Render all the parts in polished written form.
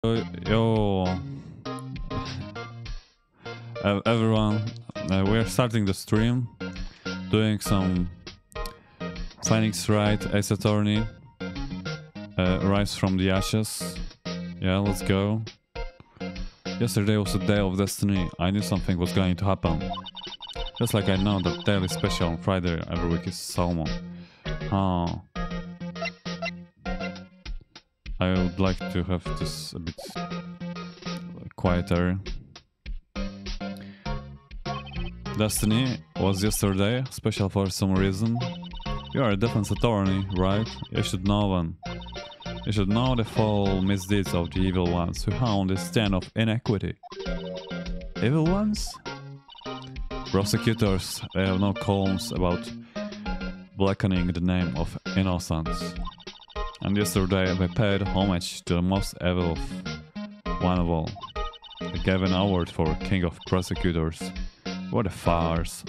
Yo, everyone, we're starting the stream, doing some Phoenix Wright Ace Attorney, Rise from the Ashes. Yeah, let's go. Yesterday was a day of destiny. I knew something was going to happen. Just like I know that daily special on Friday every week is Salmon. Oh. I would like to have this a bit quieter. Destiny was yesterday, special for some reason. You are a defense attorney, right? You should know one. You should know the full misdeeds of the evil ones who hound this den of inequity. Evil ones? Prosecutors have no qualms about blackening the name of innocents. And yesterday they paid homage to the most evil one of all. They gave an award for King of Prosecutors. What a farce.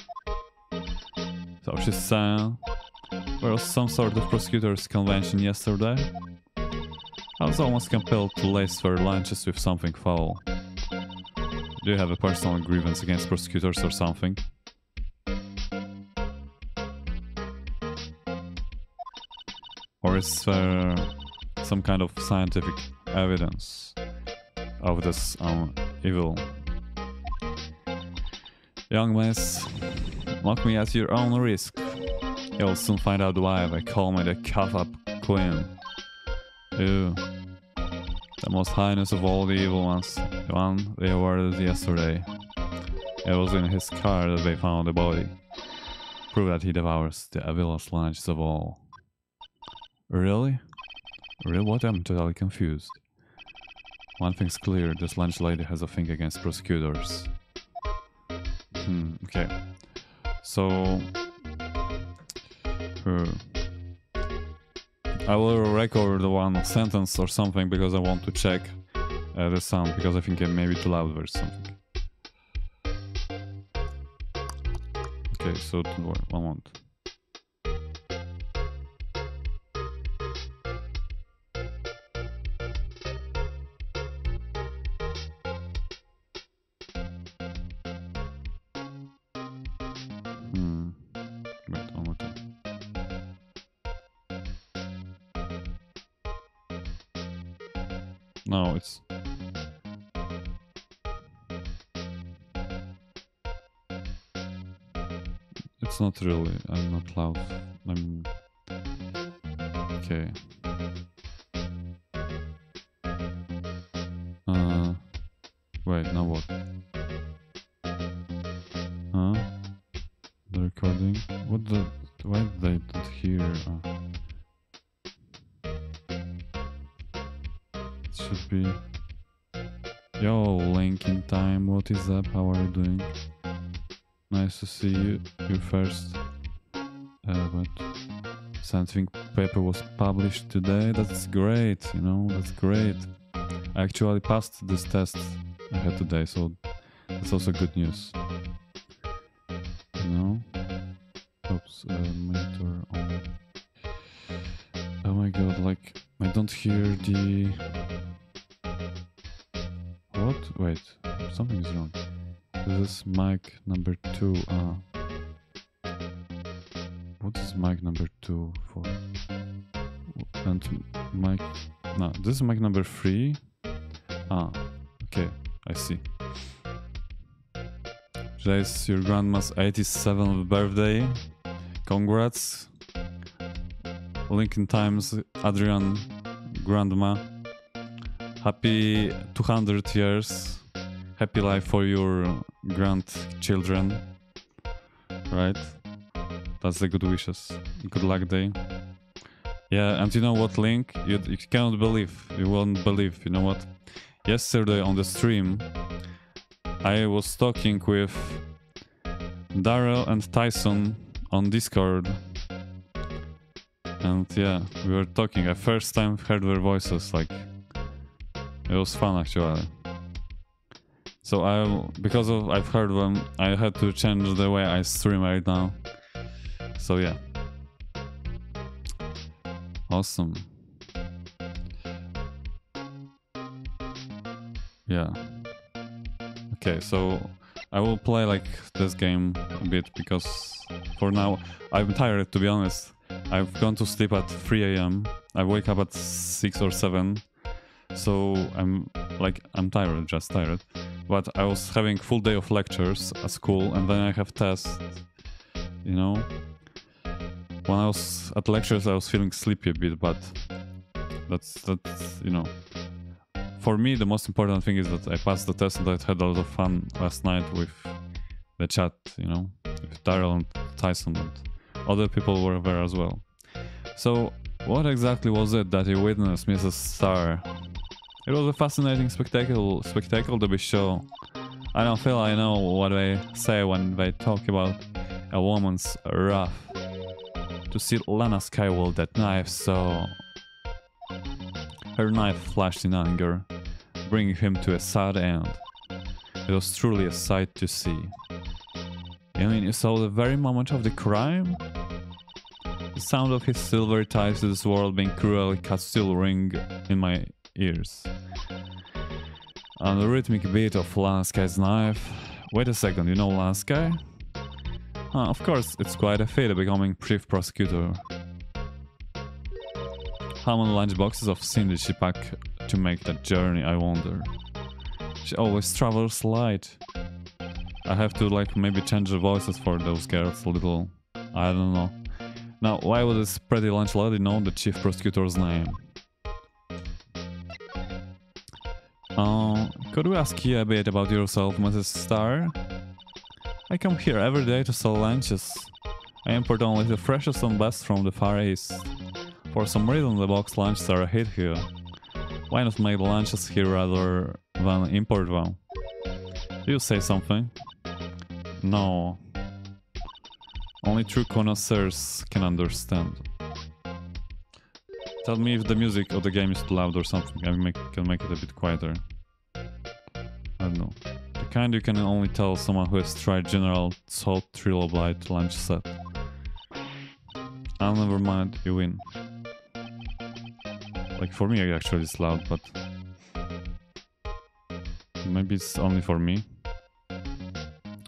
So she's saying there was some sort of prosecutors convention yesterday. I was almost compelled to lace their lunches with something foul. Do you have a personal grievance against prosecutors or something? Or is there some kind of scientific evidence of this evil? Young miss, mock me at your own risk. You'll soon find out why they call me the cuff-up queen. Ew. The most heinous of all the evil ones. The one they awarded yesterday. It was in his car that they found the body. Prove that he devours the evilest lunches of all. Really? Really? What? I'm totally confused. One thing's clear, this lunch lady has a thing against prosecutors. Okay. So... I will record one sentence or something because I want to check the sound, because I think it may be too loud or something. Okay, so don't worry, 1 moment. Wait, one more time. No, it's... It's not really, I'm not loud. I'm... Okay. Wait, now what? Huh? The recording? What the... Why did I not hear? It should be... Yo, Link in time, what is up? How are you doing? Nice to see you. You first. What? Scientific paper was published today. That's great, you know, that's great. I actually passed this test I had today, so that's also good news. You know? Oops, monitor on. Oh my god, like, I don't hear the... What? Wait, something is wrong. This is mic number 2. What is mic number 2 for? And mic... No, this is mic number 3. Okay, I see. Today's your grandma's 87th birthday. Congrats. Lincoln Times, Adrian grandma. Happy 200 years. Happy life for your grandchildren. Right? That's the good wishes. Good luck day. Yeah, and you know what, Link? You cannot believe. You won't believe. You know what? Yesterday on the stream, I was talking with Daryl and Tyson on Discord. And yeah, we were talking. I first time heard their voices, like... It was fun actually. So I've heard them, I had to change the way I stream right now. So yeah. Awesome. Yeah. Okay, so I will play like this game a bit because for now I'm tired, to be honest. I've gone to sleep at 3 a.m. I wake up at 6 or 7. So I'm tired, just tired. But I was having full day of lectures at school and then I have tests, you know. When I was at lectures I was feeling sleepy a bit, but that's you know. For me the most important thing is that I passed the test and I had a lot of fun last night with the chat, you know, with Daryl and Tyson and other people were there as well. So what exactly was it that you witnessed, Mrs. Star? It was a fascinating spectacle to be sure. I don't feel I know what they say when they talk about a woman's wrath. To see Lana Skywell that knife, so... Her knife flashed in anger, bringing him to a sad end. It was truly a sight to see. You mean you saw the very moment of the crime? The sound of his silver ties to this world being cruelly cut still ring in my ears. And the rhythmic beat of Lana Sky's knife. Wait a second, you know Lana Sky? Of course, it's quite a feat becoming chief prosecutor. How many lunchboxes of sin did she pack to make that journey, I wonder? She always travels light. I have to like maybe change the voices for those girls a little. I don't know. Now, why would this pretty lunch lady know the chief prosecutor's name? Could we ask you a bit about yourself, Mrs. Star? I come here every day to sell lunches. I import only the freshest and best from the Far East. For some reason the box lunches are a hit here. Why not make lunches here rather than import them? Do you say something? No. Only true connoisseurs can understand. Tell me if the music of the game is too loud or something. I can make it a bit quieter. I don't know. The kind you can only tell someone who has tried General Salt Trilobite lunch set. I'll never mind, you win. Like for me actually it's loud, but maybe it's only for me.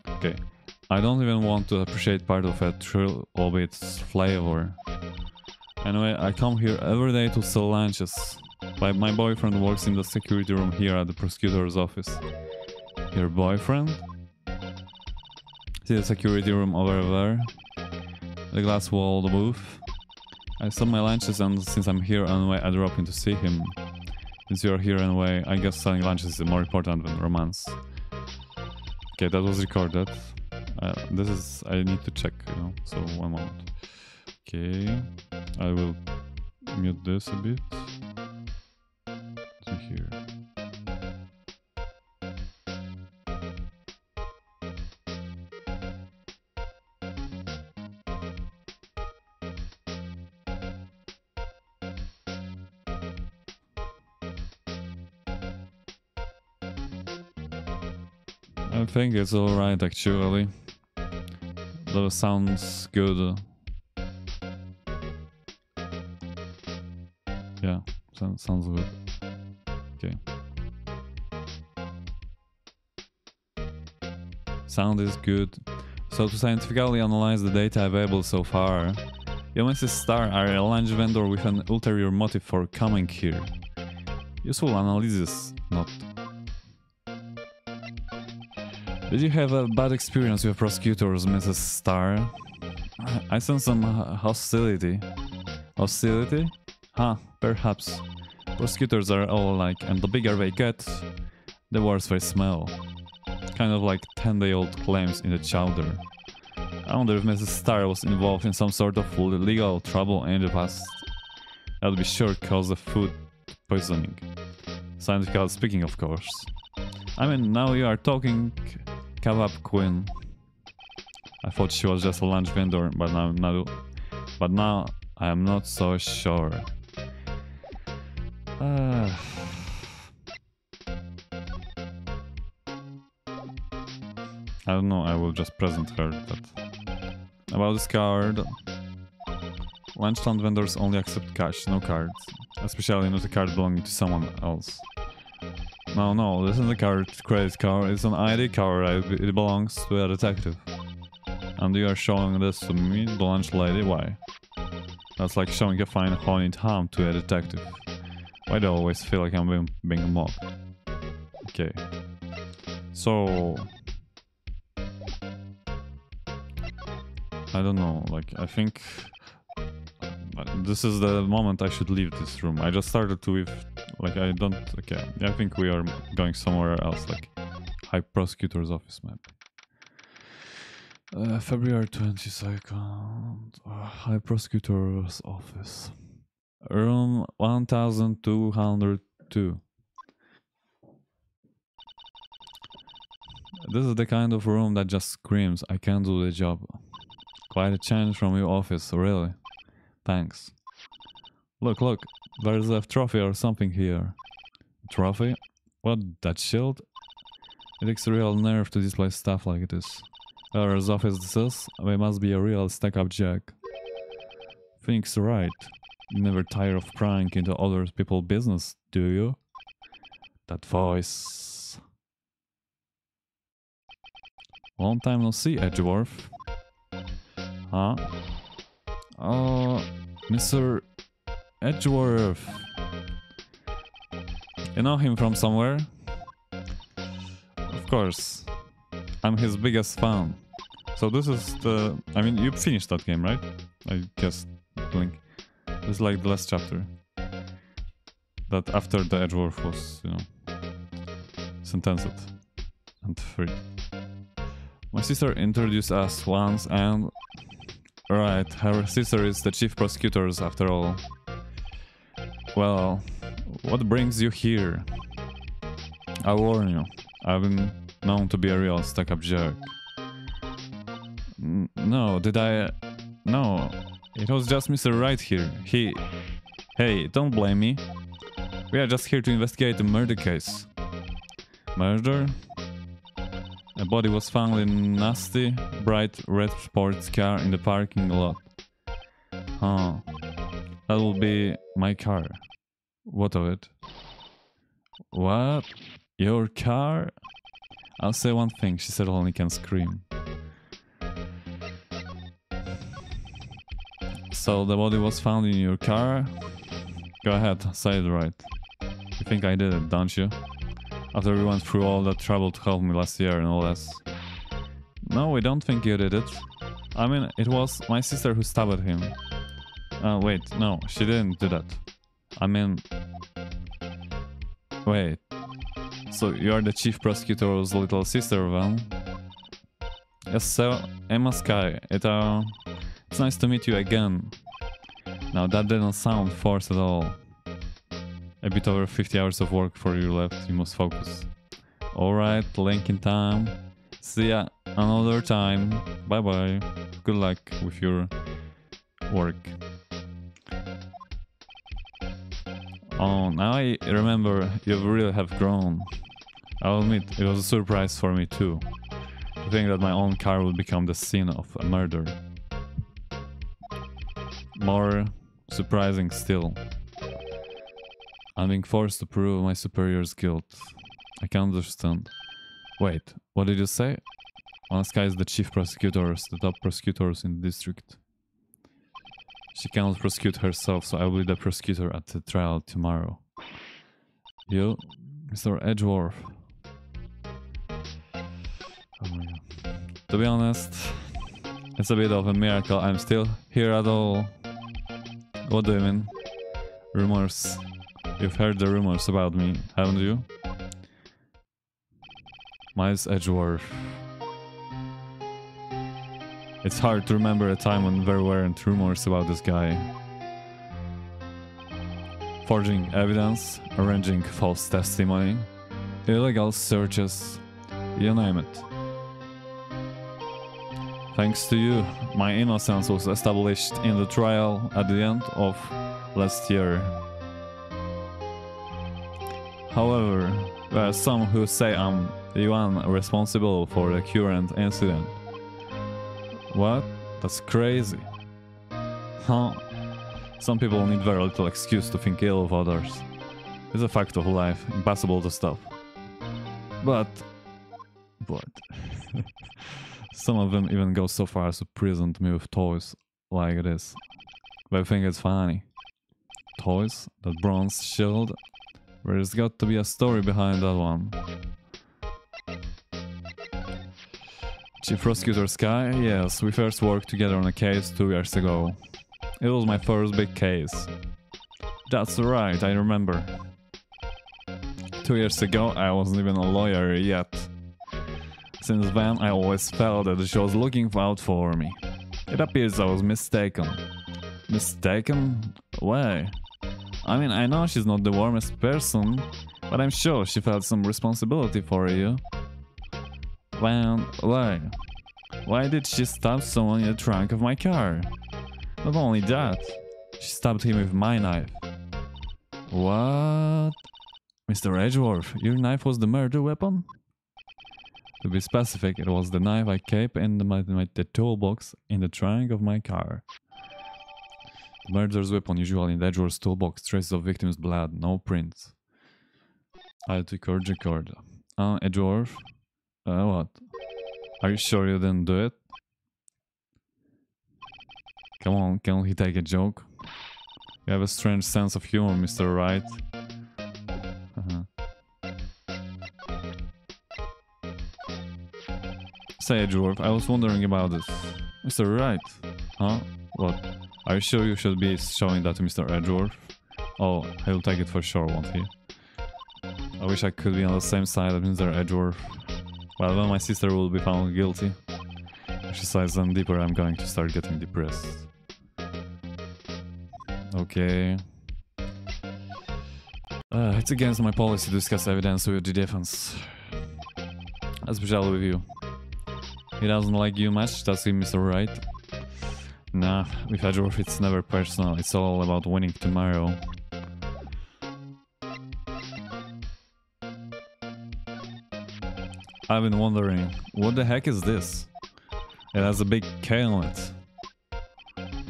Okay. I don't even want to appreciate part of a Trilobite's flavor. Anyway, I come here every day to sell lunches. My boyfriend works in the security room here at the prosecutor's office. Your boyfriend? See the security room over there? The glass walled booth? I sell my lunches and since I'm here anyway, I drop in to see him. Since you're here anyway, I guess selling lunches is more important than romance. Okay, that was recorded. This is... I need to check, you know, so one moment. Okay, I will mute this a bit. To here. I think it's alright actually. That sounds good. Yeah, sounds good. Okay. Sound is good. So to scientifically analyze the data available so far, you, Mrs. Star, are a lunch vendor with an ulterior motive for coming here. Useful analysis, not. Did you have a bad experience with prosecutors, Mrs. Star? I sense some hostility. Hostility? Huh, perhaps. Prosecutors are all alike, and the bigger they get, the worse they smell. Kind of like 10-day-old clams in the chowder. I wonder if Mrs. Star was involved in some sort of legal trouble in the past. That would be sure cause of food poisoning. Scientifically speaking, of course. I mean, now you are talking... Kebab Queen. I thought she was just a lunch vendor, but now I am not so sure. I don't know, I will just present her that. About this card. Lunchtime vendors only accept cash, no cards. Especially not a card belonging to someone else. No, this isn't a credit card. It's an ID card. It belongs to a detective. And you are showing this to me, the lunch lady? Why? That's like showing a fine honeyed ham to a detective. Why do I always feel like I'm being mocked? Okay. So... I don't know, like, I think... This is the moment I should leave this room. I just started to leave, like, I don't... Okay, I think we are going somewhere else, like... High Prosecutor's Office map. February 22nd... High Prosecutor's Office. Room 1202. This is the kind of room that just screams, I can't do the job. Quite a change from your office, really. Thanks. Look, there's a trophy or something here. Trophy? What, that shield? It takes a real nerve to display stuff like this. Whoever's office this is, they must be a real stack-up jack. Thinks right. You never tire of prying into other people's business, do you? That voice. Long time no see, Edgeworth. Huh? Oh, Mr. Edgeworth. You know him from somewhere? Of course. I'm his biggest fan. So this is the... I mean, you finished that game, right? I guess, Link. This is like the last chapter. That after the Edgeworth was, you know, sentenced and freed. My sister introduced us once and... Right, her sister is the chief prosecutors after all. Well, what brings you here? I warn you, I've been known to be a real stuck-up jerk. No, did I... No, it was just Mr. Right here. Hey, don't blame me. We are just here to investigate a murder case. Murder? A body was found in a nasty, bright red sports car in the parking lot. Huh. That will be my car. What of it? What? Your car? I'll say one thing, she certainly can scream. So the body was found in your car? Go ahead, say it right. You think I did it, don't you? After we went through all that trouble to help me last year and all that. No, we don't think you did it. I mean, it was my sister who stabbed him. Wait, no, she didn't do that. I mean... Wait. So you're the chief prosecutor's little sister, then? Yes, so, Emma Sky, it's nice to meet you again. Now that didn't sound forced at all. A bit over 50 hours of work for you left, you must focus. Alright, link in time. See ya another time. Bye bye. Good luck with your work. Oh, now I remember you really have grown. I'll admit, it was a surprise for me too. To think that my own car would become the scene of a murder. More surprising still. I'm being forced to prove my superior's guilt. I can't understand. Wait, what did you say? Alaska is the chief prosecutors, the top prosecutors in the district. She cannot prosecute herself, so I will be the prosecutor at the trial tomorrow. You, Mr. Edgeworth. Oh my god. To be honest, it's a bit of a miracle I'm still here at all. What do you mean? Rumors. You've heard the rumors about me, haven't you? Miles Edgeworth. It's hard to remember a time when there weren't rumors about this guy. Forging evidence, arranging false testimony, illegal searches, you name it. Thanks to you, my innocence was established in the trial at the end of last year. However, there are some who say I'm the one responsible for the current incident. What? That's crazy. Huh? Some people need very little excuse to think ill of others. It's a fact of life, impossible to stop. But some of them even go so far as to present me with toys like this. But I think it's funny. Toys, that bronze shield. There's got to be a story behind that one. Chief Prosecutor Sky? Yes, we first worked together on a case 2 years ago. It was my first big case. That's right, I remember. 2 years ago, I wasn't even a lawyer yet. Since then, I always felt that she was looking out for me. It appears I was mistaken. Mistaken? Why? I mean, I know she's not the warmest person, but I'm sure she felt some responsibility for you. Well, why? Why did she stab someone in the trunk of my car? Not only that, she stabbed him with my knife. What? Mr. Edgeworth, your knife was the murder weapon? To be specific, it was the knife I kept in the toolbox in the trunk of my car. The murder's weapon usually in the Edgeworth's toolbox, traces of victim's blood, no prints. I took record. Edgeworth? What? Are you sure you didn't do it? Come on, can't he take a joke? You have a strange sense of humor, Mr. Wright. Say, Edgeworth, I was wondering about this. Mr. Wright? Huh? What? Are you sure you should be showing that to Mr. Edgeworth? Oh, he'll take it for sure, won't he? I wish I could be on the same side as Mr. Edgeworth. Well, then my sister will be found guilty. If she sighs them deeper, I'm going to start getting depressed. Okay. It's against my policy to discuss evidence with the defense. Especially with you. He doesn't like you much, does he, Mr. Wright? Nah, with Edgeworth it's never personal, it's all about winning tomorrow. I've been wondering, what the heck is this? It has a big K on it.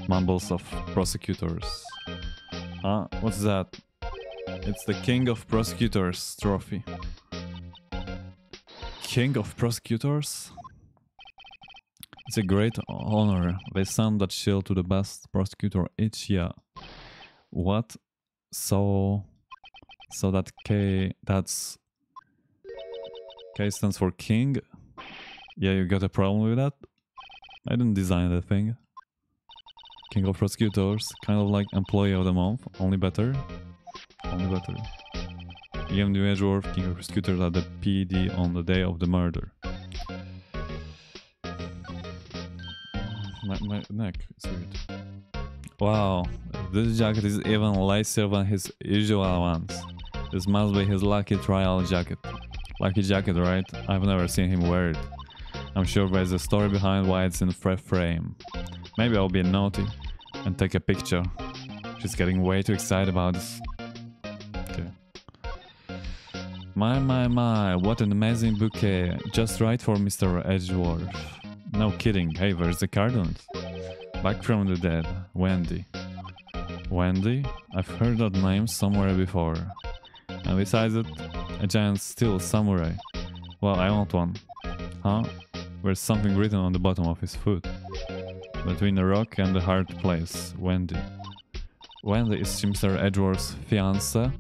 Mumbles of prosecutors. Huh? What's that? It's the King of Prosecutors trophy. King of Prosecutors? It's a great honor. They send that shield to the best prosecutor each year. What? So that that's... K stands for King? Yeah, you got a problem with that? I didn't design the thing. King of Prosecutors, kind of like Employee of the Month, only better. Only better. Even the Edgeworth, King of Prosecutors at the PD on the day of the murder. My neck is weird. Wow, this jacket is even lacier than his usual ones. This must be his lucky trial jacket. Lucky jacket, right? I've never seen him wear it. I'm sure there's a story behind why it's in frame. Maybe I'll be naughty and take a picture. She's getting way too excited about this. Okay. My, what an amazing bouquet. Just right for Mr. Edgeworth. No kidding. Hey, where's the card on it? Back from the dead. Wendy. Wendy? I've heard that name somewhere before. And besides it, a giant steel samurai. Well, I want one. Huh? There's something written on the bottom of his foot. Between the rock and the hard place. Wendy. Wendy is Mr. Edgeworth's fiancée?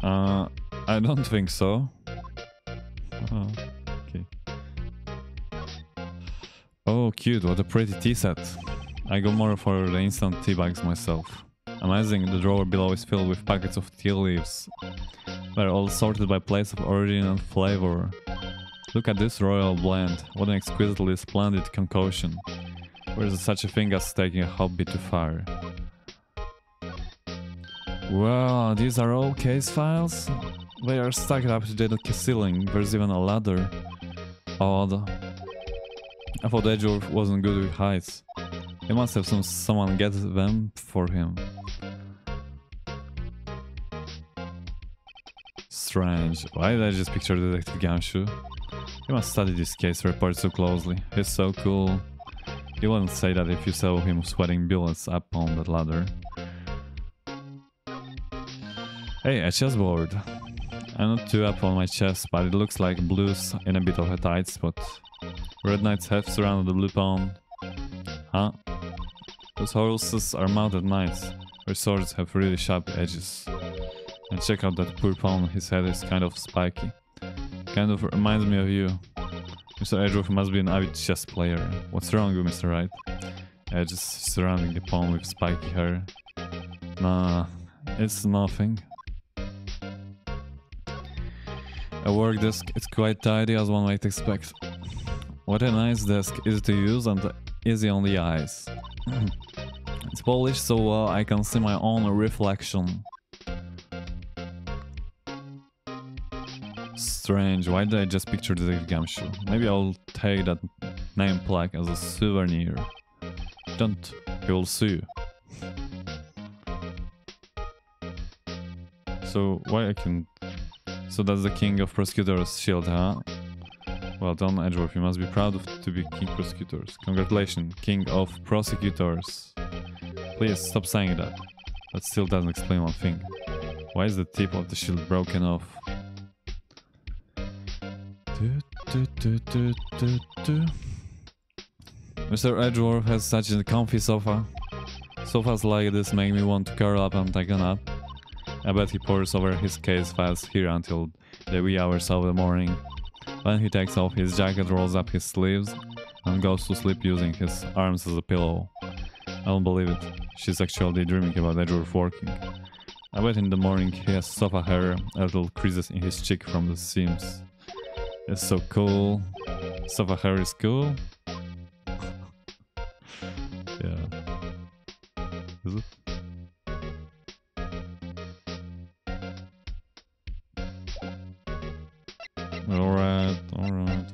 I don't think so. Okay. Oh, cute, what a pretty tea set. I go more for the instant tea bags myself. Amazing, the drawer below is filled with packets of tea leaves. They're all sorted by place of origin and flavor. Look at this royal blend, what an exquisitely splendid concoction. Where is such a thing as taking a hobby too far? Wow, these are all case files? They are stacked up to the ceiling, there's even a ladder. Odd. I thought Edgeworth wasn't good with heights. He must have someone get them for him. Strange. Why did I just picture Detective Gamshu? He must study this case report so closely. He's so cool. He wouldn't say that if you saw him sweating bullets up on that ladder. Hey, a chessboard. I'm not too up on my chess, but it looks like blue's in a bit of a tight spot. Red knights have surrounded the blue pawn. Huh? Those horses are mounted knights. Their swords have really sharp edges. And check out that poor pawn, his head is kind of spiky. Kind of reminds me of you. Mr. Edgeworth must be an avid chess player. What's wrong with Mr. Wright? Edges surrounding the pawn with spiky hair. Nah, it's nothing. A work desk is quite tidy as one might expect. What a nice desk, easy to use and easy on the eyes. It's polished so well I can see my own reflection. Strange, why did I just picture Detective Gumshoe? Maybe I'll take that name plaque as a souvenir. Don't, he will sue. So why I can... So that's the King of Prosecutors shield, huh? Well done, Edgeworth, you must be proud to be King Prosecutors. Congratulations, King of Prosecutors. Please stop saying that. That still doesn't explain one thing. Why is the tip of the shield broken off? Mr. Edgeworth has such a comfy sofa. Sofas like this make me want to curl up and take a nap. I bet he pores over his case files here until the wee hours of the morning. Then he takes off his jacket, rolls up his sleeves, and goes to sleep using his arms as a pillow. I don't believe it. She's actually dreaming about Edgeworth working. I bet in the morning he has sofa hair, a little creases in his cheek from the seams. It's so cool. Sofa hair is cool. Yeah. Is it? Alright, alright.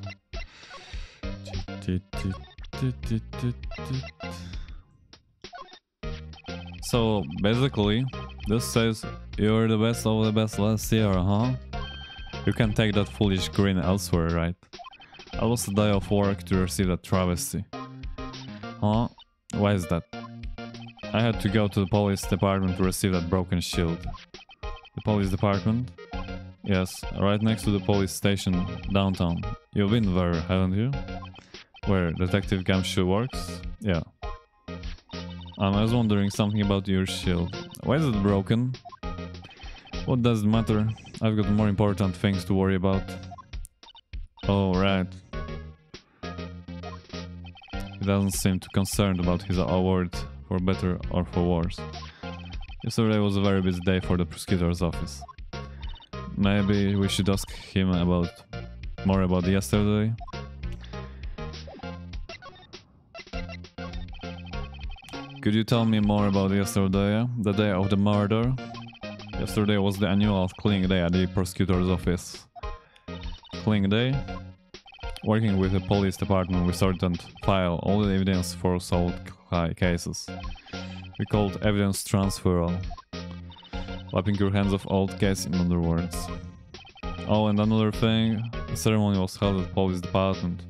So basically, this says you're the best of the best last year, huh? You can take that foolish grin elsewhere, right? I lost a day of work to receive that travesty. Huh? Why is that? I had to go to the police department to receive that broken shield. The police department? Yes, right next to the police station downtown. You've been there, haven't you? Where Detective Gumshoe works? Yeah. I was wondering something about your shield. Why is it broken? What does it matter? I've got more important things to worry about. Oh, right. He doesn't seem too concerned about his award, for better or for worse. Yesterday was a very busy day for the prosecutor's office. Maybe we should ask him more about yesterday. Could you tell me more about yesterday, the day of the murder? Yesterday was the annual cleaning day at the prosecutor's office. Cleaning day? Working with the police department, we sorted and filed all the evidence for solved cases. We called evidence transferal. Wiping your hands off old case, in other words. Oh, and another thing, the ceremony was held at the police department.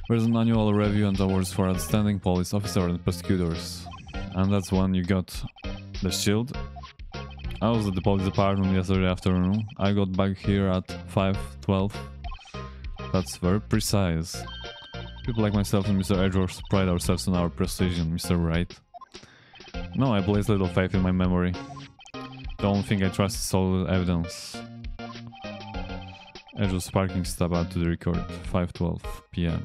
There's an annual review and awards for outstanding police officers and prosecutors. And that's when you got the shield. I was at the police department yesterday afternoon. I got back here at 5:12. That's very precise. People like myself and Mr. Edgeworth pride ourselves on our precision, Mr. Wright. No, I place little faith in my memory. The only thing I trust is solid evidence. Edgeworth's parking stop out to the record, 5:12 PM.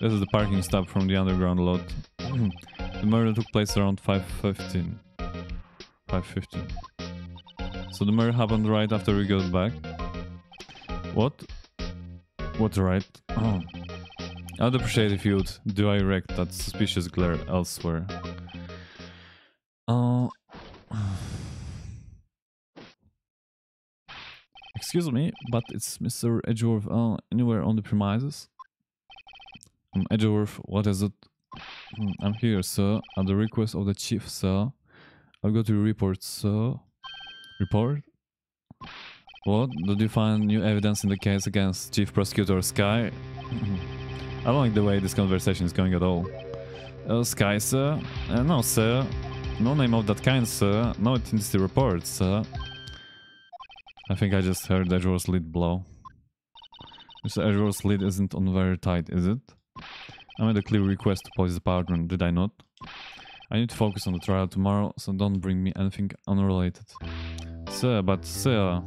This is the parking stop from the underground lot. The murder took place around 5:15. 5:15. So the murder happened right after we got back. What? What's right? Oh. I'd appreciate if you'd direct that suspicious glare elsewhere. Excuse me, but it's Mr. Edgeworth anywhere on the premises? Edgeworth, what is it? I'm here, sir, at the request of the chief, sir. I'll go to your report, sir. Report? What? Did you find new evidence in the case against Chief Prosecutor Sky? I don't like the way this conversation is going at all. Sky, sir? No, sir. No name of that kind, sir. No intensity report, sir. I think I just heard Edgeworth's lead blow. Mr. Edgeworth's lead isn't on very tight, is it? I made a clear request to police department, did I not? I need to focus on the trial tomorrow, so don't bring me anything unrelated. Sir, but sir...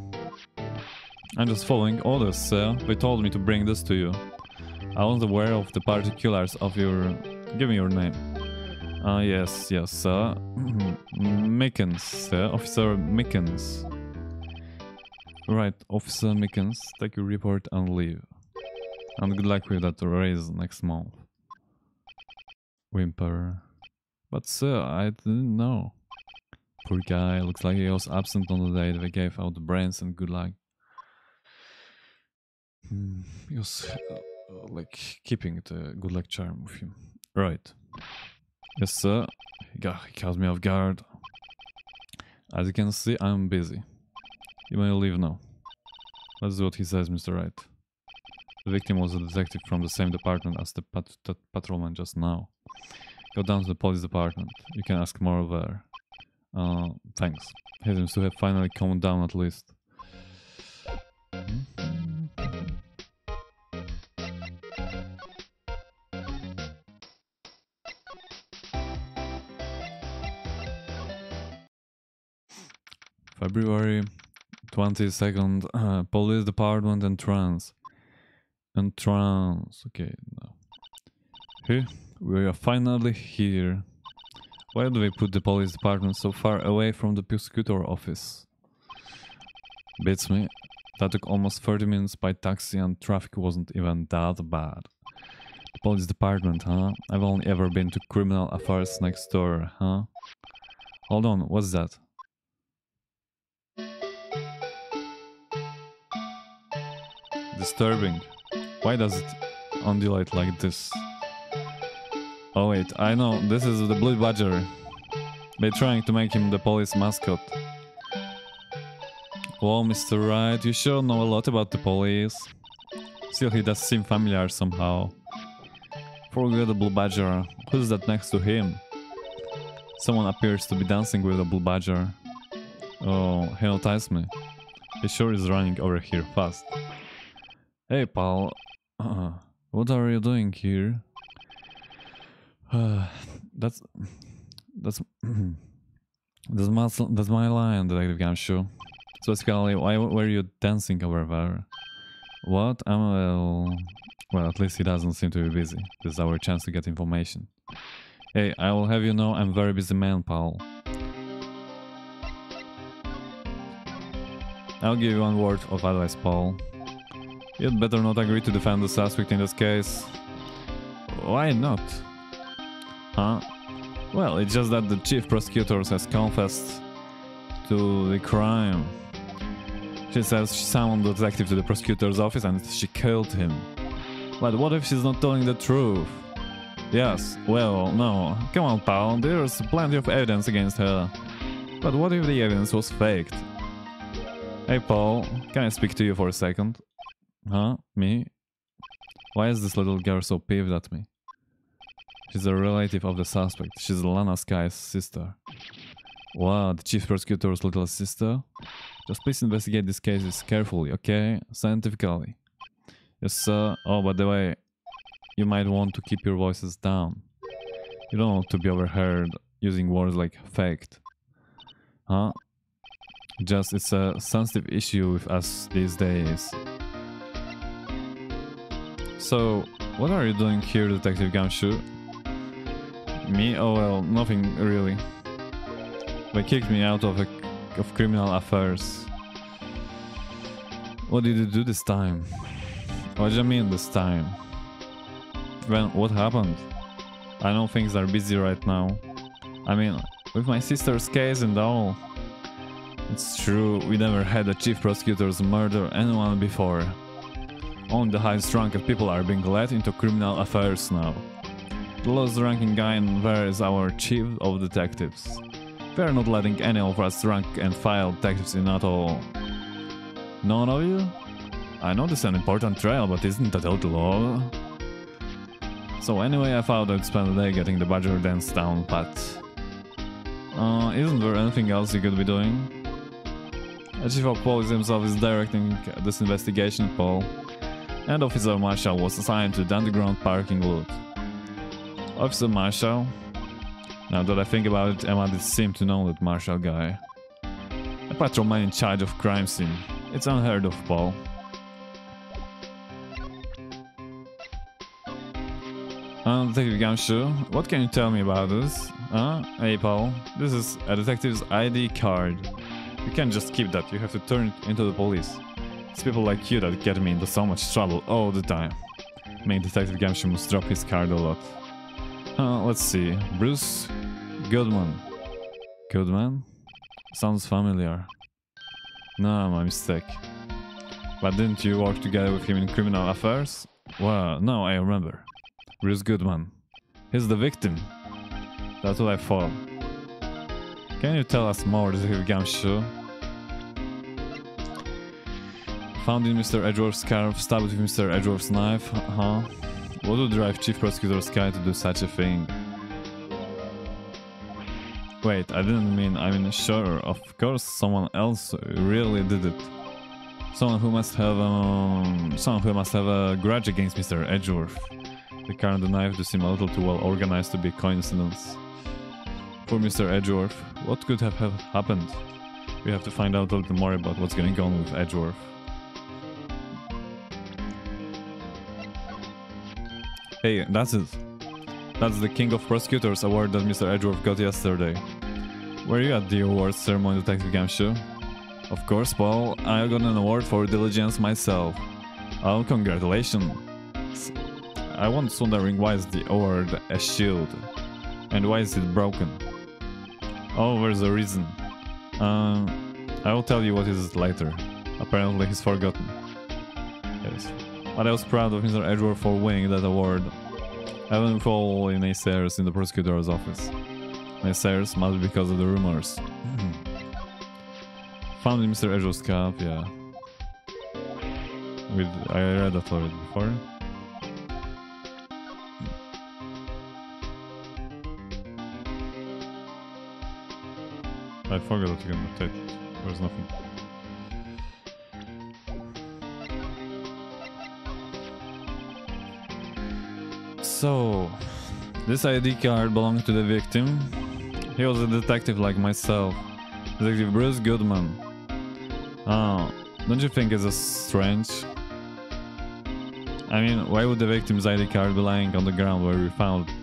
I'm just following orders, sir. They told me to bring this to you. I wasn't aware of the particulars of your... Give me your name. Yes, sir. Mickens, sir. Officer Mickens. Right, Officer Mickens, take your report and leave. And good luck with that raise next month. Whimper. But sir, I didn't know. Poor guy, looks like he was absent on the day they gave out the brains and good luck. He was like keeping the good luck charm with him. Right. Yes sir. He caught me off guard. As you can see, I'm busy. You may leave now. That's what he says, Mr. Wright. The victim was a detective from the same department as the patrolman just now. Go down to the police department. You can ask more there. Thanks. He seems to have finally calmed down at least. February 22nd, police department entrance. Okay, now. Here, we are finally here. Why do they put the police department so far away from the prosecutor office? Beats me. That took almost 30 minutes by taxi and traffic wasn't even that bad. The police department, huh? I've only ever been to criminal affairs next door, huh? Hold on, what's that? Disturbing. Why does it undulate like this? Oh wait, I know, this is the Blue Badger. They're trying to make him the police mascot. Well, Mr. Wright, you sure know a lot about the police. Still, he does seem familiar somehow. Forget the Blue Badger. Who's that next to him? Someone appears to be dancing with the Blue Badger. Oh, he noticed me. He sure is running over here fast. Hey, pal. What are you doing here? That's my line, Detective Gamshoe. So basically, why were you dancing over there? What? Well, at least he doesn't seem to be busy. This is our chance to get information. Hey, I will have you know I'm a very busy man, pal. I'll give you one word of advice, Paul. You'd better not agree to defend the suspect in this case. Why not? Huh? Well, it's just that the chief prosecutor has confessed to the crime. She says she summoned the detective to the prosecutor's office and she killed him. But what if she's not telling the truth? Yes, well, no. Come on, pal, there's plenty of evidence against her. But what if the evidence was faked? Hey, Paul, can I speak to you for a second? Huh? Me? Why is this little girl so peeved at me? She's a relative of the suspect. She's Lana Sky's sister. What? The chief prosecutor's little sister? Just please investigate these cases carefully, okay? Scientifically. Yes, sir. Oh, by the way, you might want to keep your voices down. You don't want to be overheard using words like faked. Huh? Just, it's a sensitive issue with us these days. So, what are you doing here, Detective Gumshoe? Me? Oh well, nothing really. They kicked me out of criminal affairs. What did you do this time? What do you mean this time? When, what happened? I know things are busy right now. I mean, with my sister's case and all. It's true, we never had a chief prosecutor's murder anyone before. Only the highest ranked people are being led into criminal affairs now. The lowest ranking guy in there is our chief of detectives. We are not letting any of us rank and file detectives in at all. None of you? I know this is an important trial, but isn't that outlaw? So anyway, I thought I'd spend the day getting the Badger dance down pat. Isn't there anything else you could be doing? The chief of police himself is directing this investigation, Paul. And Officer Marshall was assigned to the underground parking lot. Officer Marshall? Now that I think about it, Emma did seem to know that Marshall guy. A patrolman in charge of crime scene. It's unheard of, Paul. Detective Gumshoe, what can you tell me about this? Hey Paul, this is a detective's ID card. You can't just keep that, you have to turn it into the police. It's people like you that get me into so much trouble all the time. Main Detective Gumshoe must drop his card a lot. Let's see. Bruce Goodman. Goodman? Sounds familiar. No, my mistake. But didn't you work together with him in criminal affairs? Well, no, I remember. Bruce Goodman. He's the victim. That's what I thought. Can you tell us more, Detective Gumshoe? Found in Mr. Edgeworth's scarf, stabbed with Mr. Edgeworth's knife, huh? What would drive Chief Prosecutor Sky to do such a thing? Wait, I didn't mean, I mean, sure, of course someone else really did it. Someone who must have a grudge against Mr. Edgeworth. The car and the knife do seem a little too well organized to be a coincidence. Poor Mr. Edgeworth, what could have happened? We have to find out a little more about what's going on with Edgeworth. Hey, that's it. That's the King of Prosecutors award that Mr. Edgeworth got yesterday. Were you at the awards ceremony, Detective Gumshoe? Of course, Paul. I got an award for diligence myself. Oh, congratulations. I was wondering why is the award a shield? And why is it broken? Oh, there's a reason. I will tell you what it is later. Apparently he's forgotten. Yes. But I was proud of Mr. Edgeworth for winning that award. Even with all naysayers in the prosecutor's office. Naysayers must be because of the rumors. Found in Mr. Edgeworth's cup, yeah. I read that already before. I forgot that you can rotate it. There's nothing. So, this ID card belonged to the victim. He was a detective like myself. Detective Bruce Goodman. Oh, don't you think it's strange? I mean, why would the victim's ID card be lying on the ground where we found it?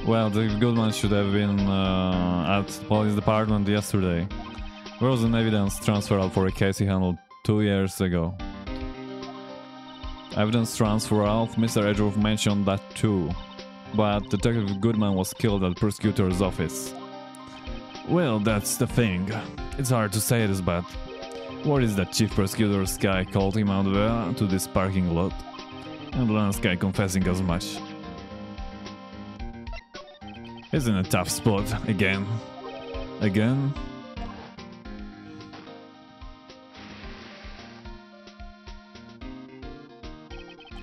Well, Detective Goodman should have been at the police department yesterday. There was an evidence transfer for a case he handled 2 years ago. Evidence transfer, Mr. Edgeworth mentioned that too. But Detective Goodman was killed at the prosecutor's office. Well, that's the thing. It's hard to say this, but what is that Chief Prosecutor's guy called him out there to this parking lot? And the last guy confessing as much. He's in a tough spot, again. Again?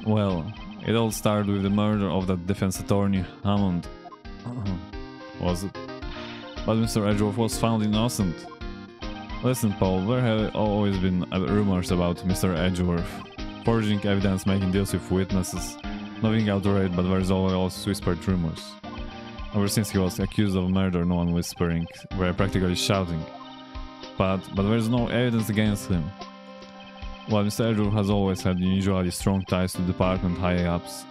Well, it all started with the murder of that defense attorney, Hammond. Was it? But Mr. Edgeworth was found innocent. Listen, Paul, there have always been rumors about Mr. Edgeworth. Forging evidence, making deals with witnesses. Nothing outright, but there's always whispered rumors. Ever since he was accused of murder, no one whispering, we're practically shouting. But there's no evidence against him. While Mr. Edgeworth has always had unusually strong ties to department high-ups,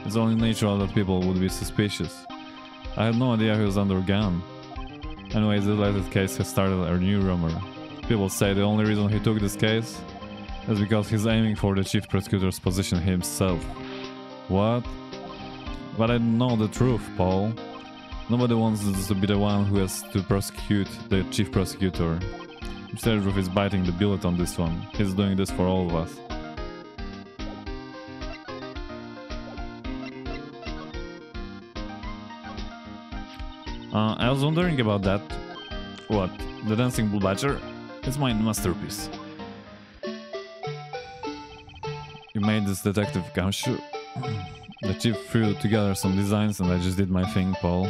it's only natural that people would be suspicious. I had no idea he was under gun. Anyways, the latest case has started a new rumor. People say the only reason he took this case is because he's aiming for the chief prosecutor's position himself. What? But I know the truth, Paul. Nobody wants to be the one who has to prosecute the chief prosecutor. Mr. Edgeworth is biting the bullet on this one. He's doing this for all of us. I was wondering about that. What? The Dancing Bull Badger? It's my masterpiece. You made this, Detective Gumshoe? The chief threw together some designs and I just did my thing, Paul.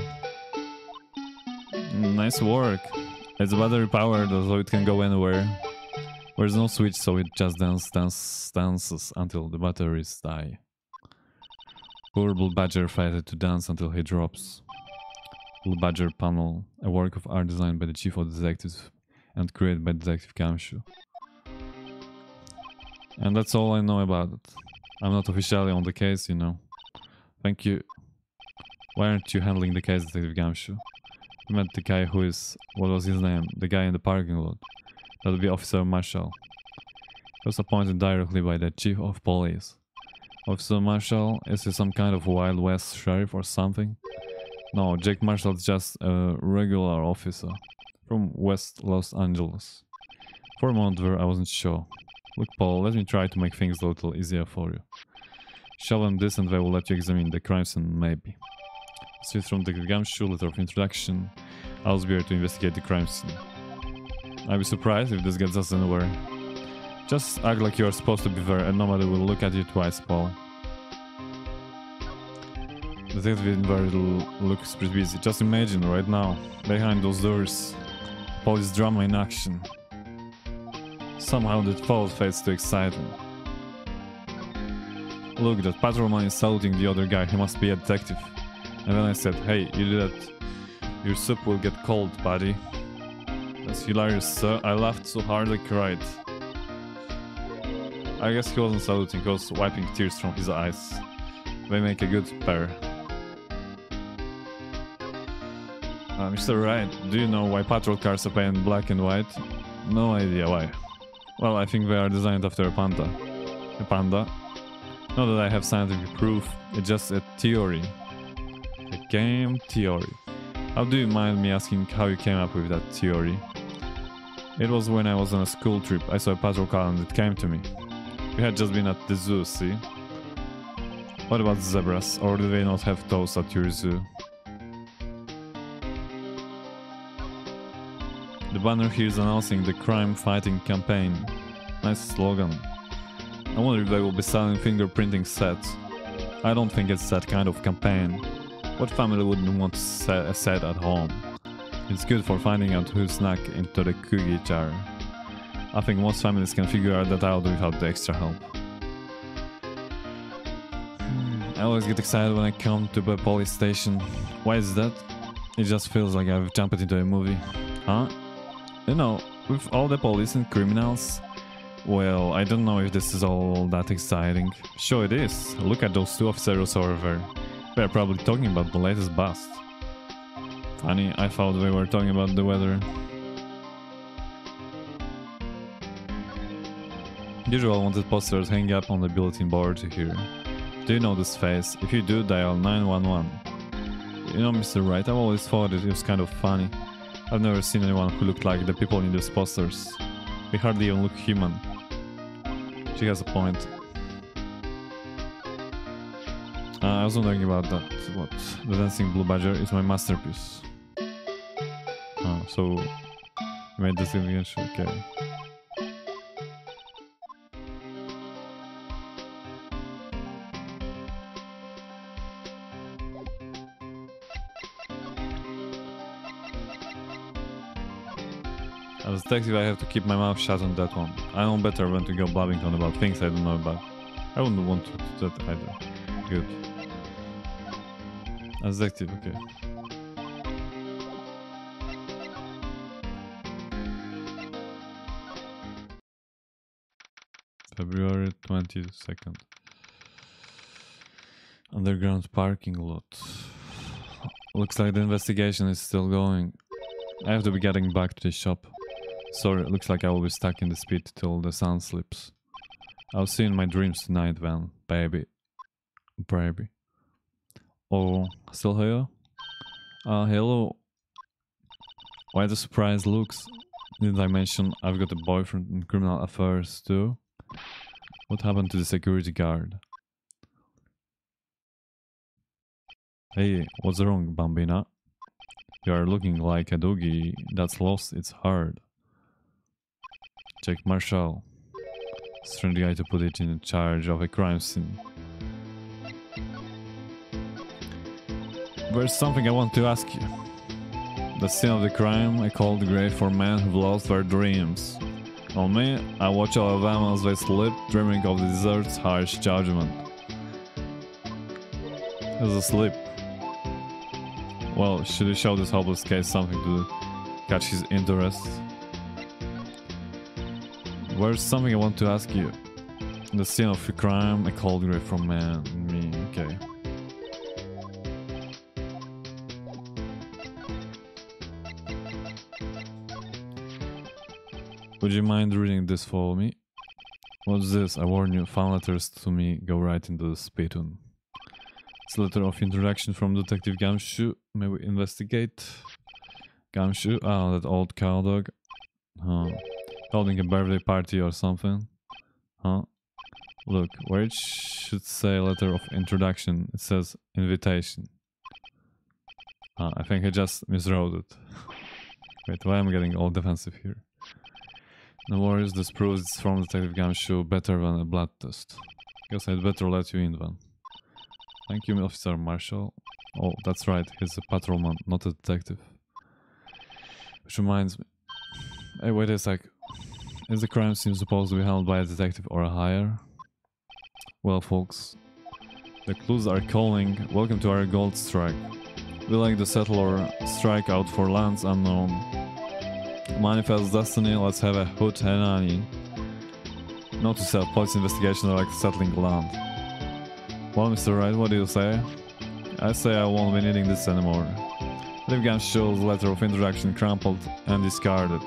Nice work. It's battery powered, so it can go anywhere. There's no switch, so it just dances until the batteries die. Poor Blue Badger failed to dance until he drops. Blue Badger panel, a work of art designed by the chief of detectives and created by Detective Kamshu. And that's all I know about it. I'm not officially on the case, you know. Thank you. Why aren't you handling the case, Detective Kamshu? We met the guy who is... what was his name? The guy in the parking lot. That would be Officer Marshall. He was appointed directly by the chief of police. Officer Marshall, is he some kind of Wild West sheriff or something? No, Jake Marshall is just a regular officer from West Los Angeles. For a moment there I wasn't sure. Look Paul, let me try to make things a little easier for you. Show them this and they will let you examine the crime scene, maybe. See from the Gamshu letter of introduction, I was here to investigate the crime scene. I'd be surprised if this gets us anywhere. Just act like you're supposed to be there and nobody will look at you twice, Paul. The detective in there looks pretty busy. Just imagine right now, behind those doors, police drama in action. Somehow that thought fades too exciting. Look, that patrolman is saluting the other guy, he must be a detective. And then I said, hey, you did that. Your soup will get cold, buddy. That's hilarious, sir. I laughed so hard I cried. I guess he wasn't saluting, he was wiping tears from his eyes. They make a good pair. Mr. Wright, do you know why patrol cars are painted black and white? No idea why. Well, I think they are designed after a panda. A panda? Not that I have scientific proof, it's just a theory. A game theory. How do you mind me asking how you came up with that theory? It was when I was on a school trip, I saw a patrol car and it came to me. We had just been at the zoo, see? What about zebras, or do they not have toes at your zoo? The banner here is announcing the crime fighting campaign. Nice slogan. I wonder if they will be selling fingerprinting sets. I don't think it's that kind of campaign. What family wouldn't want a set at home? It's good for finding out who snuck into the cookie jar. I think most families can figure that out without the extra help. I always get excited when I come to the police station. Why is that? It just feels like I've jumped into a movie. Huh? You know, with all the police and criminals... Well, I don't know if this is all that exciting. Sure it is. Look at those two officers over there. They're probably talking about the latest bust. Funny, I thought they were talking about the weather. Usual wanted posters hanging up on the bulletin board here. Do you know this face? If you do, dial 911. You know, Mr. Wright, I've always thought it was kind of funny. I've never seen anyone who looked like the people in these posters. They hardly even look human. She has a point. I was wondering about that. What? The Dancing Blue Badger is my masterpiece. Oh, so... You made this image? Okay. As a detective, I have to keep my mouth shut on that one. I know better when to go blabbing on about things I don't know about. I wouldn't want to do that either. Good. As a detective, okay. February 22nd. Underground parking lot. Looks like the investigation is still going. I have to be getting back to the shop. Sorry, looks like I will be stuck in this pit till the sun slips. I'll see you in my dreams tonight then, baby. Baby. Oh, still here? Hello. Why the surprised looks? Didn't I mention I've got a boyfriend in criminal affairs too? What happened to the security guard? Hey, what's wrong, Bambina? You are looking like a doggy that's lost its heart. Jake Marshall. Strange guy to put it in charge of a crime scene. There's something I want to ask you. The scene of the crime, a cold grave for men who've lost their dreams. On me, I watch all of them as they sleep, dreaming of the desert's harsh judgment. He's asleep. Well, should we show this hopeless case something to catch his interest? There's something I want to ask you. The scene of the crime, a cold grave for man and me, okay. Would you mind reading this for me? What's this? I warn you, fan letters to me go right into the spittoon. It's a letter of introduction from Detective Gumshoe. May we investigate? Gumshoe? Ah, that old cowdog. Huh. Holding a birthday party or something. Huh? Look, where it should say letter of introduction, it says invitation. Ah, I think I just miswrote it. Wait, why am I getting all defensive here? No worries, this proves it's from Detective Gumshoe better than a blood test. Guess I'd better let you in then. Thank you, Officer Marshall. Oh, that's right, he's a patrolman, not a detective. Which reminds me... Hey, wait a sec. Is the crime scene supposed to be handled by a detective or a hire? Well, folks, the clues are calling. Welcome to our gold strike. We like the settler strike out for lands unknown. Manifest destiny, let's have a hoot henani. Not to say police investigation or like settling land. Well, Mr. Wright, what do you say? I say I won't be needing this anymore. Liv Gumshoe's letter of introduction crumpled and discarded.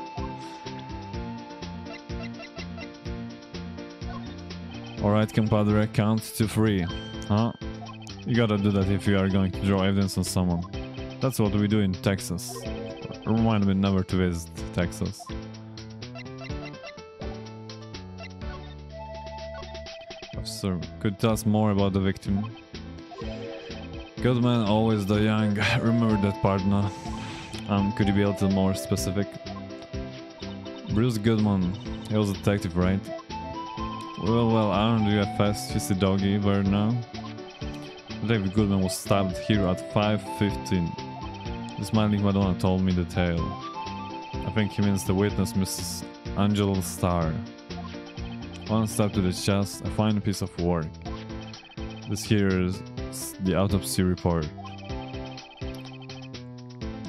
Alright, compadre, count to 3. Huh? You gotta do that if you are going to draw evidence on someone. That's what we do in Texas. Remind me never to visit Texas. Officer, could you tell us more about the victim? Goodman, always the young. Remember that part now. Could you be a little more specific? Bruce Goodman. He was a detective, right? Well, aren't you a fast, fishy doggy bird now? Detective Goodman was stabbed here at 5:15. The smiling Madonna told me the tale. I think he means the witness, Mrs. Angela Starr. One stab to the chest, a fine piece of work. This here is the autopsy report.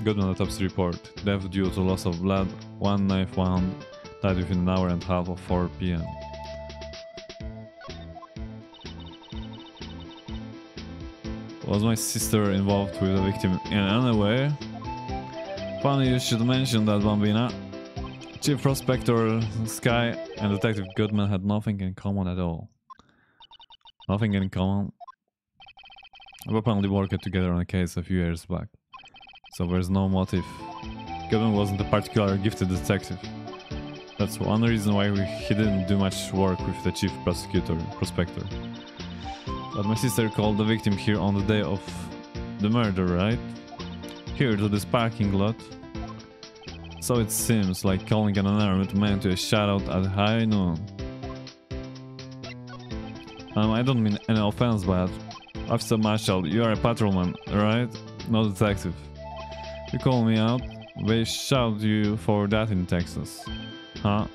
Goodman autopsy report. Death due to loss of blood, one knife wound, died within an hour and a half of 4 p.m. Was my sister involved with the victim in any way? Funny you should mention that, Bambina. Chief Prospector Sky and Detective Goodman had nothing in common at all. Nothing in common. We apparently worked together on a case a few years back. So there's no motive. Goodman wasn't a particularly gifted detective. That's one reason why he didn't do much work with the Chief Prospector. But my sister called the victim here on the day of the murder, right? Here to this parking lot. So it seems like calling an unarmed man to a shoutout at high noon. I don't mean any offense, but Officer Marshall, you are a patrolman, right? No detective. You call me out, they shout you for that in Texas. Huh?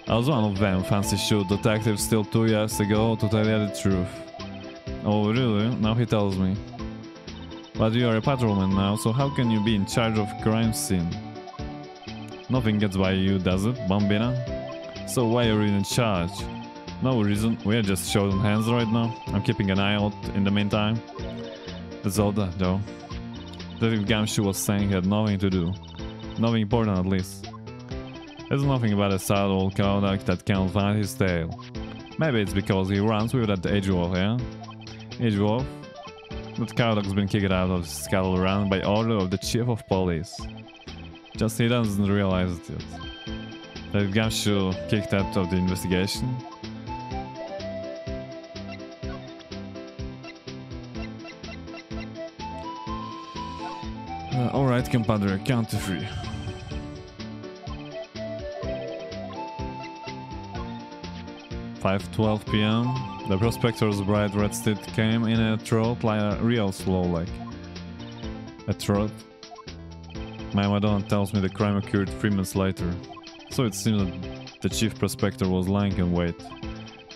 I was one of them fancy shoot detectives till 2 years ago, to tell you the truth. Oh really? Now he tells me. But you are a patrolman now, so how can you be in charge of crime scene? Nothing gets by you, does it, Bambina? So why are you in charge? No reason, we are just showing hands right now. I'm keeping an eye out in the meantime. That's all that, though. Detective Gumshoe was saying he had nothing to do. Nothing important, at least. There's nothing about a sad old cowdog that can't find his tail. Maybe it's because he runs with that age wolf, yeah? Age wolf? That cowdog's been kicked out of his cattle run by order of the chief of police. Just he doesn't realize it yet. That Gumshoe kicked out of the investigation. Alright, compadre, count to 3. 5:12 p.m. The prospector's bright red steed came in a trot like a real slow like. A trot. My Madonna tells me the crime occurred 3 months later. So it seems that the chief prospector was lying in wait.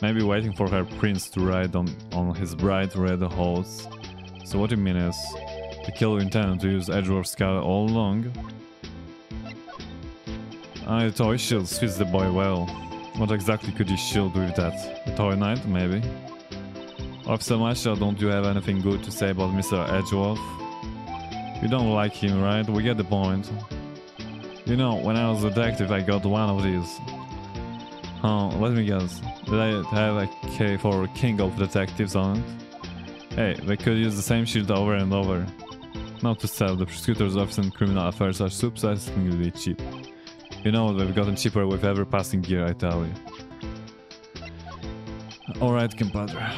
Maybe waiting for her prince to ride on his bright red horse. So what you mean is, the killer intended to use Edgeworth's car all along? A toy shield fits the boy well. What exactly could you shield with that? A toy knight, maybe? Officer Marshall, don't you have anything good to say about Mr. Edgeworth? You don't like him, right? We get the point. You know, when I was a detective, I got one of these. Let me guess. Did I have a K for King of Detectives on it? Hey, they could use the same shield over and over. Not to sell, the prosecutor's office and criminal affairs are surprisingly cheap. You know, they've gotten cheaper with every passing year, I tell you. Alright, compadre.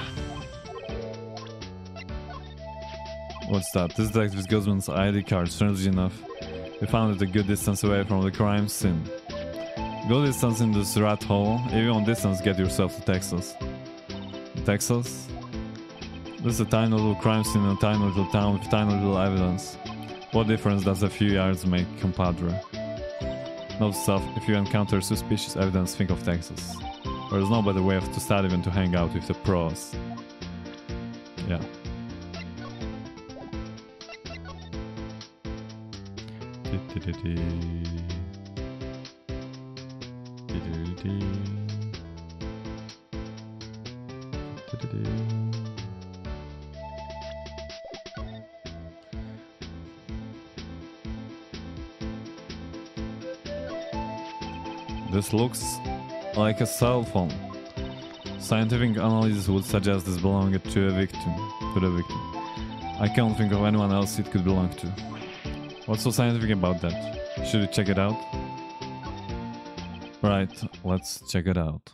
What's that? This detective Guzman's ID card, strangely enough. We found it a good distance away from the crime scene. Go distance in this rat hole. If you want distance, get yourself to Texas. Texas? This is a tiny little crime scene in a tiny little town with tiny little evidence. What difference does a few yards make, compadre? Note self, if you encounter suspicious evidence, think of Texas. There's no better way to start than to hang out with the pros. Yeah. This looks like a cell phone. Scientific analysis would suggest this belonged to the victim. I can't think of anyone else it could belong to. What's so scientific about that? Should we check it out? Right, let's check it out.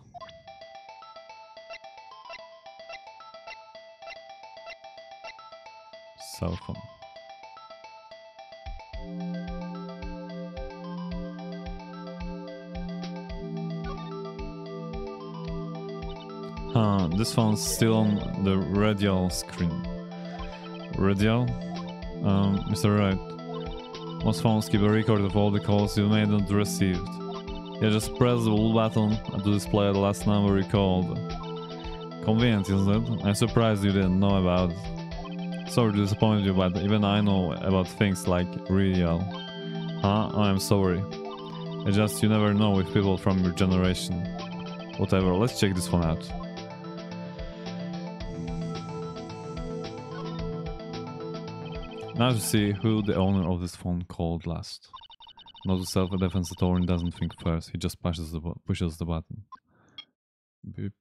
Cell phone. This phone's still on the radial screen. Radial? Mr. Wright. Most phones keep a record of all the calls you made and received. You just press the blue button to display the last number you called. Convenient, isn't it? I'm surprised you didn't know about it. Sorry to disappoint you, but even I know about things like radial. I'm sorry. It's just you never know with people from your generation. Whatever, let's check this phone out. Now to see who the owner of this phone called last. Not a self-defense attorney doesn't think first, he just pushes the button. Beep.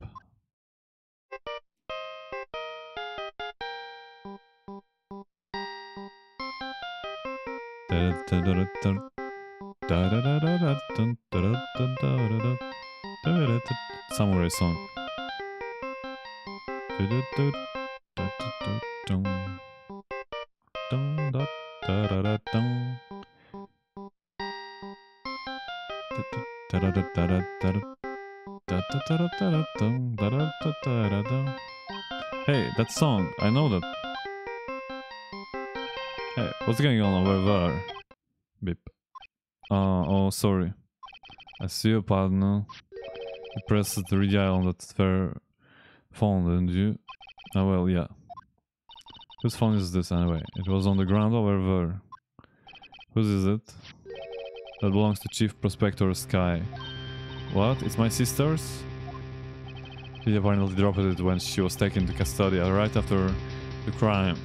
Samurai song. Hey, that song, I know that. Hey, what's going on over there? Beep. Oh, sorry. I see you, partner. You pressed the redial on that spare phone, didn't you? Oh, well, yeah. Whose phone is this anyway? It was on the ground over there. Whose is it? That belongs to Chief Prospector Sky. What? It's my sister's? He apparently dropped it when she was taken to custody right after the crime.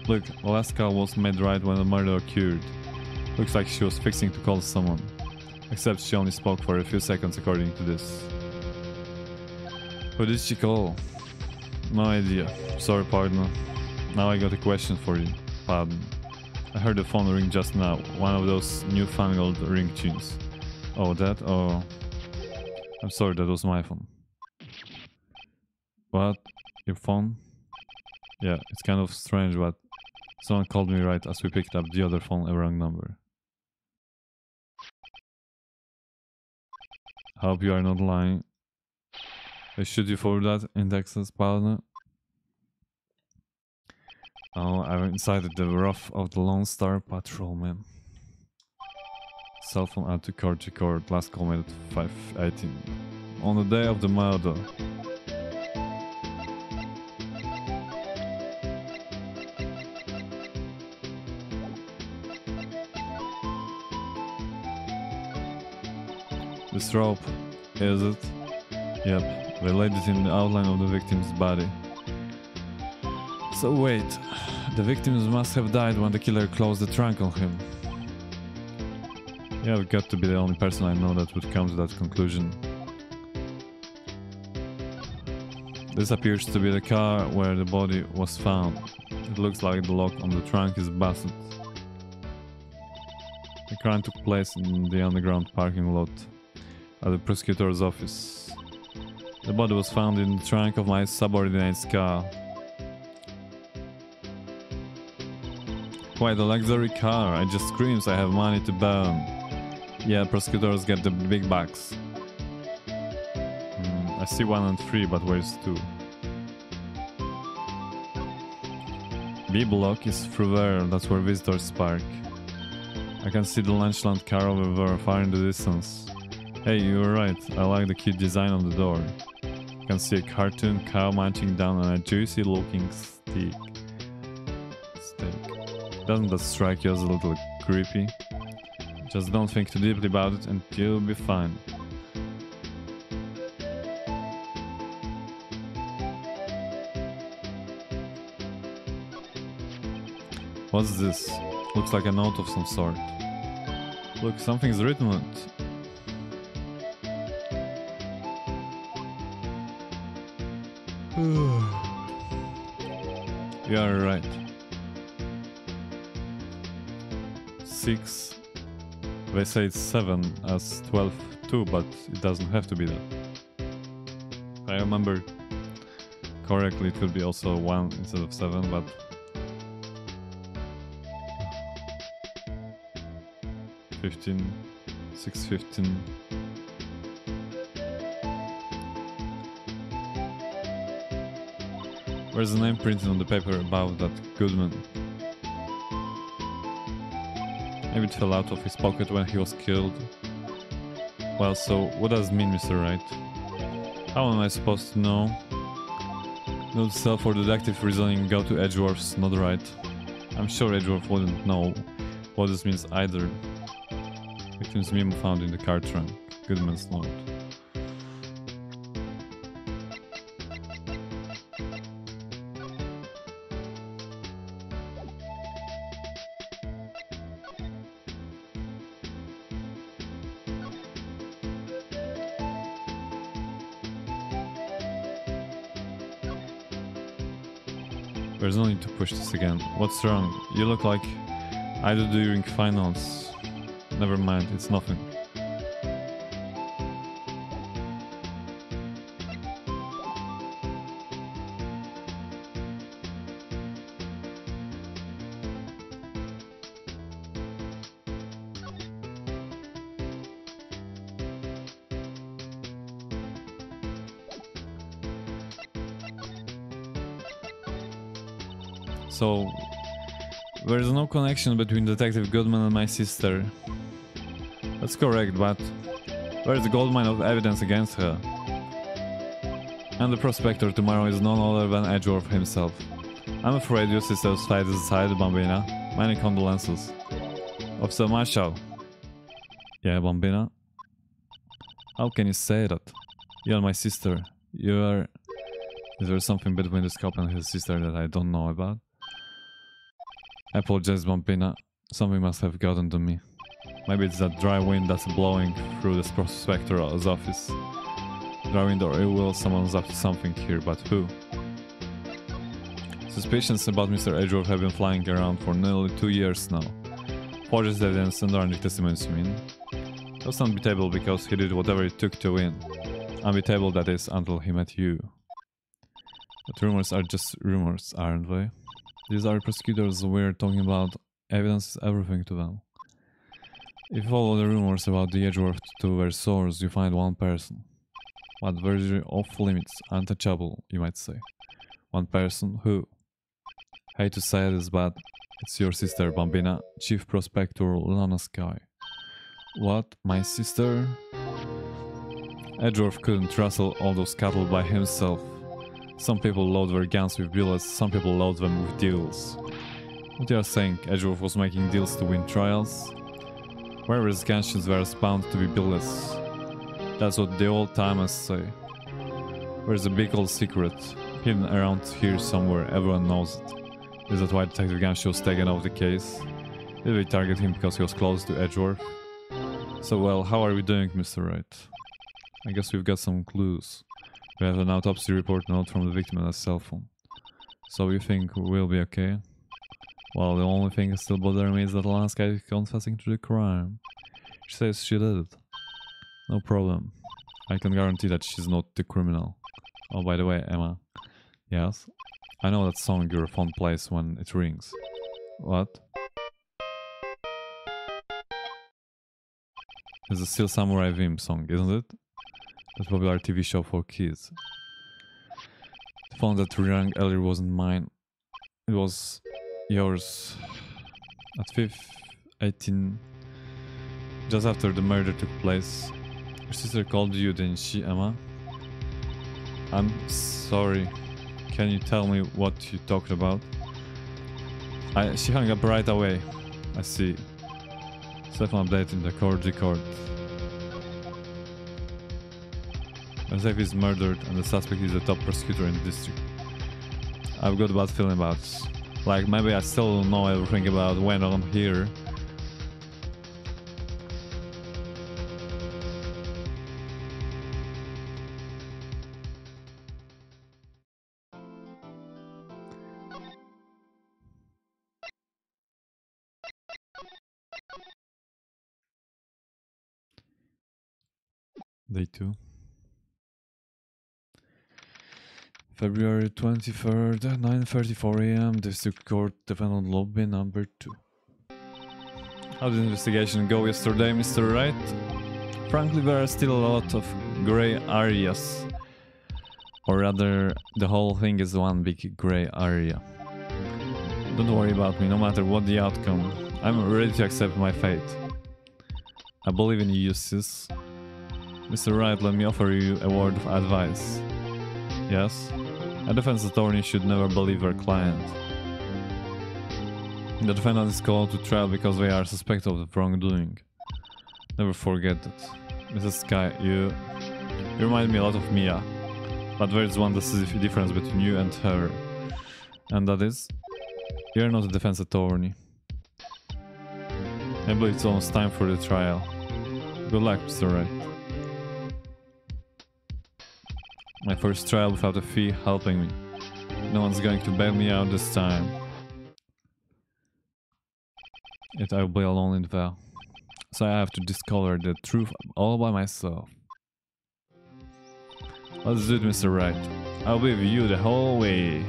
Look, the last call was made right when the murder occurred. Looks like she was fixing to call someone. Except she only spoke for a few seconds according to this. Who did she call? No idea. Sorry, partner. Now I got a question for you. Pardon. I heard the phone ring just now. One of those newfangled ring tunes. Oh, that? Oh. I'm sorry, that was my phone. What? Your phone? Yeah, it's kind of strange, but someone called me right as we picked up the other phone, a wrong number. Hope you are not lying. I shoot you for that in Texas, partner. Oh, I've incited the wrath of the Lone Star Patrolman. Cell phone add to court record. Last call made at 5:18 on the day of the murder. This rope, is it? Yep, we laid it in the outline of the victim's body. So wait, the victims must have died when the killer closed the trunk on him. You have got to be the only person I know that would come to that conclusion. This appears to be the car where the body was found. It looks like the lock on the trunk is busted. The crime took place in the underground parking lot at the prosecutor's office. The body was found in the trunk of my subordinate's car. Quite a luxury car, it just screams I have money to burn. Yeah, prosecutors get the big bucks. I see 1 and 3, but where's 2? B block is through there, that's where visitors park. I can see the Lunchland car over there far in the distance. Hey, you were right, I like the cute design on the door. You can see a cartoon cow munching down on a juicy looking steak. Doesn't that strike you as a little creepy? Just don't think too deeply about it and you'll be fine. What's this? Looks like a note of some sort. Look, something's written on it. You are right. 6. They say it's 7 as 12 too, but it doesn't have to be that. If I remember correctly, it could be also 1 instead of 7, but 15, 6, 15. Where's the name printed on the paper about that Goodman? Maybe it fell out of his pocket when he was killed. Well, so what does it mean, Mr. Wright? How am I supposed to know? Note self or deductive reasoning go to Edgeworth's, not right. I'm sure Edgeworth wouldn't know what this means either. Victim's memo found in the car trunk. Goodman's note. There's no need to push this again. What's wrong? You look like I do during finals. Never mind, it's nothing. So, there's no connection between Detective Goodman and my sister. That's correct, but where's the goldmine of evidence against her? And the prospector tomorrow is none other than Edgeworth himself. I'm afraid your sister's fate is decided, Bambina. Many condolences. Officer Marshall. Yeah, Bambina? How can you say that? You're my sister. You are... Is there something between this cop and his sister that I don't know about? I apologize, Bambina. Something must have gotten to me. Maybe it's that dry wind that's blowing through the prospector's office. Dry wind or ill will, someone's up to something here, but who? Suspicions about Mr. Edgeworth have been flying around for nearly 2 years now. Forged evidence and darning testimonies, you mean? That's unbeatable because he did whatever it took to win. Unbeatable, that is, until he met you. But rumors are just rumors, aren't they? These are prosecutors we're talking about. Evidence is everything to them. If you follow the rumors about the Edgeworth to their source, you find one person. But very off limits, untouchable, you might say. One person who... Hate to say this, but it's your sister, Bambina, Chief Prospector Lana Sky. What? My sister? Edgeworth couldn't rustle all those cattle by himself. Some people load their guns with bullets, some people load them with deals. What you are saying, Edgeworth was making deals to win trials? Wherever his gunshots were bound to be billets. That's what the old timers say. There's a big old secret, hidden around here somewhere, everyone knows it. Is that why Detective Gamshi was taken off the case? Did we target him because he was close to Edgeworth? So well, how are we doing, Mr. Wright? I guess we've got some clues. We have an autopsy report note from the victim and a cell phone. So you think we'll be okay? Well, the only thing that's still bothering me is that Lanska is confessing to the crime. She says she did it. No problem. I can guarantee that she's not the criminal. Oh, by the way, Emma. Yes? I know that song your phone plays when it rings. What? It's a Steel Samurai Vim song, isn't it? That popular TV show for kids. The phone that rang earlier wasn't mine. It was yours. At 5:18, just after the murder took place. Your sister called you, didn't she, Emma? I'm sorry. Can you tell me what you talked about? She hung up right away. I see. Stefan update in the court record. Joseph is murdered and the suspect is the top prosecutor in the district. I've got a bad feeling about it. Like, maybe I still don't know everything about what went on here. Day 2. February 23rd, 9:34 AM, District Court, Defendant Lobby number 2. How did the investigation go yesterday, Mr. Wright? Frankly, there are still a lot of grey areas. Or rather, the whole thing is one big grey area. Don't worry about me, no matter what the outcome. I'm ready to accept my fate. I believe in you, sis. Mr. Wright, let me offer you a word of advice. Yes? A defense attorney should never believe their client. The defendant is called to trial because they are suspected of wrongdoing. Never forget that. Mrs. Sky, you remind me a lot of Mia. But there is one decisive difference between you and her. And that is, you're not a defense attorney. I believe it's almost time for the trial. Good luck, Mr. Wright. My first trial without a fee helping me. No one's going to bail me out this time. Yet I will be alone in the. So I have to discover the truth all by myself. Let's do it, Mr. Wright. I'll be with you the whole way.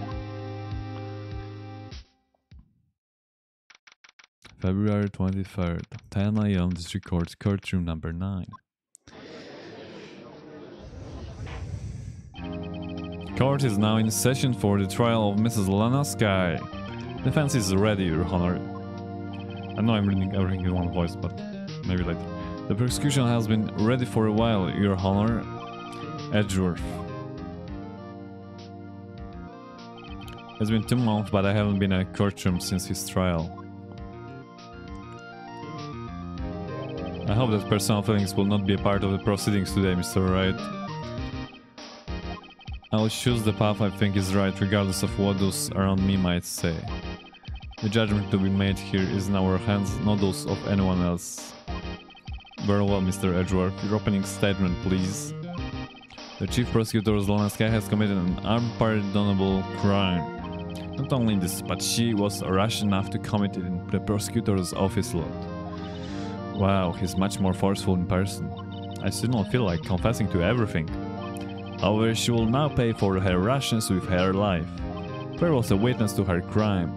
February 23rd, 10 AM, District Court, courtroom number 9. Court is now in session for the trial of Mrs. Lana Sky. Defense is ready, Your Honor. I know I'm reading everything in one voice, but maybe later. The prosecution has been ready for a while, Your Honor. Edgeworth. It's been 2 months, but I haven't been in a courtroom since his trial. I hope that personal feelings will not be a part of the proceedings today, Mr. Wright. I'll choose the path I think is right, regardless of what those around me might say. The judgment to be made here is in our hands, not those of anyone else. Very well, Mr. Edgeworth. Your opening statement, please. The Chief Prosecutor Zlanaska has committed an unpardonable crime. Not only this, but she was rash enough to commit it in the prosecutor's office lot. Wow, he's much more forceful in person. I still don't feel like confessing to everything. However, she will now pay for her rashness with her life. Claire was a witness to her crime.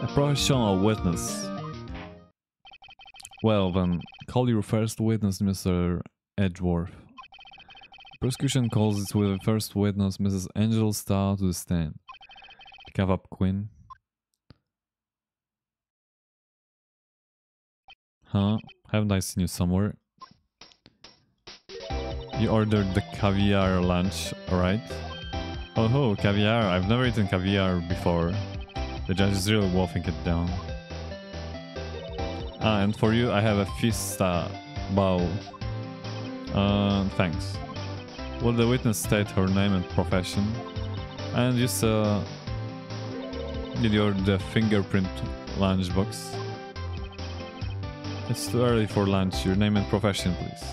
A professional witness. Well then, call your first witness, Mr. Edgeworth. Prosecution calls its with the first witness, Mrs. Angel Starr, to the stand. Cover, up, Queen. Huh? Haven't I seen you somewhere? You ordered the caviar lunch, right? Oh ho, caviar. I've never eaten caviar before. The judge is really wolfing it down. Ah, and for you I have a fista bowl. Thanks. Will the witness state her name and profession? And you saw... Did you order the fingerprint lunchbox? It's too early for lunch. Your name and profession, please.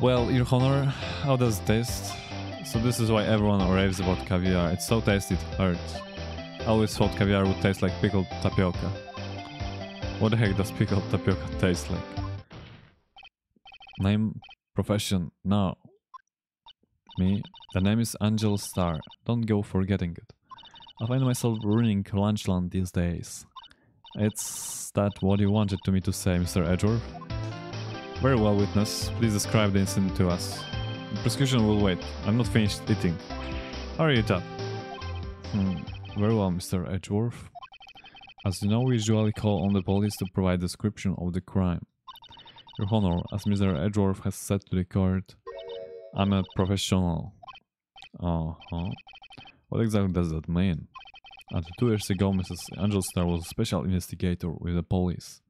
Well, Your Honor, how does it taste? So this is why everyone raves about caviar. It's so tasty it hurts. I always thought caviar would taste like pickled tapioca. What the heck does pickled tapioca taste like? Name, profession, no. Me? The name is Angel Star. Don't go forgetting it. I find myself ruining Lunchland these days. It's that what you wanted to me to say, Mr. Edgeworth? Very well, witness. Please describe the incident to us. The prosecution will wait. I'm not finished eating. Hurry it up. Very well, Mr. Edgeworth. As you know, we usually call on the police to provide a description of the crime. Your Honor, as Mr. Edgeworth has said to the court, I'm a professional. Uh-huh. What exactly does that mean? 2 years ago, Mrs. Angel Star was a special investigator with the police.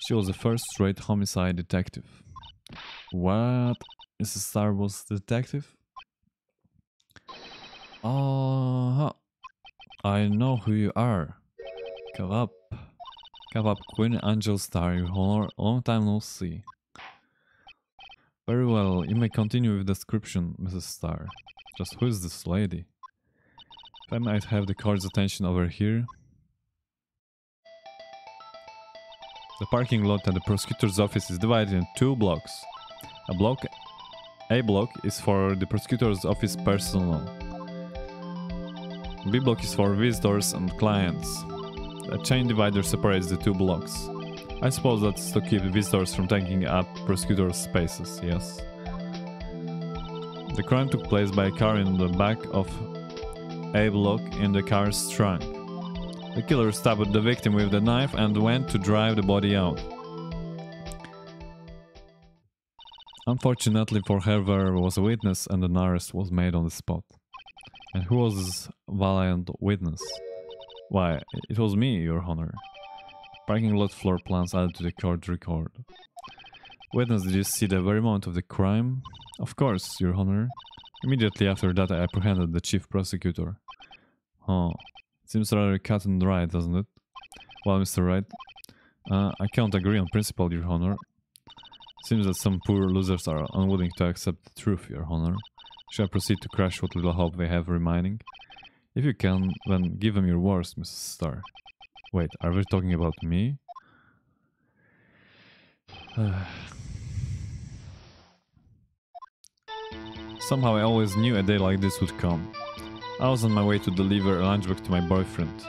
She was the first-rate homicide detective. What? Mrs. Star was the detective? Uh-huh. I know who you are. Kebab. Kebab Queen Angel Star, Your Honor. Long time no see. Very well, you may continue with the description, Mrs. Star. Just who is this lady? If I might have the court's attention over here. The parking lot and the prosecutor's office is divided in 2 blocks. A block is for the prosecutor's office personnel. B block is for visitors and clients. A chain divider separates the 2 blocks. I suppose that's to keep visitors from taking up prosecutor's spaces, yes. The crime took place by a car in the back of A block in the car's trunk. The killer stabbed the victim with the knife and went to drive the body out. Unfortunately for her, there was a witness and an arrest was made on the spot. And who was this valiant witness? Why, it was me, Your Honor. Parking lot floor plans added to the court record. Witness, did you see the very moment of the crime? Of course, Your Honor. Immediately after that I apprehended the chief prosecutor. Huh. Seems rather cut and dry, doesn't it? Well, Mr. Wright, I can't agree on principle, Your Honor. Seems that some poor losers are unwilling to accept the truth, Your Honor. Shall I proceed to crush what little hope they have remaining? If you can, then give them your worst, Mrs. Starr. Wait, are we talking about me? Somehow I always knew a day like this would come. I was on my way to deliver a lunchbox to my boyfriend.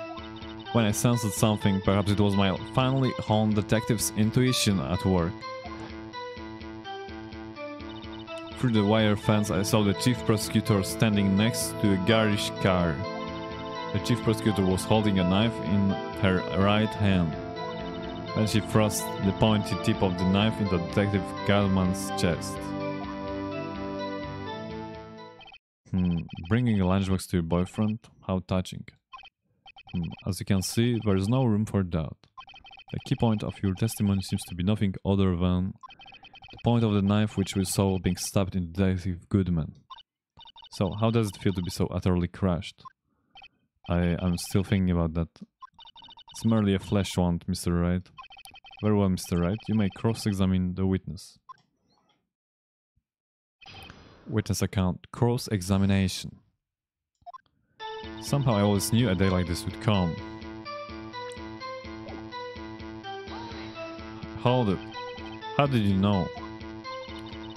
When I sensed something, perhaps it was my finely honed detective's intuition at work. Through the wire fence I saw the chief prosecutor standing next to a garish car. The chief prosecutor was holding a knife in her right hand. Then she thrust the pointy tip of the knife into Detective Gallman's chest. Bringing a lunchbox to your boyfriend? How touching. As you can see, there is no room for doubt. The key point of your testimony seems to be nothing other than the point of the knife which we saw being stabbed in Detective Goodman. So, how does it feel to be so utterly crushed? I'm still thinking about that. It's merely a flesh wound, Mr. Wright. Very well, Mr. Wright. You may cross-examine the witness. Witness account. Cross-examination. Somehow I always knew a day like this would come. Hold it. How did you know?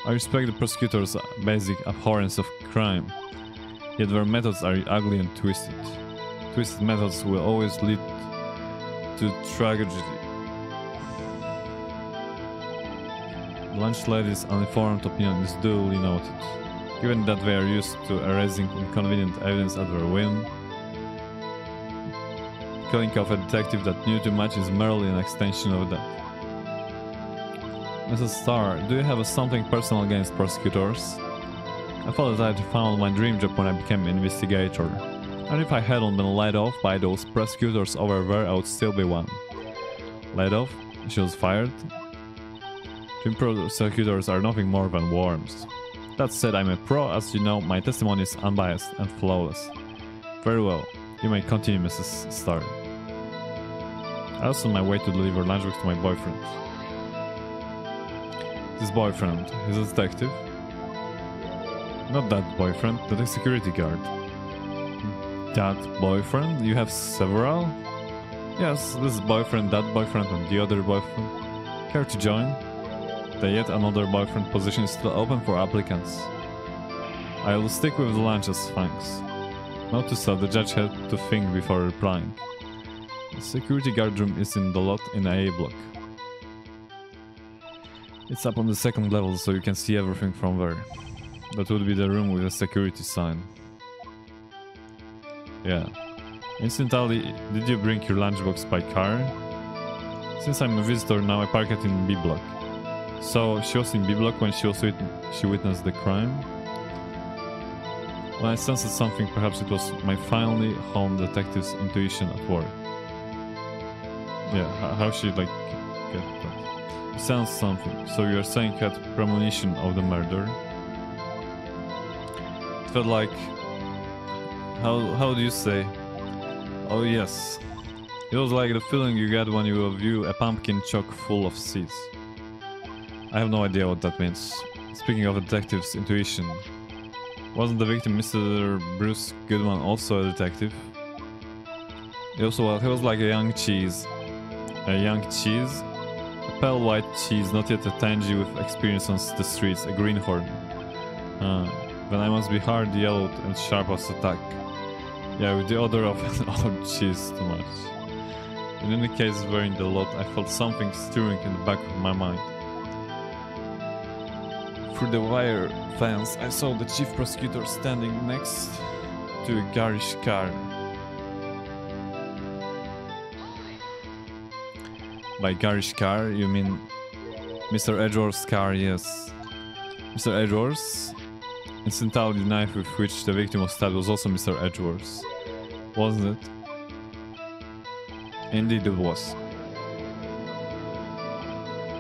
I respect the prosecutor's basic abhorrence of crime, yet their methods are ugly and twisted. Twisted methods will always lead to tragedy. The lunch lady's uninformed opinion is duly noted. Given that they are used to erasing inconvenient evidence at their whim, killing of a detective that knew too much is merely an extension of that. Mrs. Starr, do you have something personal against prosecutors? I thought that I'd found my dream job when I became an investigator. And if I hadn't been laid off by those prosecutors over there, I would still be one. Laid off? She was fired? Dream prosecutors are nothing more than worms. That said, I'm a pro, as you know, my testimony is unbiased and flawless. Very well. You may continue, Mrs. Starr. I was on my way to deliver lunchbox to my boyfriend. This boyfriend, he's a detective? Not that boyfriend, that security guard. That boyfriend? You have several? Yes, this boyfriend, that boyfriend, and the other boyfriend. Care to join? The yet another boyfriend position is still open for applicants. I will stick with the lunches, thanks. Notice that the judge had to think before replying. The security guard room is in the lot in A block. It's up on the second level, so you can see everything from there. That would be the room with a security sign. Yeah. Incidentally, did you bring your lunchbox by car? Since I'm a visitor now, I park it in B block. So, she was in B block when she witnessed the crime? When I sensed something, perhaps it was my finely honed detective's intuition at work. Yeah, how she like get that? You sensed something, so you're saying you had premonition of the murder? It felt like... How do you say? Oh yes. It was like the feeling you get when you view a pumpkin chock full of seeds. I have no idea what that means. Speaking of a detective's intuition, wasn't the victim Mr. Bruce Goodman also a detective? He was like a young cheese. A young cheese? A pale white cheese, not yet a tangy with experience on the streets, a greenhorn. Then I must be hard, yellowed, and sharp as a tack. Yeah, with the odor of an old cheese too much. In any case, there in the lot, I felt something stirring in the back of my mind. Through the wire fence, I saw the chief prosecutor standing next to a garish car. By garish car, you mean Mr. Edgeworth's car, yes. Mr. Edgeworth's? Incidentally, the knife with which the victim was stabbed was also Mr. Edgeworth's, wasn't it? Indeed it was.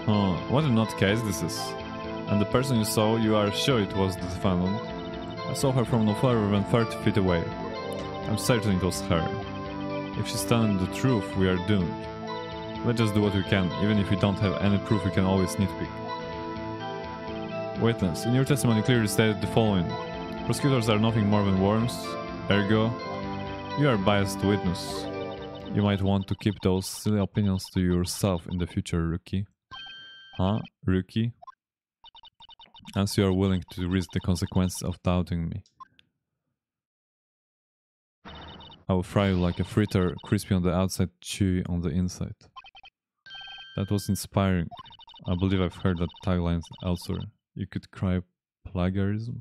Huh, what a nutcase this is. And the person you saw, you are sure it was the defendant? I saw her from no further than 30 feet away. I'm certain it was her. If she's telling the truth, we are doomed. Let's just do what we can. Even if we don't have any proof, we can always nitpick. Witness, in your testimony you clearly stated the following. Prosecutors are nothing more than worms. Ergo, you are biased witness. You might want to keep those silly opinions to yourself in the future, rookie. Huh? Rookie? As you are willing to risk the consequences of doubting me. I will fry you like a fritter, crispy on the outside, chewy on the inside. That was inspiring. I believe I've heard that tagline elsewhere. You could cry plagiarism?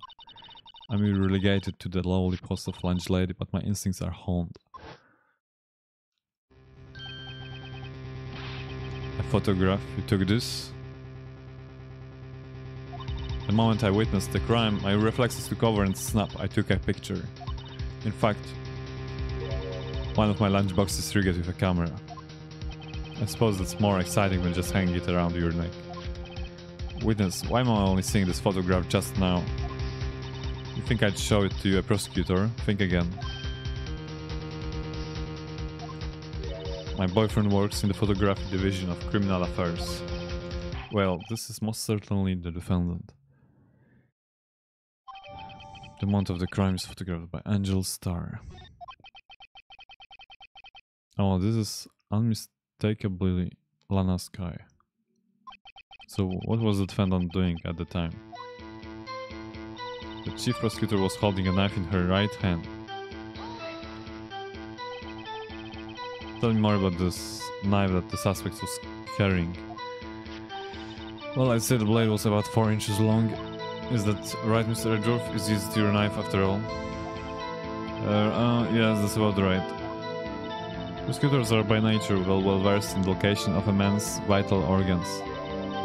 I'm relegated to the lowly post of lunch lady, but my instincts are honed. A photograph? You took this? The moment I witnessed the crime, my reflexes took over and snap, I took a picture. In fact, one of my lunchboxes triggered with a camera. I suppose that's more exciting than just hanging it around your neck. Witness, why am I only seeing this photograph just now? You think I'd show it to you, a prosecutor? Think again. My boyfriend works in the photography division of criminal affairs. Well, this is most certainly the defendant. The moment of the crime is photographed by Angel Starr. Oh, this is unmistakably Lana Sky. So, what was the defendant doing at the time? The chief prosecutor was holding a knife in her right hand. Tell me more about this knife that the suspect was carrying. Well, I'd say the blade was about 4 inches long. Is that right, Mr. Edgeworth? Is this your knife after all? Yes, that's about right. Prosecutors are by nature well versed in the location of a man's vital organs.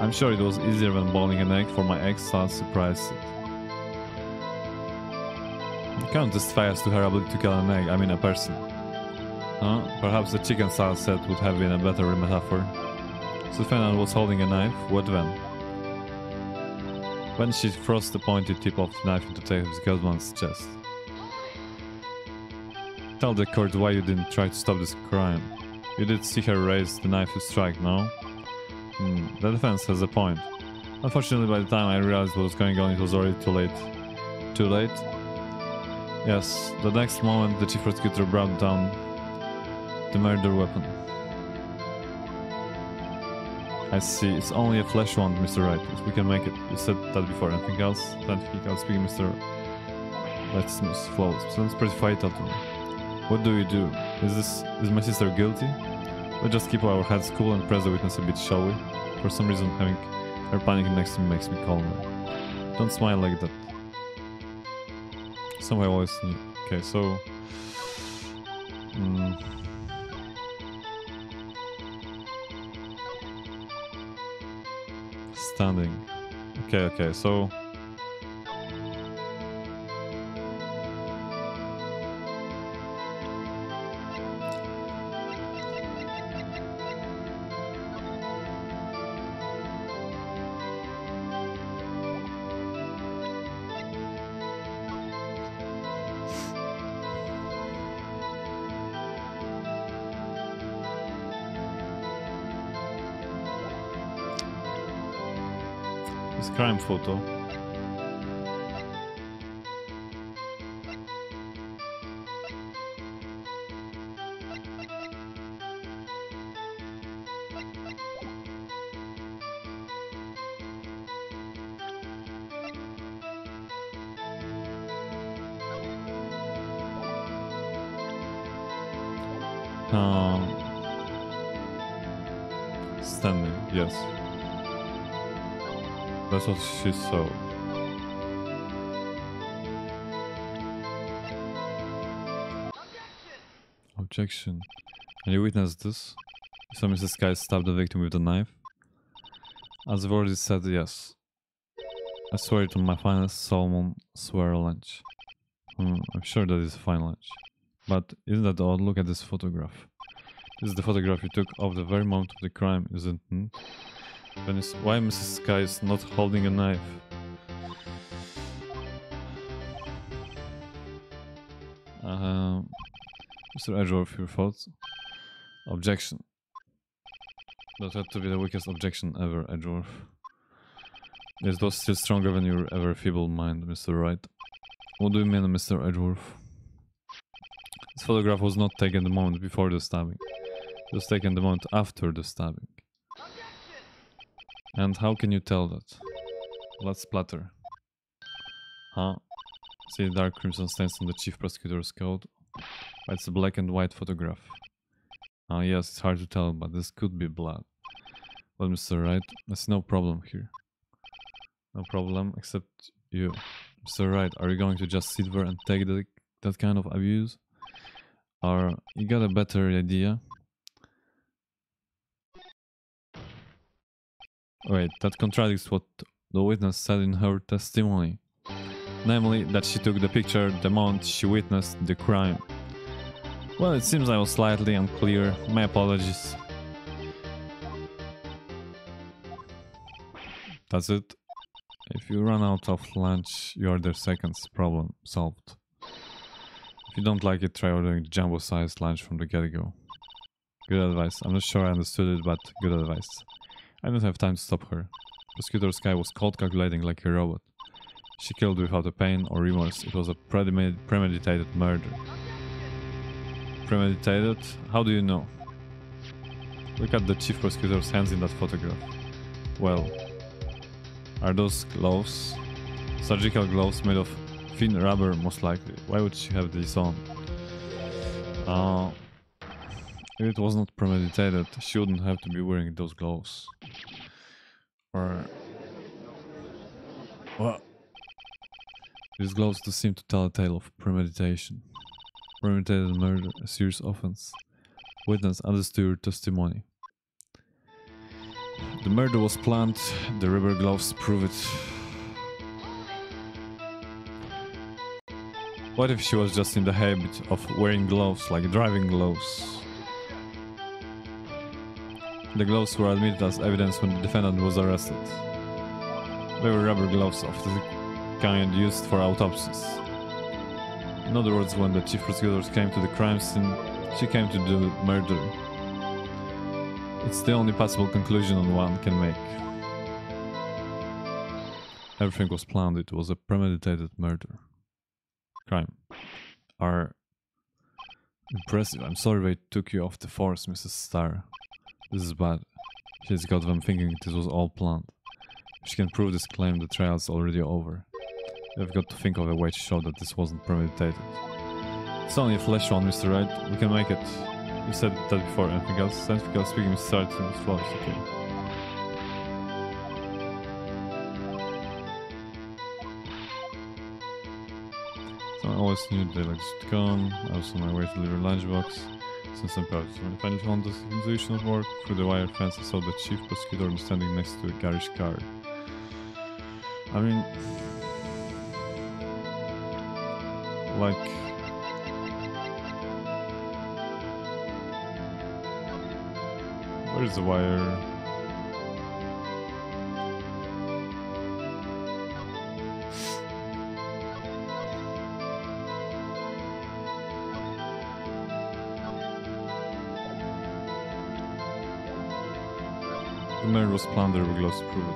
I'm sure it was easier than boiling an egg for my ex-sal surprised it. You can't testify as to her ability to kill an egg, I mean a person. Huh? Perhaps the chicken Sal said would have been a better metaphor. So the defendant was holding a knife, what then? When she thrust the pointed tip of the knife into Dave's Goldman's chest. Tell the court why you didn't try to stop this crime. You did see her raise the knife to strike, no? The defense has a point. Unfortunately, by the time I realized what was going on, it was already too late. Too late? Yes, the next moment the chief prosecutor brought down the murder weapon. I see, it's only a flesh wound, Mr. Wright. If we can make it. You said that before. Anything else? Speaking, Mr. Let's flow. Sounds pretty fatal to me. What do we do? Is my sister guilty? Let's just keep our heads cool and press the witness a bit, shall we? For some reason, having her panicking next to me makes me calmer. Don't smile like that. Somehow I always need. Okay, so. Standing. Okay, so. This crime photo. Standing, yes. That's what she saw. Objection. And you witnessed this? You saw Mrs. Sky stab the victim with a knife? As I've already said, yes. I swear it on my finest salmon swear lunch. I'm sure that is a fine lunch. But isn't that odd? Look at this photograph. This is the photograph you took of the very moment of the crime, isn't it? Why Mrs. Sky is not holding a knife? Mr. Edgeworth, your thoughts? Objection. That had to be the weakest objection ever, Edgeworth. It was still stronger than your ever feeble mind, Mr. Wright. What do you mean, Mr. Edgeworth? This photograph was not taken the moment before the stabbing. It was taken the moment after the stabbing. And how can you tell that? Blood splatter. Huh? See the dark crimson stains on the chief prosecutor's coat? It's a black and white photograph. Yes, it's hard to tell, but this could be blood. But Mr. Wright, there's no problem here. No problem, except you. Mr. Wright, are you going to just sit there and take that kind of abuse? Or you got a better idea? Wait, that contradicts what the witness said in her testimony. Namely, that she took the picture the moment she witnessed the crime. Well, it seems I was slightly unclear. My apologies. That's it. If you run out of lunch, you order seconds. Problem solved. If you don't like it, try ordering jumbo-sized lunch from the get-go. Good advice. I'm not sure I understood it, but good advice. I don't have time to stop her. Prosecutor Sky was cold calculating like a robot. She killed without a pain or remorse. It was a premeditated murder. Premeditated? How do you know? Look at the chief prosecutor's hands in that photograph. Well, are those gloves? Surgical gloves made of thin rubber, most likely. Why would she have these on? If it was not premeditated, she wouldn't have to be wearing those gloves. Or... what? These gloves do seem to tell a tale of premeditation. Premeditated murder, a serious offense. Witness adds to your testimony. The murder was planned. The rubber gloves prove it. What if she was just in the habit of wearing gloves, like driving gloves? The gloves were admitted as evidence when the defendant was arrested. They were rubber gloves of the kind used for autopsies. In other words, when the chief prosecutors came to the crime scene, she came to do murder. It's the only possible conclusion one can make. Everything was planned. It was a premeditated murder. Crime. Are impressive. I'm sorry they took you off the force, Mrs. Starr. This is bad. She's got them thinking it was all planned. If she can prove this claim, the trial's already over. We've got to think of a way to show that this wasn't premeditated. It's only a flesh one, Mr. Wright. We can make it. You said that before. Anything else? Scientifically speaking, Mr. Wright, it's flawless. Okay. So I always knew they like to come. I was on my way to deliver lunchbox. Since I'm proud, when I finally found the intuition of work through the wire fence, I saw the chief prosecutor standing next to a garage car. I mean, like, where's the wire? The murder was planned, the rubber gloves prove it.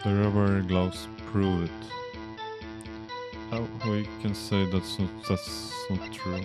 The rubber gloves prove it. How we can say that's not true?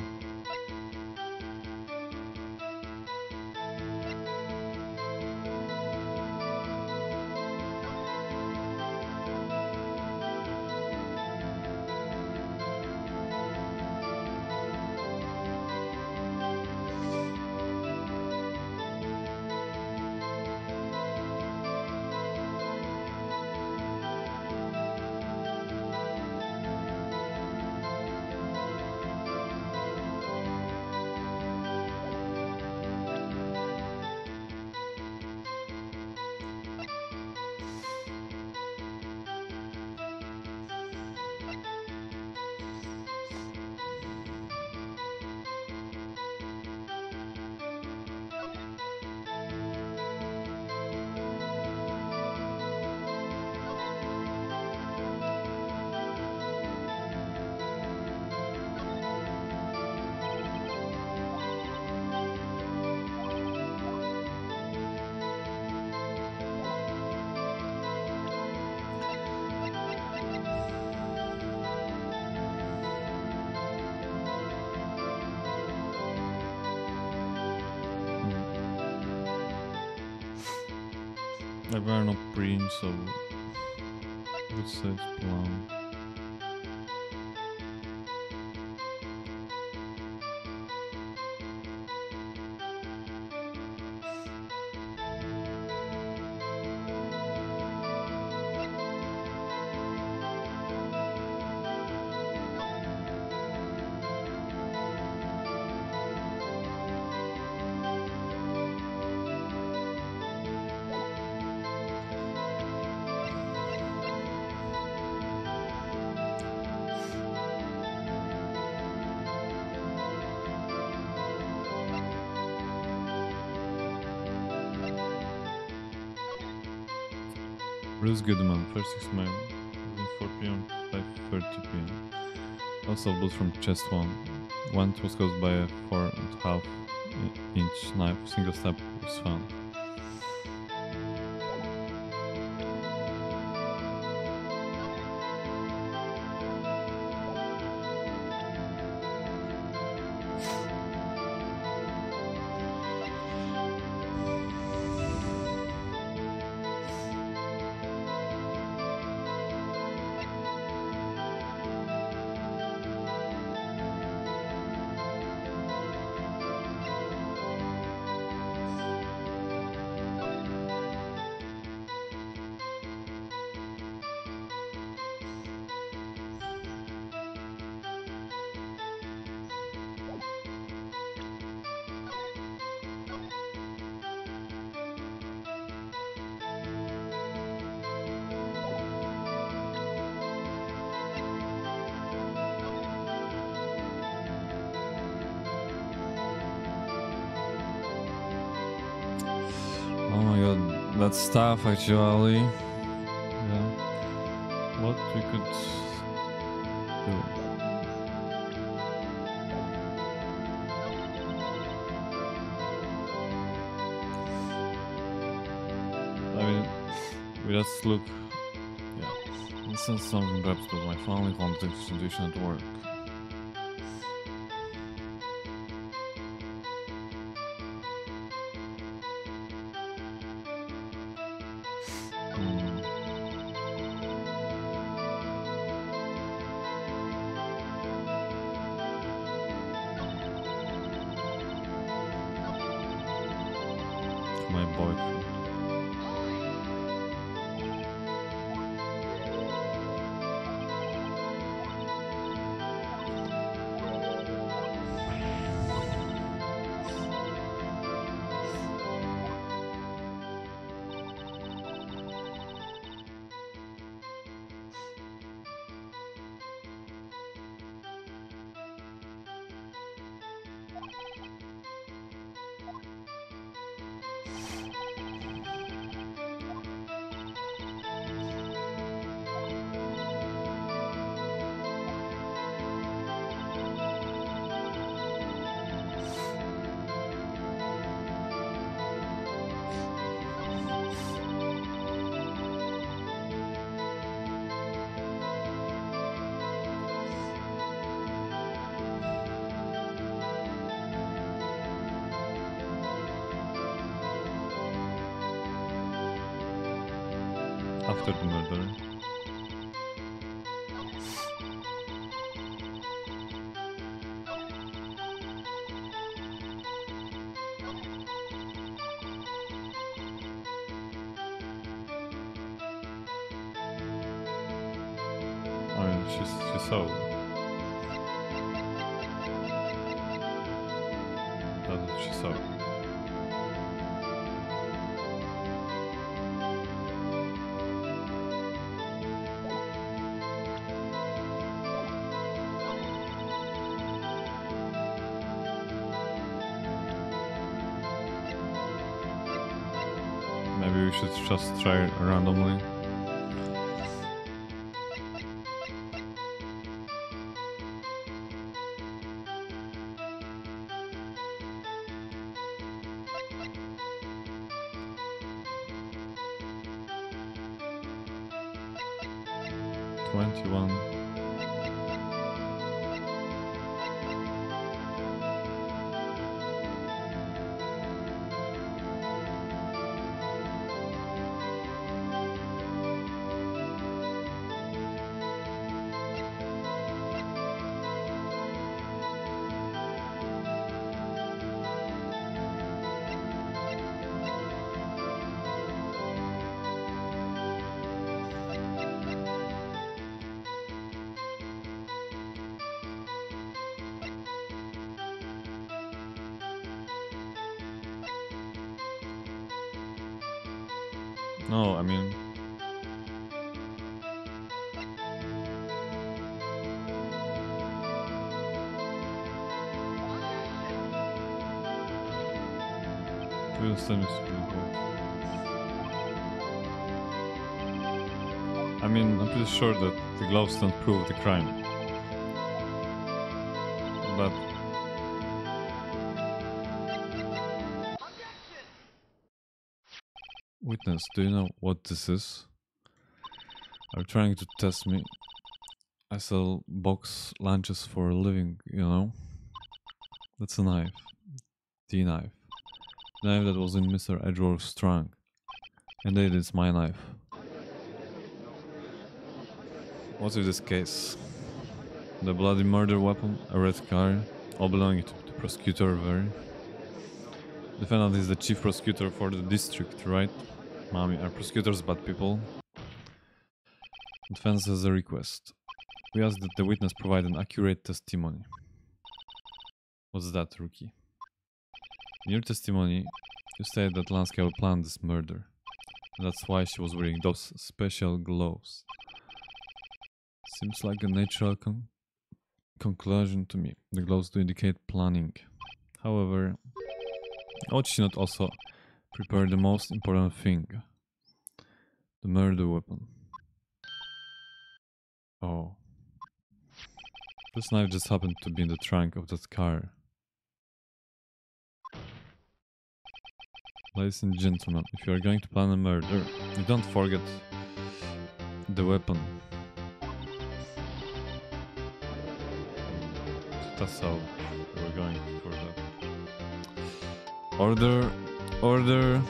Like we're not green, so Good size plan. Bruce Goodman, first 6 mail, 4 p.m., 5:30 p.m. Also blood from chest one. One was caused by a 4.5 inch knife. Single stab was found. Oh my god, that's tough actually. Yeah. What we could do? I mean, we just look. Yeah. This is something perhaps because my family found the institution at work. My boyfriend. After the murder. I mean, she saw. That's what she saw. Maybe we should just try randomly. $21. No, I mean... We'll send this to the board. I mean, I'm pretty sure that the gloves don't prove the crime. But... Witness, do you know what this is? Are you trying to test me? I sell box lunches for a living, you know? That's a knife. The knife. The knife that was in Mr. Edgeworth's trunk. And it is my knife. What's with this case? The bloody murder weapon, a red car, all belonging to the prosecutor, very. Defendant is the chief prosecutor for the district, right? Mommy, are prosecutors bad people? Defense has a request. We ask that the witness provide an accurate testimony. What's that, Rookie? In your testimony, you said that Lanska planned this murder. And that's why she was wearing those special gloves. Seems like a natural conclusion to me. The gloves do indicate planning. However, ought she not also prepare the most important thing? The murder weapon. Oh. This knife just happened to be in the trunk of that car. Ladies and gentlemen, if you are going to plan a murder, you don't forget the weapon. That's how we're going for that. Order, order,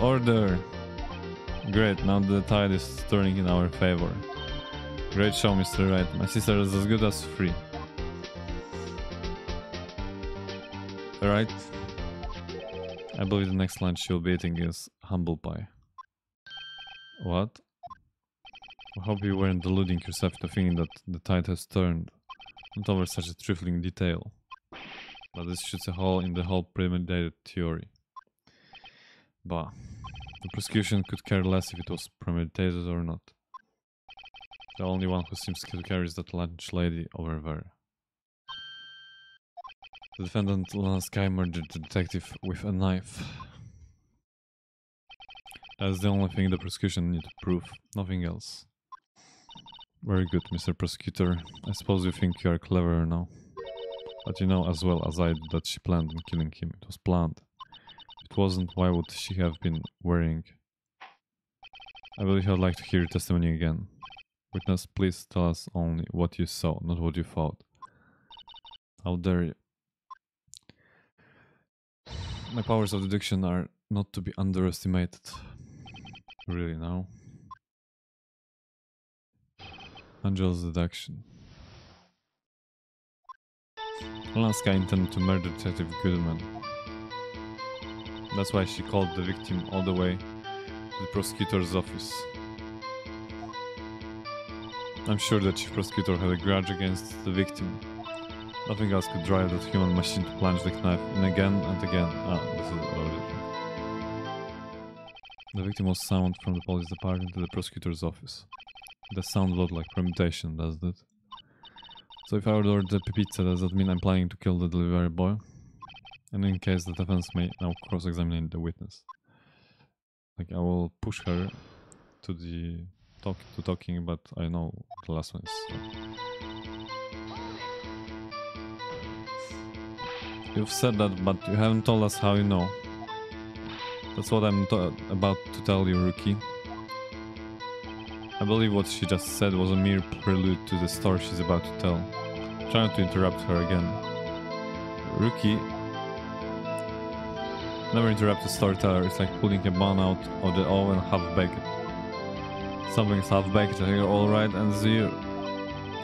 order. Great, now the tide is turning in our favor. Great show, Mr. Wright. My sister is as good as free. Alright. I believe the next lunch she'll be eating is humble pie. What? I hope you weren't deluding yourself into thinking that the tide has turned. Not over such a trifling detail. But this shoots a hole in the whole premeditated theory. Bah. The prosecution could care less if it was premeditated or not. The only one who seems to care is that lunch lady over there. The defendant Lanska murdered the detective with a knife. That's the only thing the prosecution need to prove, nothing else. Very good, Mr. Prosecutor. I suppose you think you are clever now. But you know as well as I do that she planned on killing him. It was planned. If it wasn't, why would she have been wearing? I believe I'd like to hear your testimony again. Witness, please tell us only what you saw, not what you thought. How dare you? My powers of deduction are not to be underestimated. Really now. Angel's deduction. Lanska intended to murder Detective Goodman. That's why she called the victim all the way to the prosecutor's office. I'm sure the chief prosecutor had a grudge against the victim. Nothing else could drive that human machine to plunge the knife in again and again. Ah, this is already true. The victim was summoned from the police department to the prosecutor's office. The sound looked like premeditation, doesn't it? So if I ordered the pizza, does that mean I'm planning to kill the delivery boy? And in case the defense may now cross-examine the witness. Like, I will push her to the talking, but I know the last one is... You've said that, but you haven't told us how you know. That's what I'm about to tell you, Rookie. I believe what she just said was a mere prelude to the story she's about to tell. Try not to interrupt her again. Rookie, never interrupt a storyteller. It's like pulling a bun out of the oven half-baked. Something's half-baked, you're alright, and you're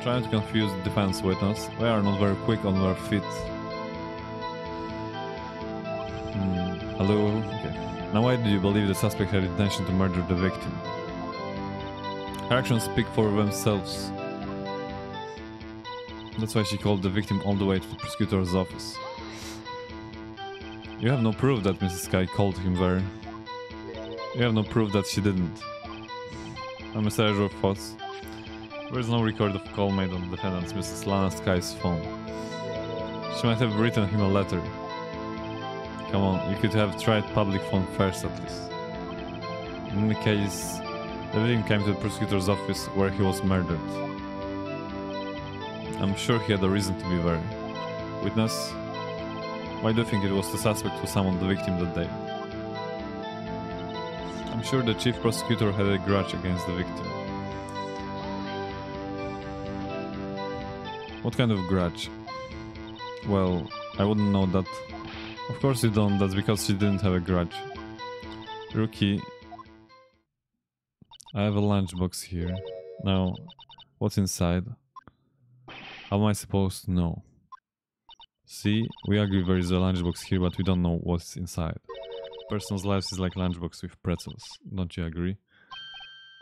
trying to confuse the defense witness. We are not very quick on our feet. Hello? Okay. Now why do you believe the suspect had intention to murder the victim? Her actions speak for themselves. That's why she called the victim all the way to the prosecutor's office. You have no proof that Mrs. Sky called him there. You have no proof that she didn't. A message of thoughts. There is no record of call made on the defendant's Mrs. Lana Sky's phone. She might have written him a letter. Come on, you could have tried public phone first at least. In any case, the victim came to the prosecutor's office where he was murdered. I'm sure he had a reason to be there. Witness, why do you think it was the suspect who summoned the victim that day? I'm sure the chief prosecutor had a grudge against the victim. What kind of grudge? Well, I wouldn't know that. Of course you don't, that's because she didn't have a grudge. Rookie, I have a lunchbox here. Now, what's inside? How am I supposed to know? See, we agree there is a lunchbox here, but we don't know what's inside. Person's life is like lunchbox with pretzels, don't you agree?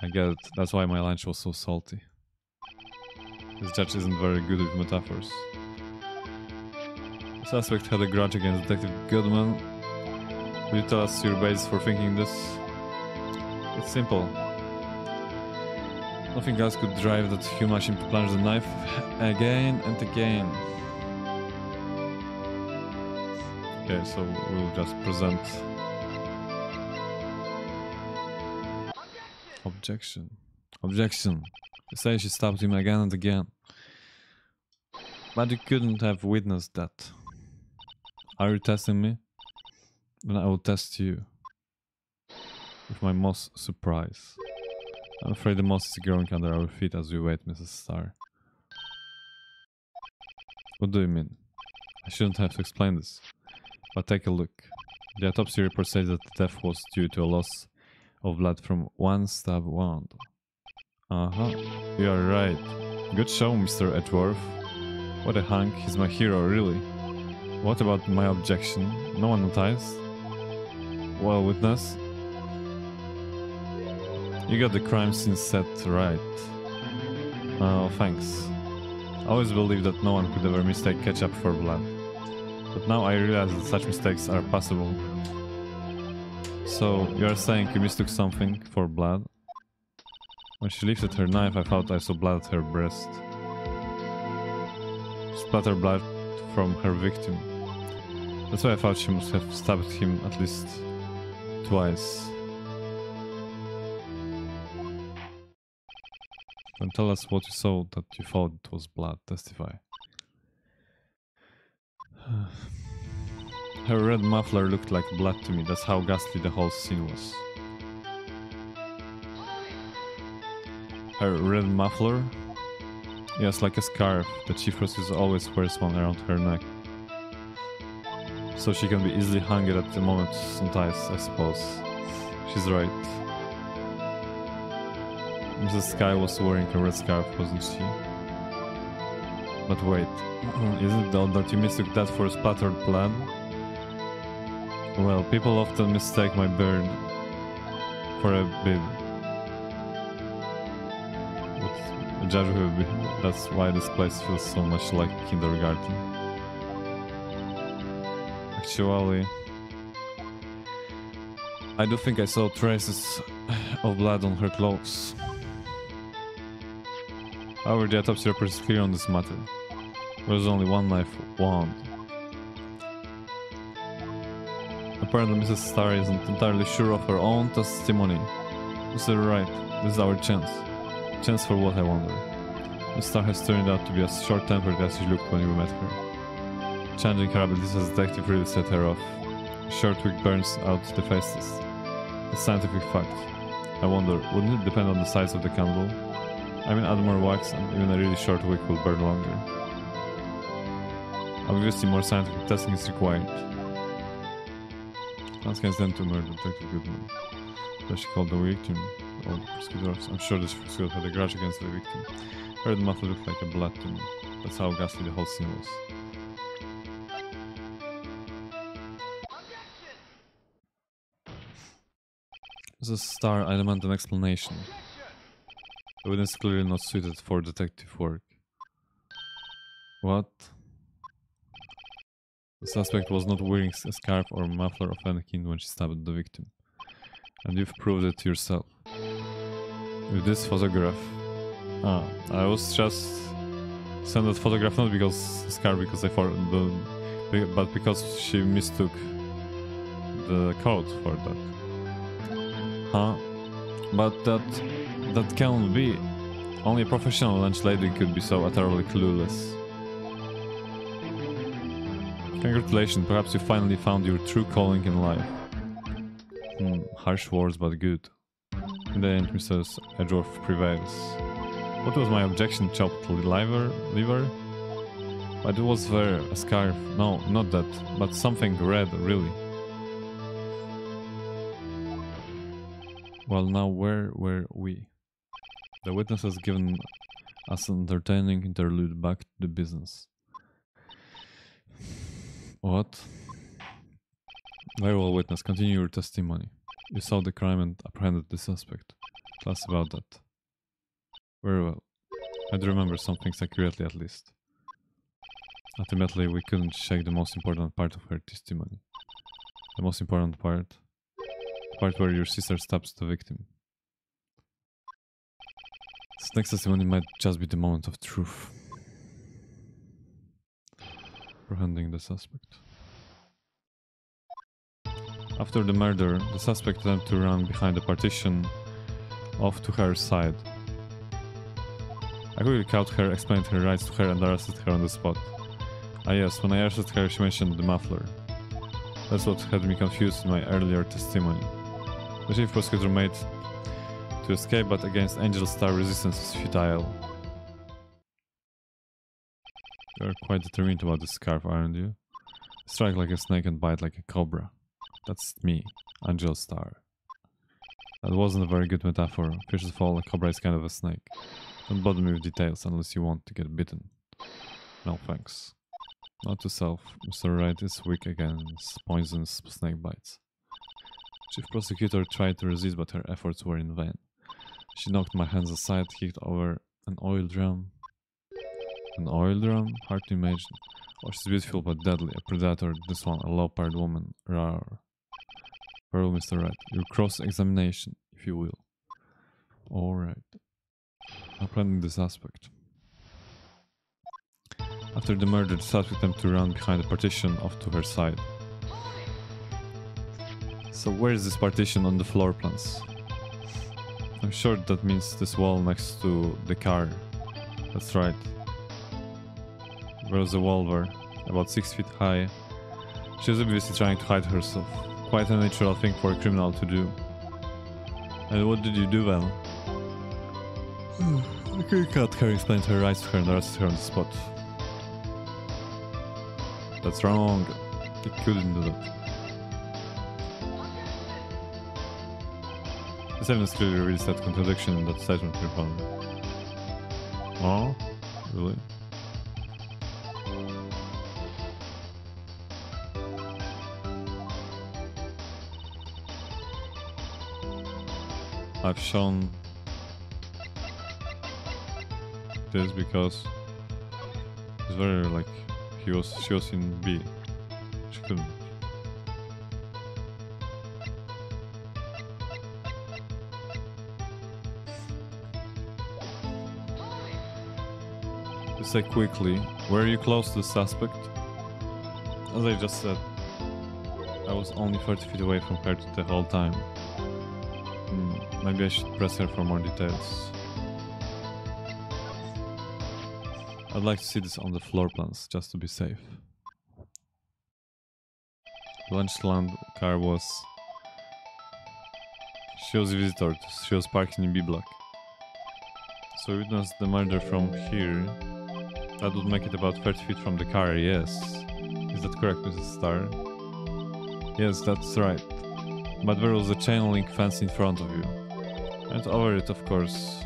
I get it, that's why my lunch was so salty. This judge isn't very good with metaphors. The suspect had a grudge against Detective Goodman. Will you tell us your basis for thinking this? It's simple. Nothing else could drive that Hugh machine to plunge the knife again and again. Okay, so we'll just present... Objection. Objection. You say she stabbed him again and again. But you couldn't have witnessed that. Are you testing me? Then I will test you. With my moss surprise. I'm afraid the moss is growing under our feet as we wait, Mrs. Starr. What do you mean? I shouldn't have to explain this. But take a look. The autopsy report says that the death was due to a loss of blood from one stab wound. You are right. Good show, Mr. Edgeworth. What a hunk, he's my hero, really. What about my objection? No one noticed? Well, witness? You got the crime scene set right. Oh, thanks. I always believed that no one could ever mistake ketchup for blood. But now I realize that such mistakes are possible. So, you are saying you mistook something for blood? When she lifted her knife, I thought I saw blood at her breast. Splatter blood from her victim. That's why I thought she must have stabbed him at least twice. Then tell us what you saw that you thought it was blood. Testify. Her red muffler looked like blood to me. That's how ghastly the whole scene was. Her red muffler? Yes, like a scarf. The chief prosecutor always wears one around her neck. So she can be easily hung at the moment sometimes, I suppose. She's right. Mrs. Sky was wearing a red scarf, wasn't she? But wait, isn't it odd that you mistook that for splattered blood? Well, people often mistake my beard for a bib. But a judge will be. That's why this place feels so much like kindergarten. Actually, I do think I saw traces of blood on her clothes. However, the autopsy report is clear on this matter. There was only one knife wound. Apparently Mrs. Starr isn't entirely sure of her own testimony. Mr. Wright, this is our chance. Chance for what, I wonder? Miss Starr has turned out to be as short-tempered as she looked when we met her. Changing her abilities as a detective really set her off. A short wick burns out the fastest. A scientific fact. I wonder, wouldn't it depend on the size of the candle? I mean, add more wax and even a really short wick will burn longer. Obviously more scientific testing is required. Lance can stand to murder Detective Goodman. Does she call the victim? All the prosecutors. I'm sure the prosecutor had a grudge against the victim. Her muffler looked like a blood to me. That's how ghastly the whole scene was. Mrs. Starr, I demand an explanation. The witness is clearly not suited for detective work. What? The suspect was not wearing a scarf or muffler of any kind when she stabbed the victim. And you've proved it yourself. With this photograph. I was just sent that photograph not because scar because I thought but because she mistook the code for that. But that can't be. Only a professional lunch lady could be so utterly clueless. Congratulations, perhaps you finally found your true calling in life. Harsh words, but good. In the end, Mrs. Edgeworth prevails. What was my objection? Chopped liver? But it was there, a scarf. No, not that, but something red, really. Well, now where were we? The witness has given us an entertaining interlude. Back to the business. What? Very well, witness. Continue your testimony. You saw the crime and apprehended the suspect. Tell us about that. Very well. I do remember some things accurately, at least. Ultimately, we couldn't shake the most important part of her testimony. The most important part? The part where your sister stabs the victim. This next testimony might just be the moment of truth. Apprehending the suspect. After the murder, the suspect attempted to run behind the partition off to her side. I quickly caught her, explained her rights to her and arrested her on the spot. Yes, when I arrested her she mentioned the muffler. That's what had me confused in my earlier testimony. The chief prosecutor made to escape, but against Angel Star resistance is futile. You're quite determined about this scarf, aren't you? Strike like a snake and bite like a cobra. That's me, Angel Star. That wasn't a very good metaphor. First of all, a cobra is kind of a snake. Don't bother me with details unless you want to get bitten. No thanks. Not to self. Mr. Wright is weak against poisonous snake bites. Chief prosecutor tried to resist, but her efforts were in vain. She knocked my hands aside, kicked over an oil drum. An oil drum? Hard to imagine. Oh, she's beautiful but deadly. A predator, this one, a leopard woman. Rawr. Well, Mr. Wright, your cross-examination, if you will. Alright. Apprehending the suspect. After the murder, the suspect attempted to run behind the partition off to her side. So where is this partition on the floor plans? I'm sure that means this wall next to the car. That's right. There was a wall there, about 6 feet high. She was obviously trying to hide herself. Quite a natural thing for a criminal to do. And what did you do then? I cut her, explained her rights to her and arrested her on the spot. That's wrong. You couldn't do that. This evidence clearly reveals that contradiction in that statement you're found. Oh? Really? I've shown this because it's very like she was in B. She couldn't. Just say quickly, were you close to the suspect? As I just said, I was only 30 feet away from her the whole time. Maybe I should press her for more details. I'd like to see this on the floor plans, just to be safe. Lunchland car was... She was a visitor, she was parked in B block. So we witnessed the murder from here. That would make it about 30 feet from the car, yes. Is that correct, Mrs. Starr? Yes, that's right. But there was a chain link fence in front of you. And over it, of course.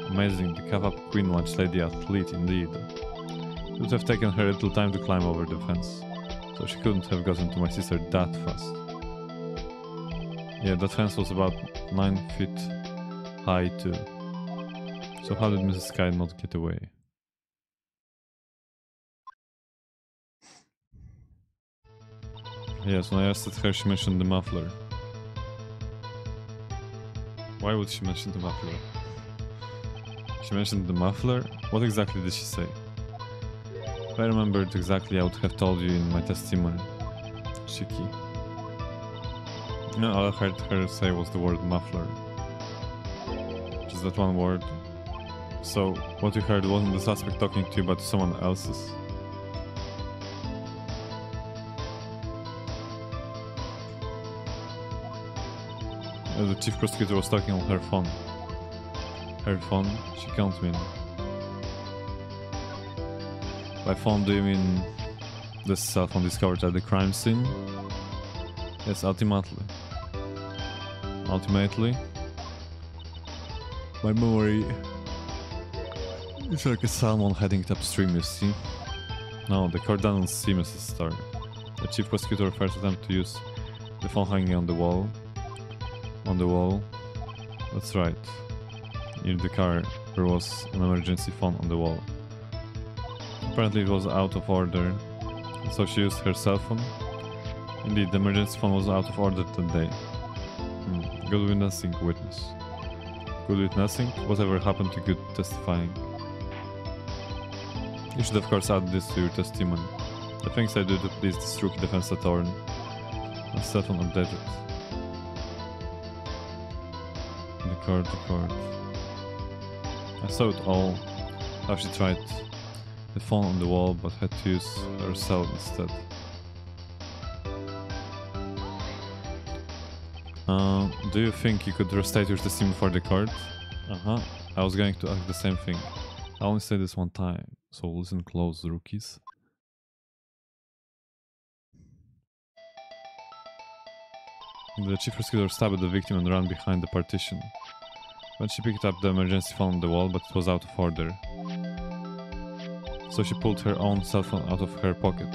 Amazing, the Kappa Queen lunch lady athlete indeed. It would have taken her a little time to climb over the fence. So she couldn't have gotten to my sister that fast. Yeah, that fence was about 9 feet high too. So how did Mrs. Sky not get away? Yes, when I asked her, she mentioned the muffler. Why would she mention the muffler? She mentioned the muffler? What exactly did she say? If I remembered exactly, I would have told you in my testimony. Shiki. No, all I heard her say was the word muffler. Just that one word. So, what you heard wasn't the suspect talking to you, but to someone else's. The chief prosecutor was talking on her phone. Her phone? She can't mean. By phone, do you mean the cell phone discovered at the crime scene? Yes, ultimately. Ultimately? My memory... It's like a salmon heading upstream, you see? No, the court doesn't see Mrs. Starr. The chief prosecutor first attempt to use the phone hanging on the wall. On the wall. That's right. Near the car, there was an emergency phone on the wall. Apparently it was out of order, so she used her cell phone. Indeed, the emergency phone was out of order that day. Good witnessing, witness. Good witnessing? Whatever happened to good testifying? You should of course add this to your testimony. The things I do to please this rookie defense attorney. My cell phone updated. The court. I saw it all. How she tried the phone on the wall but had to use her cell instead. Do you think you could restate your testimony for the court? I was going to ask the same thing. I only say this one time, so listen close, rookies. The chief prosecutor stabbed the victim and ran behind the partition. When she picked up the emergency phone on the wall, but it was out of order. So she pulled her own cell phone out of her pocket.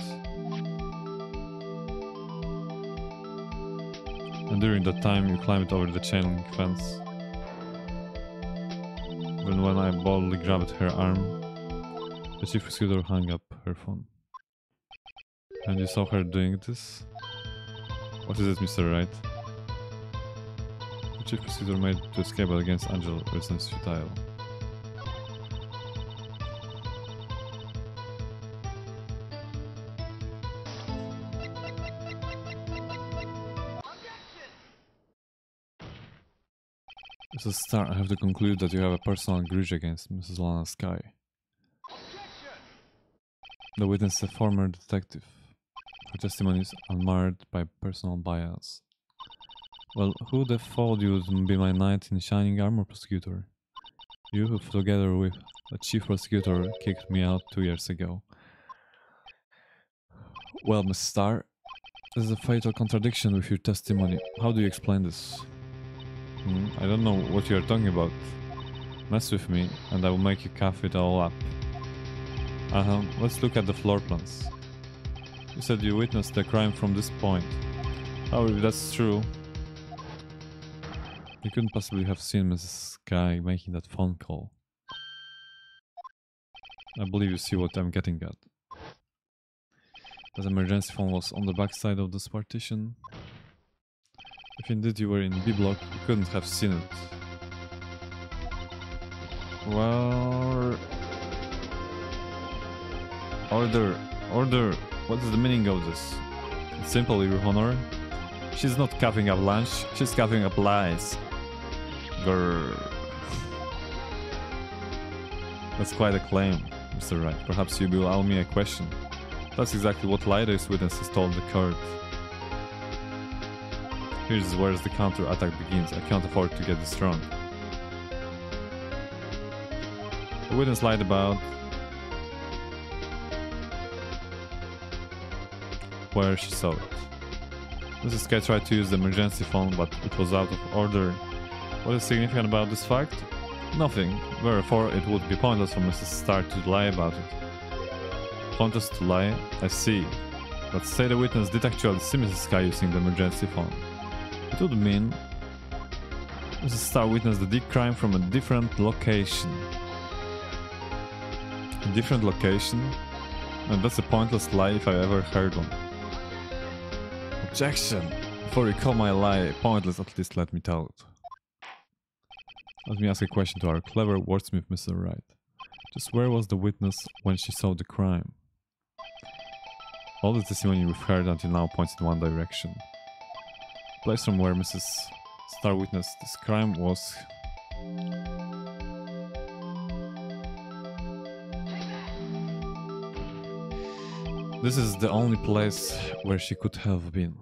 And during that time you climbed over the chain link fence. Then when I boldly grabbed her arm, the chief prosecutor hung up her phone. And you saw her doing this? What is it, Mr. Wright? The chief prosecutor made to escape against Angel reasons futile. Mrs. Starr, I have to conclude that you have a personal grudge against Mrs. Lana Skye. The witness is a former detective. Her testimony is unmarred by personal bias. Well, who the thought you would be my knight in shining armor, prosecutor? You who, together with the chief prosecutor, kicked me out 2 years ago. Well, Miss Starr, there's a fatal contradiction with your testimony. How do you explain this? I don't know what you are talking about. Mess with me, and I will make you cough it all up. Let's look at the floor plans. You said you witnessed the crime from this point. Oh, if that's true... You couldn't possibly have seen Mrs. Skye making that phone call. I believe you see what I'm getting at. That emergency phone was on the back side of this partition. If indeed you were in B block, you couldn't have seen it. Well... Order! What is the meaning of this? It's simple, Your Honor. She's not coughing up lunch, she's coughing up lies. Grrr. That's quite a claim, Mr. Wright. Perhaps you will allow me a question. That's exactly what Lyra's witnesses told the court. Here's where the counter-attack begins. I can't afford to get this wrong. The witness lied about where she saw it. Mrs. Skye tried to use the emergency phone, but it was out of order. What is significant about this fact? Nothing. Therefore, it would be pointless for Mrs. Starr to lie about it. Pointless to lie? I see. But say the witness did actually see Mrs. Skye using the emergency phone. It would mean Mrs. Starr witnessed the deep crime from a different location. A different location? And that's a pointless lie if I ever heard one. Objection! Before you call my lie pointless, at least let me tell it. Let me ask a question to our clever wordsmith, Mr. Wright. Just where was the witness when she saw the crime? All the testimony we've heard until now points in one direction. The place from where Mrs. Starr witnessed this crime was... This is the only place where she could have been.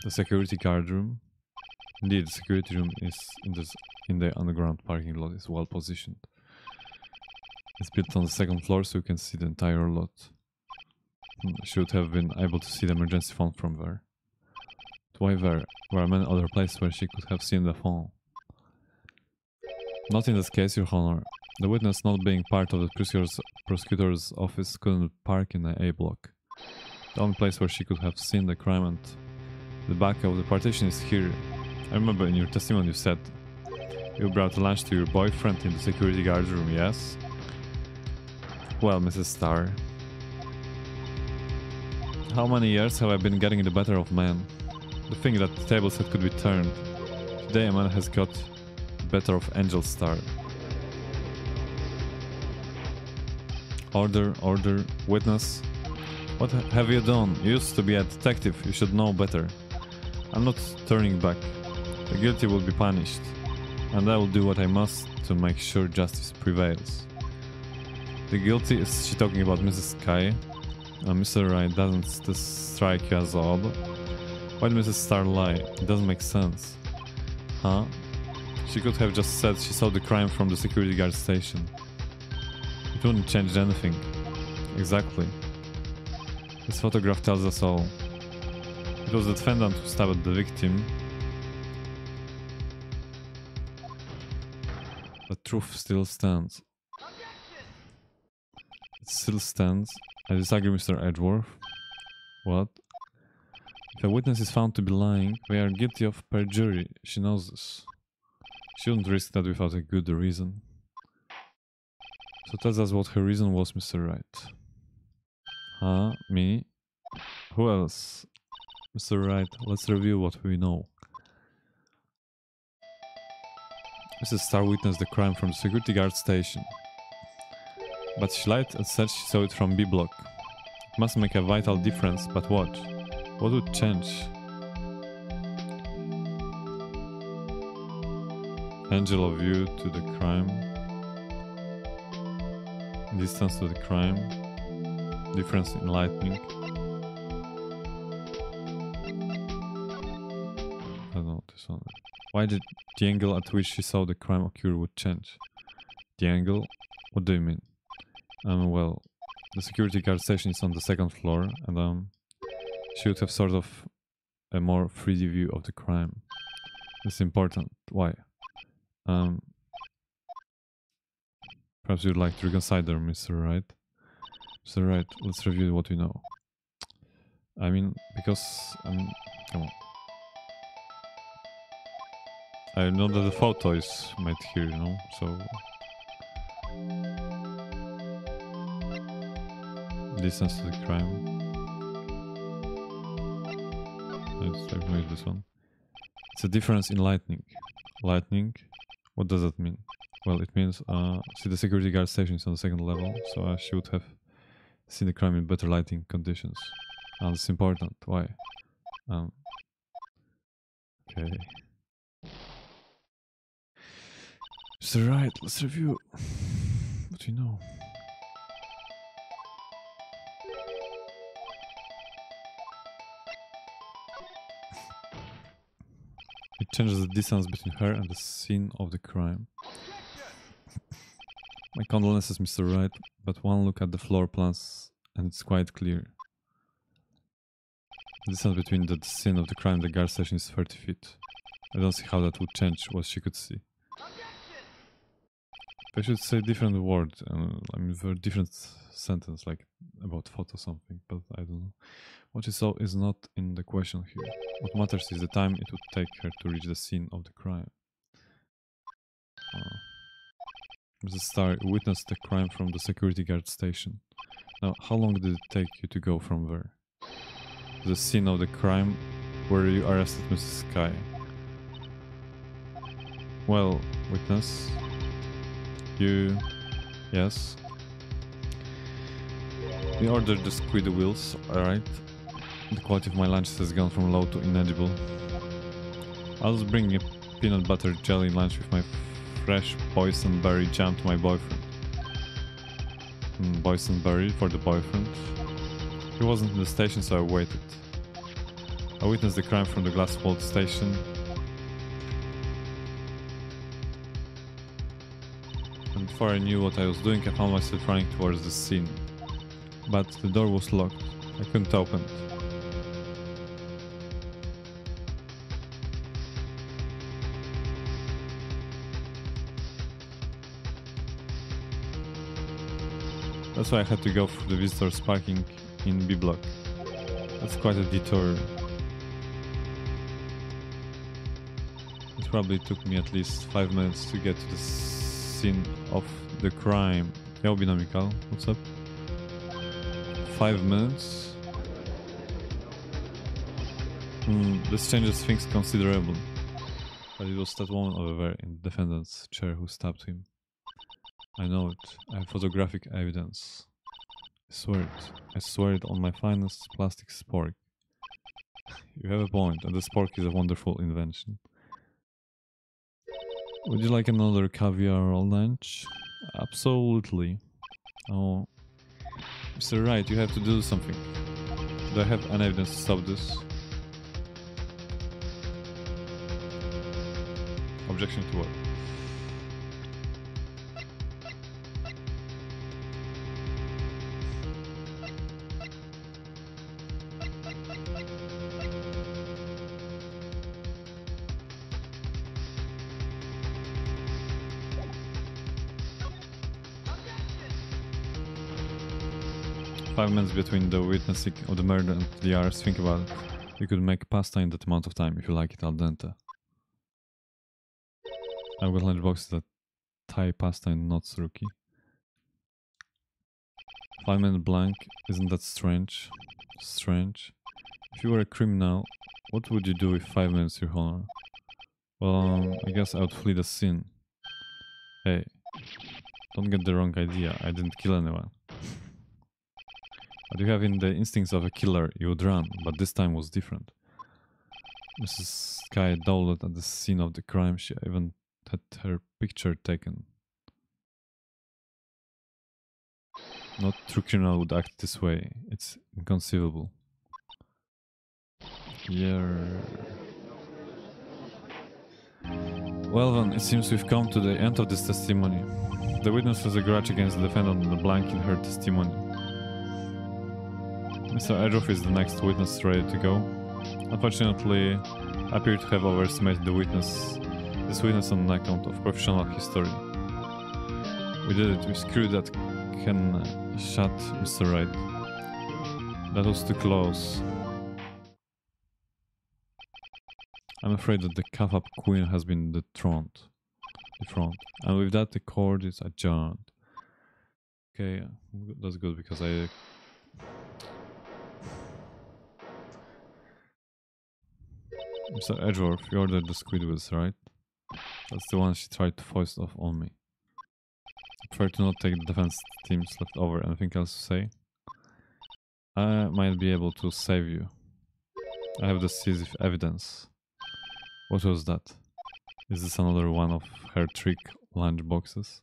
The security guard room. Indeed, the security room is in the underground parking lot. It's well positioned. It's built on the second floor so you can see the entire lot. She would have been able to see the emergency phone from there. But why there? There are many other places where she could have seen the phone. Not in this case, Your Honor. The witness, not being part of the prosecutor's office, couldn't park in the A block. The only place where she could have seen the crime and the back of the partition is here. I remember in your testimony you said you brought lunch to your boyfriend in the security guard room, yes? Well, Mrs. Starr, how many years have I been getting the better of men? The thing that the table set could be turned. Today a man has got the better of Angel Starr. Order, order, witness. What have you done? You used to be a detective, you should know better. I'm not turning back. The guilty will be punished, and I will do what I must to make sure justice prevails. The guilty, is she talking about Mrs. Kai? Mr. Wright, doesn't this strike you as odd? Why did Mrs. Starr lie? It doesn't make sense. Huh? She could have just said she saw the crime from the security guard station. It wouldn't change anything. Exactly. This photograph tells us all. It was the defendant who stabbed the victim. The truth still stands. It still stands. I disagree, Mr. Edgeworth. What? If a witness is found to be lying, they are guilty of perjury. She knows this. She wouldn't risk that without a good reason. So tell us what her reason was, Mr. Wright. Huh? Me? Who else? Mr. Wright, let's review what we know. Mrs. Starr witnessed the crime from the security guard station. But she lied and said she saw it from B block. It must make a vital difference, but what? What would change? Angle of view to the crime. Distance to the crime. Difference in lighting. I don't know this one. Why did the angle at which she saw the crime occur would change? The angle? What do you mean? Well, the security guard station is on the second floor, and she would have sort of a more 3D view of the crime. It's important. Why? Perhaps you'd like to reconsider, Mr. Wright. Mr. Wright, let's review what we know. I mean, because come on. I know that the photo is made here, you know, so... Distance to the crime. Let's try to make this one. It's a difference in lighting. Lighting? What does that mean? Well, it means, see, the security guard station is on the second level, so she would have seen the crime in better lighting conditions. And it's important. Why? Okay. Mr. Wright, let's review what we know. It changes the distance between her and the scene of the crime. My condolences, Mr. Wright, but one look at the floor plans and it's quite clear. The distance between the scene of the crime and the guard station is 30 feet. I don't see how that would change what she could see. I should say different word, I mean very different sentence, like about photo something, but I don't know. What she saw is not in the question here. What matters is the time it would take her to reach the scene of the crime. Mrs. Starr witnessed the crime from the security guard station. Now, how long did it take you to go from there to the scene of the crime where you arrested Mrs. Sky? Well, Witness. You. Yes. We ordered the squid wheels, alright. The quality of my lunch has gone from low to inedible. I was bringing a peanut butter jelly lunch with my fresh boysenberry jam to my boyfriend. Boysenberry for the boyfriend. He wasn't in the station, so I waited. I witnessed the crime from the glass-walled station. And before I knew what I was doing, I found myself running towards the scene. But the door was locked. I couldn't open it. That's why I had to go through the visitors parking in B block. That's quite a detour. It probably took me at least 5 minutes to get to the scene of the crime. Yo, Binomical, what's up? 5 minutes? This changes things considerably. But it was that woman over there in the defendant's chair who stabbed him. I know it. I have photographic evidence. I swear it. I swear it on my finest plastic spork. You have a point, and the spork is a wonderful invention. Would you like another caviar lunch? Absolutely. Oh. Mr. Wright, you have to do something. Do I have any evidence to stop this? Objection to what? Five minutes between the witnessing of the murder and the arrest. Think about it. You could make pasta in that amount of time if you like it al dente. I've got lunchbox that Thai pasta and not rookie. 5 minute blank, isn't that strange? Strange. If you were a criminal, what would you do with 5 minutes, Your Honor? Well, I guess I would flee the scene. Hey, don't get the wrong idea, I didn't kill anyone. But you have in the instincts of a killer, you would run, but this time was different. Mrs. Sky dawdled at the scene of the crime, she even had her picture taken. No true criminal would act this way, it's inconceivable. Yeah. Well then, it seems we've come to the end of this testimony. The witness has a grudge against the defendant and the blank in her testimony. Mr. Edgeworth is the next witness ready to go. Unfortunately, I appear to have overestimated this witness on an account of professional history. We did it, we screwed that can shut, Mr. Wright. That was too close. I'm afraid that the Kafab Queen has been dethroned. And with that the court is adjourned. Okay, that's good because I... Mr. Edgeworth, you ordered the squidwills, right? That's the one she tried to foist off on me. I prefer to not take the defense teams left over. Anything else to say? I might be able to save you. I have decisive evidence. What was that? Is this another one of her trick lunch boxes?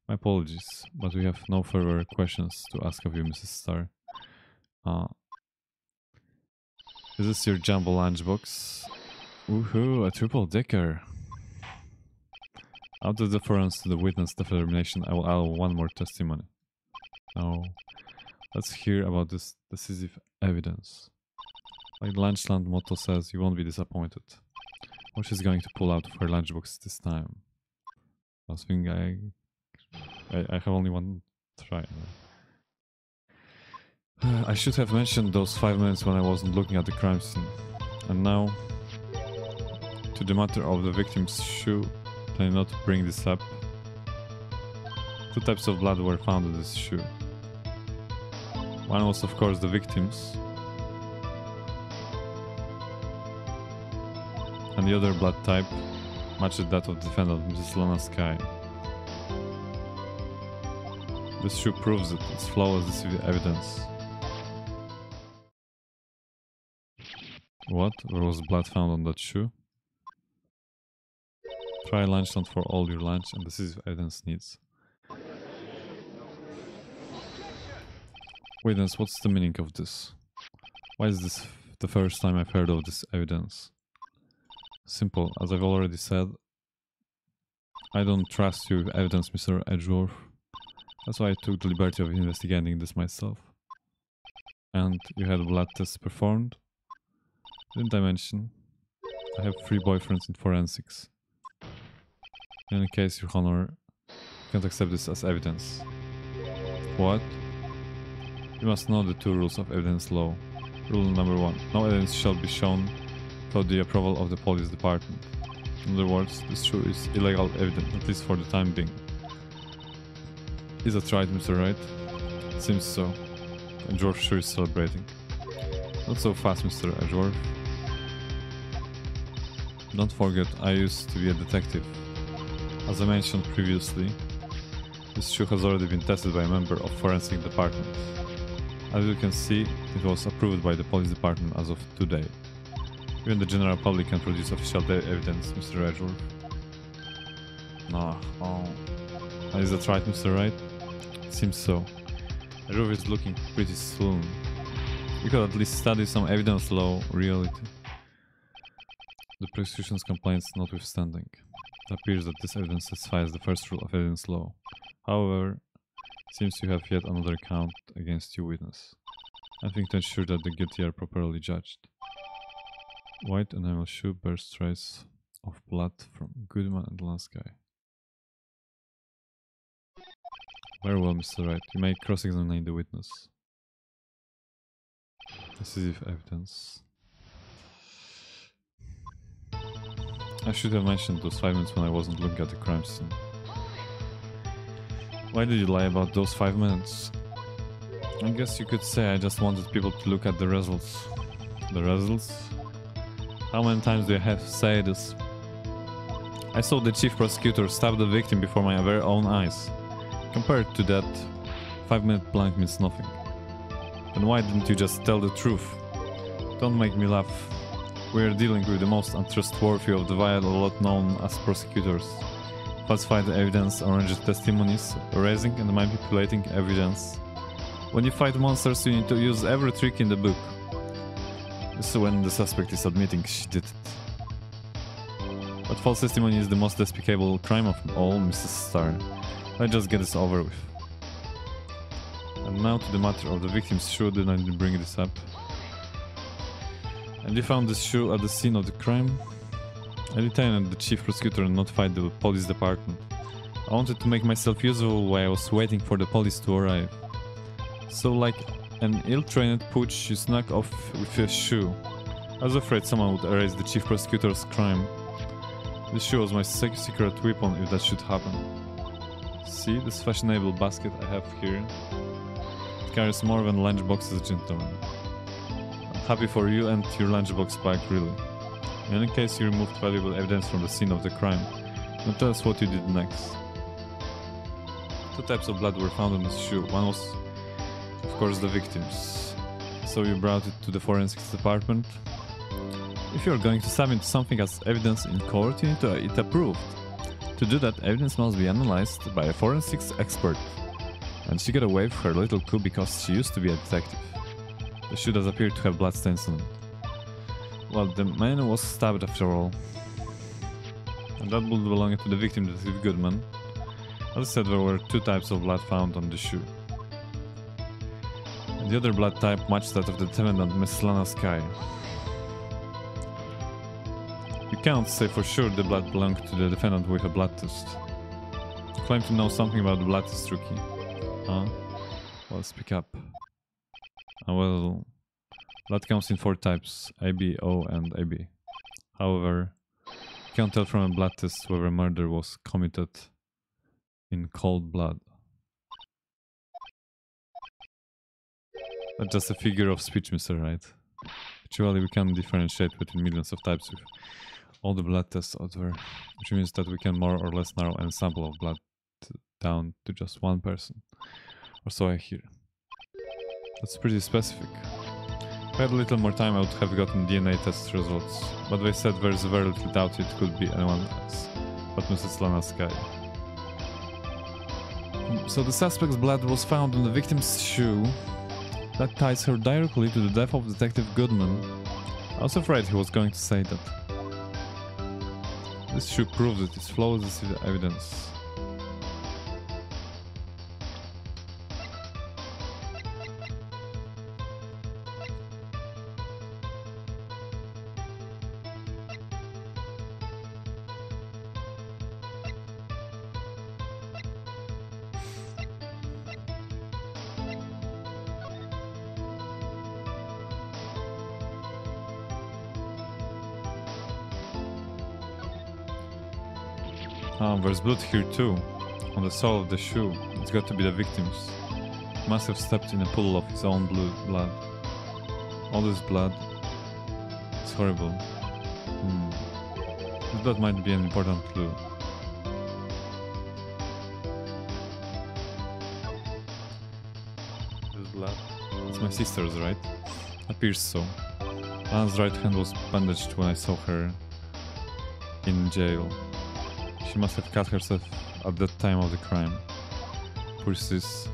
My apologies, but we have no further questions to ask of you, Mrs. Starr. Is this your jumbo lunchbox? Woohoo, a triple decker. Out of deference to the witness determination, I will add one more testimony. Now, let's hear about this decisive evidence. Like Lunchland motto says, you won't be disappointed. What she's going to pull out of her lunchbox this time? I was thinking I have only one try. I should have mentioned those 5 minutes when I wasn't looking at the crime scene. And now, to the matter of the victim's shoe, can I not bring this up? 2 types of blood were found in this shoe. One was of course the victim's, and the other blood type matches that of the defendant, Mrs. Lana Sky. This shoe proves it. It's flawless decisive evidence. What? There was blood found on that shoe? Try lunch not for all your lunch and decisive evidence needs. Witness, what's the meaning of this? Why is this the first time I've heard of this evidence? Simple, as I've already said. I don't trust you with evidence, Mr. Edgeworth. That's why I took the liberty of investigating this myself. And you had blood tests performed? Didn't I mention? I have 3 boyfriends in forensics. In any case, Your Honor, you can't accept this as evidence. What? You must know the 2 rules of evidence law. Rule number 1. No evidence shall be shown without the approval of the police department. In other words, this shoe is illegal evidence, at least for the time being. Is that right, Mr. Wright? Seems so. Edgeworth sure is celebrating. Not so fast, Mr. Edgeworth. Don't forget, I used to be a detective. As I mentioned previously, this shoe has already been tested by a member of forensic department. As you can see, it was approved by the police department as of today. Even the general public can produce official evidence, Mr. Edgeworth. No, oh. Is that right, Mr. Wright? Seems so. Edgeworth is looking pretty soon. We could at least study some evidence law reality. The prosecution's complaints notwithstanding, it appears that this evidence satisfies the first rule of evidence law. However, it seems you have yet another count against you, witness. I think to ensure that the guilty are properly judged. White enamel shoe bears trace of blood from Goodman and Lansky. Very well, Mr. Wright. You may cross-examine the witness. Decisive evidence. I should have mentioned those 5 minutes when I wasn't looking at the crime scene. Why did you lie about those 5 minutes? I guess you could say I just wanted people to look at the results. The results? How many times do I have to say this? I saw the chief prosecutor stab the victim before my very own eyes. Compared to that, 5-minute blank means nothing. Then why didn't you just tell the truth? Don't make me laugh. We are dealing with the most untrustworthy of the vile lot known as prosecutors. Falsified evidence, arranged testimonies, erasing and manipulating evidence. When you fight monsters, you need to use every trick in the book. This is when the suspect is admitting she did it. But false testimony is the most despicable crime of all, Mrs. Starr. Let's just get this over with. And now to the matter of the victim's shoe. Did I bring this up? And you found this shoe at the scene of the crime? I detained the chief prosecutor and notified the police department. I wanted to make myself useful while I was waiting for the police to arrive. So like an ill-trained pooch, you snuck off with a shoe. I was afraid someone would erase the chief prosecutor's crime. This shoe was my secret weapon if that should happen. See this fashionable basket I have here? It carries more than lunchboxes, gentlemen. I'm happy for you and your lunchbox bag, really. In any case, you removed valuable evidence from the scene of the crime. Now tell us what you did next. 2 types of blood were found on this shoe. One was, of course, the victim's. So you brought it to the forensics department. If you're going to submit something as evidence in court, you need to it approved. To do that, evidence must be analyzed by a forensics expert. And she got away with her little coup because she used to be a detective. The shoe does appear to have bloodstains on it. Well, the man was stabbed after all. And that would belong to the victim, Detective Goodman. As I said, there were 2 types of blood found on the shoe. And the other blood type matched that of the defendant, Miss Lana Sky. You can't say for sure the blood belonged to the defendant with a blood test. You claim to know something about the blood test, rookie. Huh? Well, speak up. Well, blood comes in 4 types, AB, O, and AB. However, you can't tell from a blood test whether murder was committed in cold blood. That's just a figure of speech, Mr. Wright. Actually, we can differentiate between millions of types with all the blood tests out there, which means that we can more or less narrow any sample of blood down to just one person. Or so I hear. That's pretty specific. If I had a little more time, I would have gotten DNA test results, but they said there's very little doubt it could be anyone else, but Mrs. Lana Sky. So the suspect's blood was found on the victim's shoe. That ties her directly to the death of Detective Goodman. I was afraid he was going to say that. This shoe proves it, it's flawless evidence. There's blood here too, on the sole of the shoe. It's got to be the victim's. He must have stepped in a pool of his own blood. All this blood. It's horrible. This blood might be an important clue. This blood? It's my sister's, right? Appears so. Anna's right hand was bandaged when I saw her in jail. She must have cut herself at that time of the crime. Poor sis.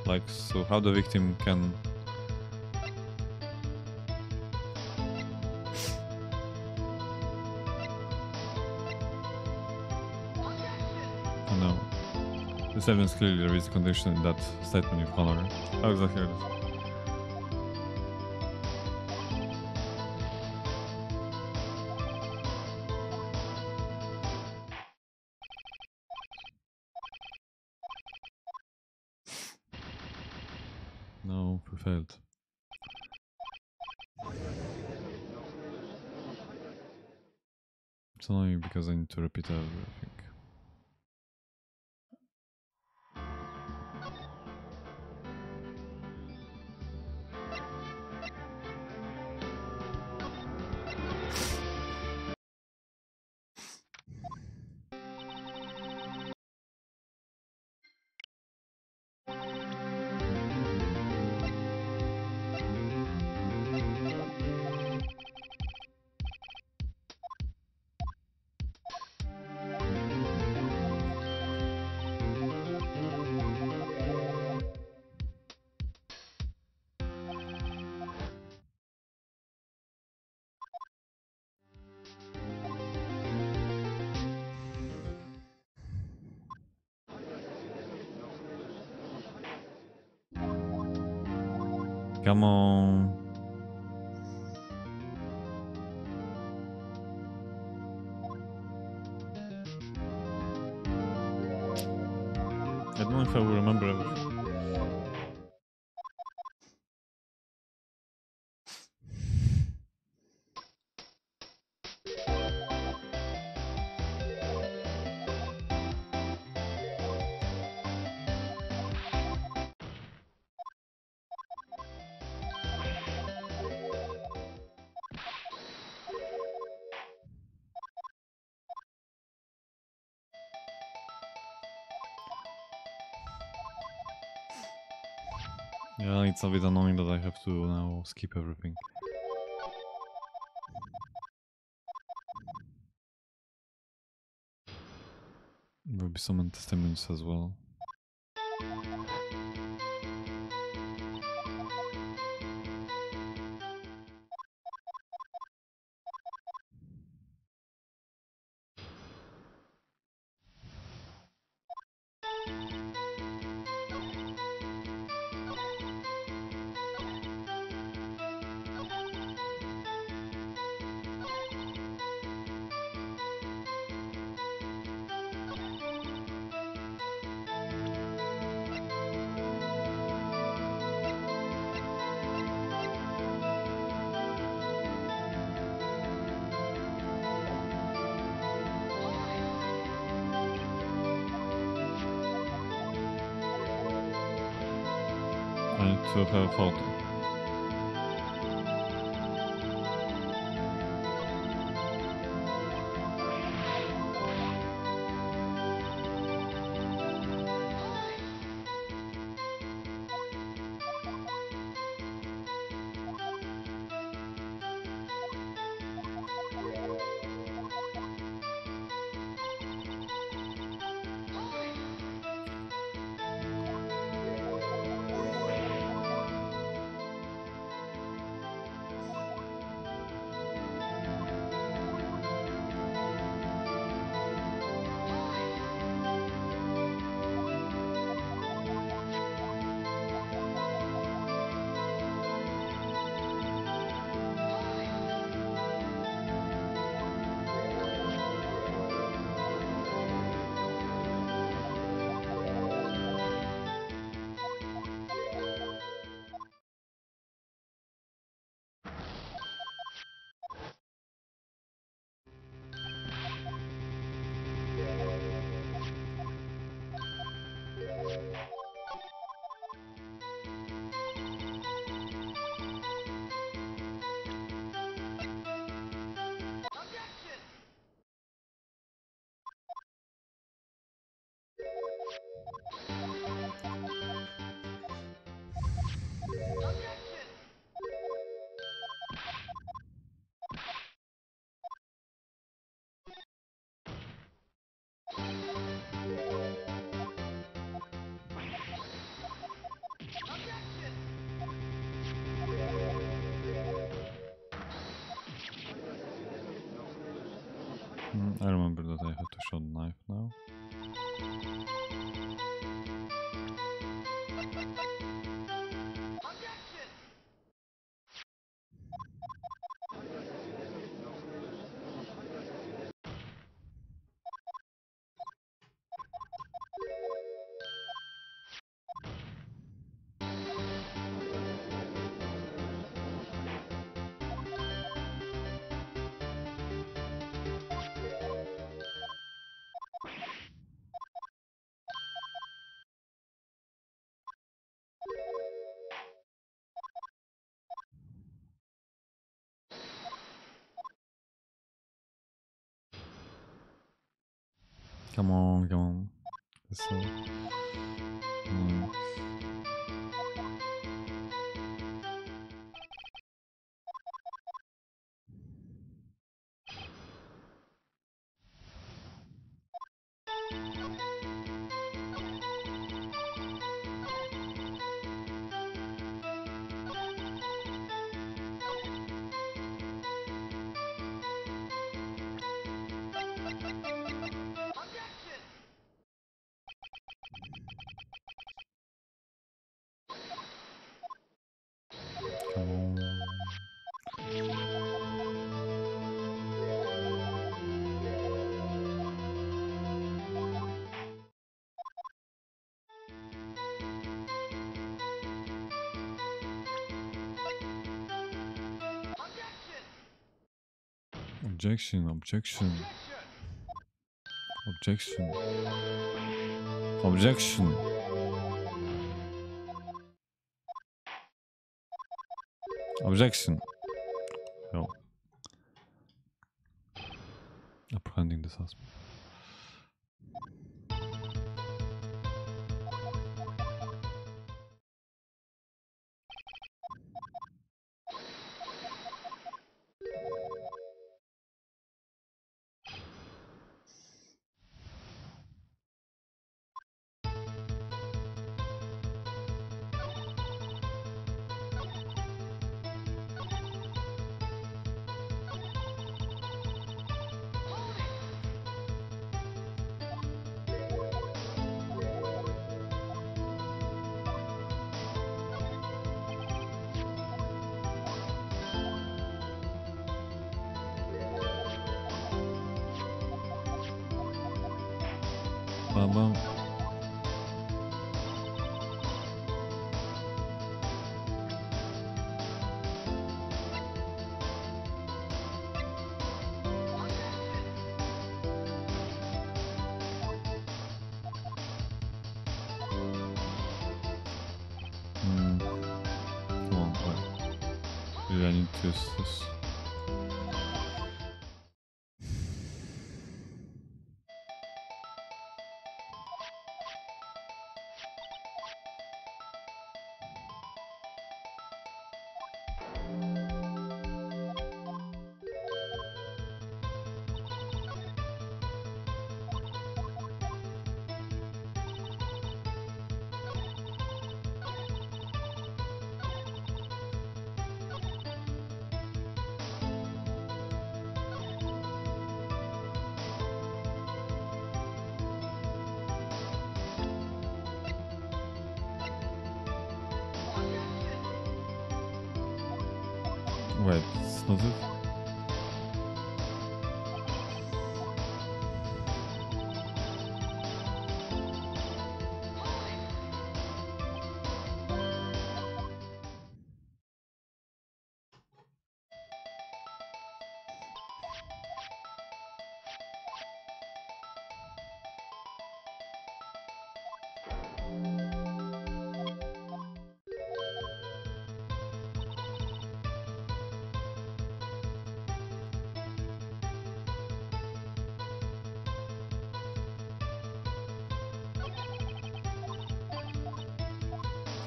Like, so how the victim can... Oh no. This evidence clearly there is a condition in that statement you honor. How exactly is it? No, we failed. It's annoying because I need to repeat everything. Come on. I don't know if I will remember everything. Yeah, it's a bit annoying that I have to now skip everything. There will be some testaments as well. I need to have a photo. I remember that I have to show the knife now. Come on, come on. It's so annoying. Come on. Objection, objection. Objection. Objection. Objection. Hell. Apprehending the suspect. Bam. Maybe I need to use this. Wait, it's not it?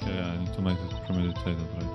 Yeah, I need to make it premeditated, right?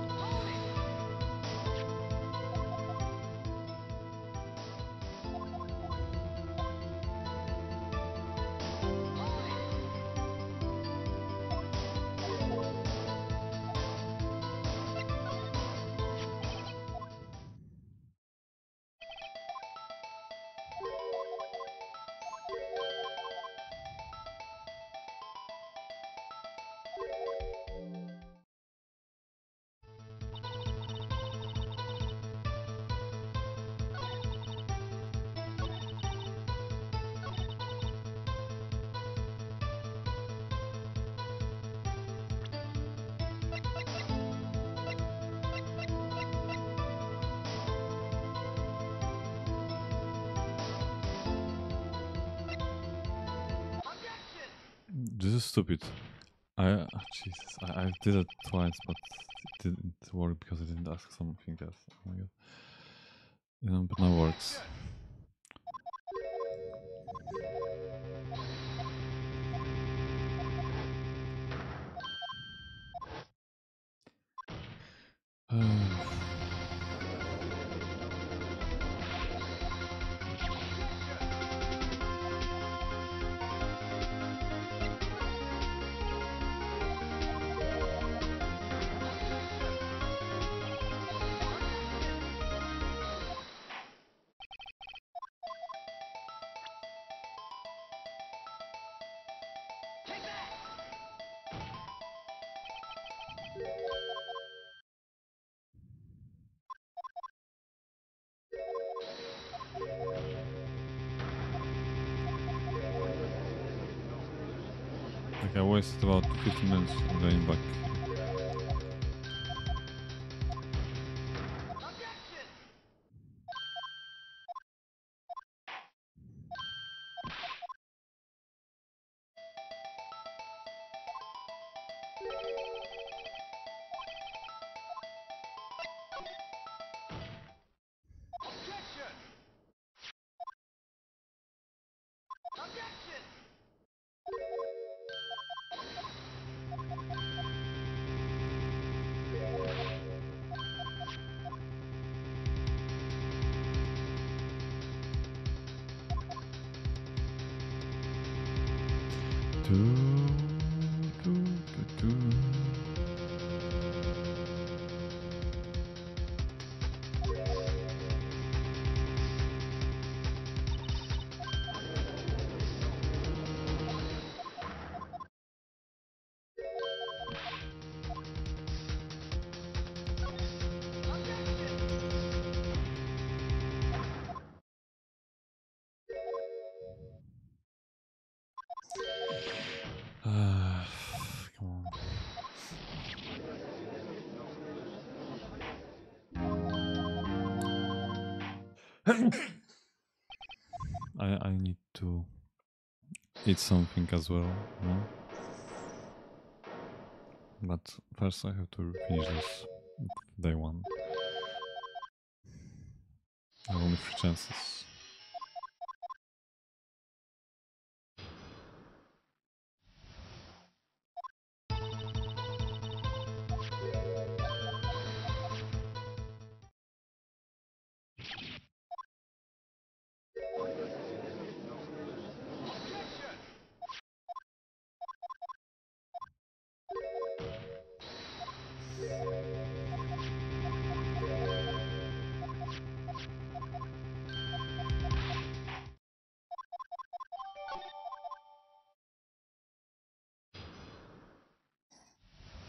This is stupid. Jesus, I did it twice, but it didn't work because I didn't ask something else. Oh my god. But now works. Like I wasted about 15 minutes going back. Come on. I need to eat something as well, you know? But first I have to finish this day one. I have only 3 chances.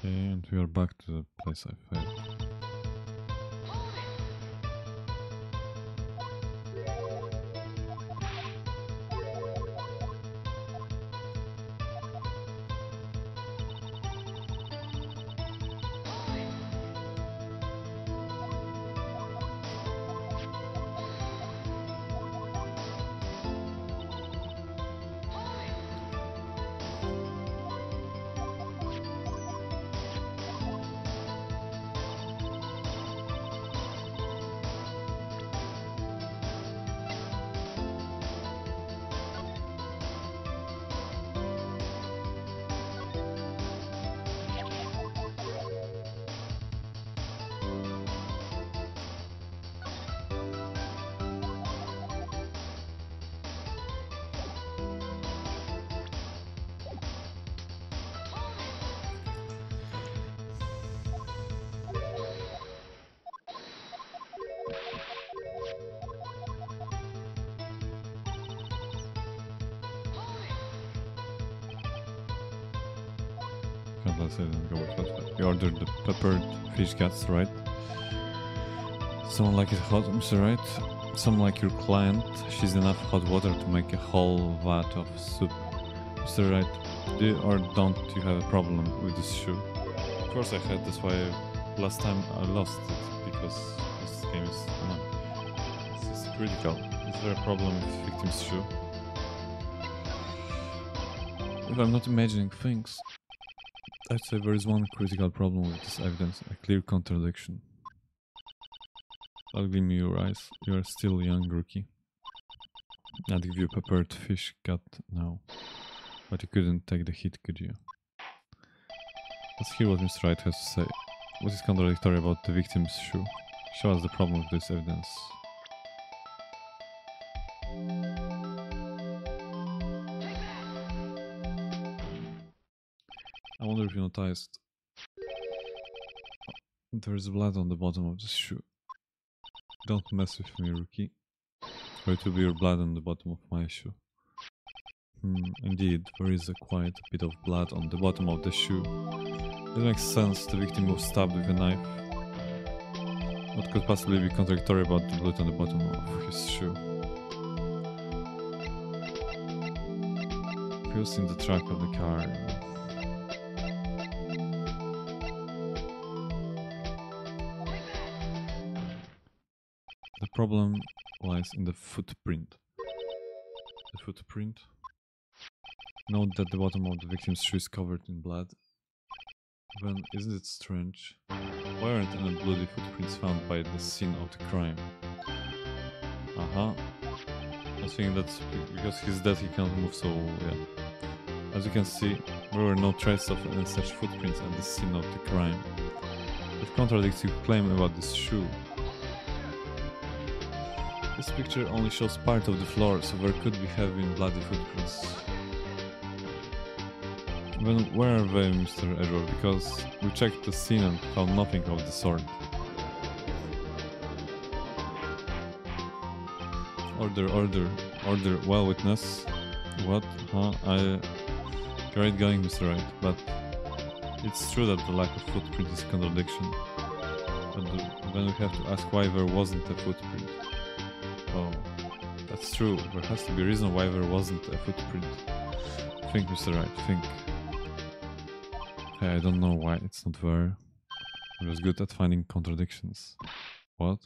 Okay, and we are back to the place I failed. Let's say then go with that. You ordered the peppered fish guts, right? Someone like it hot, Mr. Right? Someone like your client, she's enough hot water to make a whole vat of soup. Mr. Right, do you or don't you have a problem with this shoe? Of course I had, that's why last time I lost it, because this game is this is critical. Is there a problem with victim's shoe? If I'm not imagining things, I'd say there is one critical problem with this evidence, a clear contradiction. I'll give me your eyes. You are still a young rookie. I'd give you a peppered fish gut now. But you couldn't take the hit, could you? Let's hear what Mr. Wright has to say. What is contradictory about the victim's shoe? Show us the problem with this evidence. I wonder if you noticed. There is blood on the bottom of this shoe. Don't mess with me, rookie. Or it will be your blood on the bottom of my shoe. Indeed, there is quite a bit of blood on the bottom of the shoe. It makes sense, the victim was stabbed with a knife. What could possibly be contradictory about the blood on the bottom of his shoe? Who's in the trunk of the car? The problem lies in the footprint. The footprint? Note that the bottom of the victim's shoe is covered in blood. Then, isn't it strange? Why aren't any bloody footprints found by the scene of the crime? I think that's because he's dead, he can't move, so yeah. As you can see, there were no traces of any such footprints at the scene of the crime. It contradicts your claim about this shoe. This picture only shows part of the floor, so there could be heavy and bloody footprints. Then where are they, Mr. Edward? Because we checked the scene and found nothing of the sort. Order, well, witness. What? Great going, Mr. Wright, but it's true that the lack of footprint is a contradiction. But then we have to ask why there wasn't a footprint. Oh, that's true. There has to be a reason why there wasn't a footprint. Think, Mr. Wright, think. Hey, I don't know why it's not there. I was good at finding contradictions. What?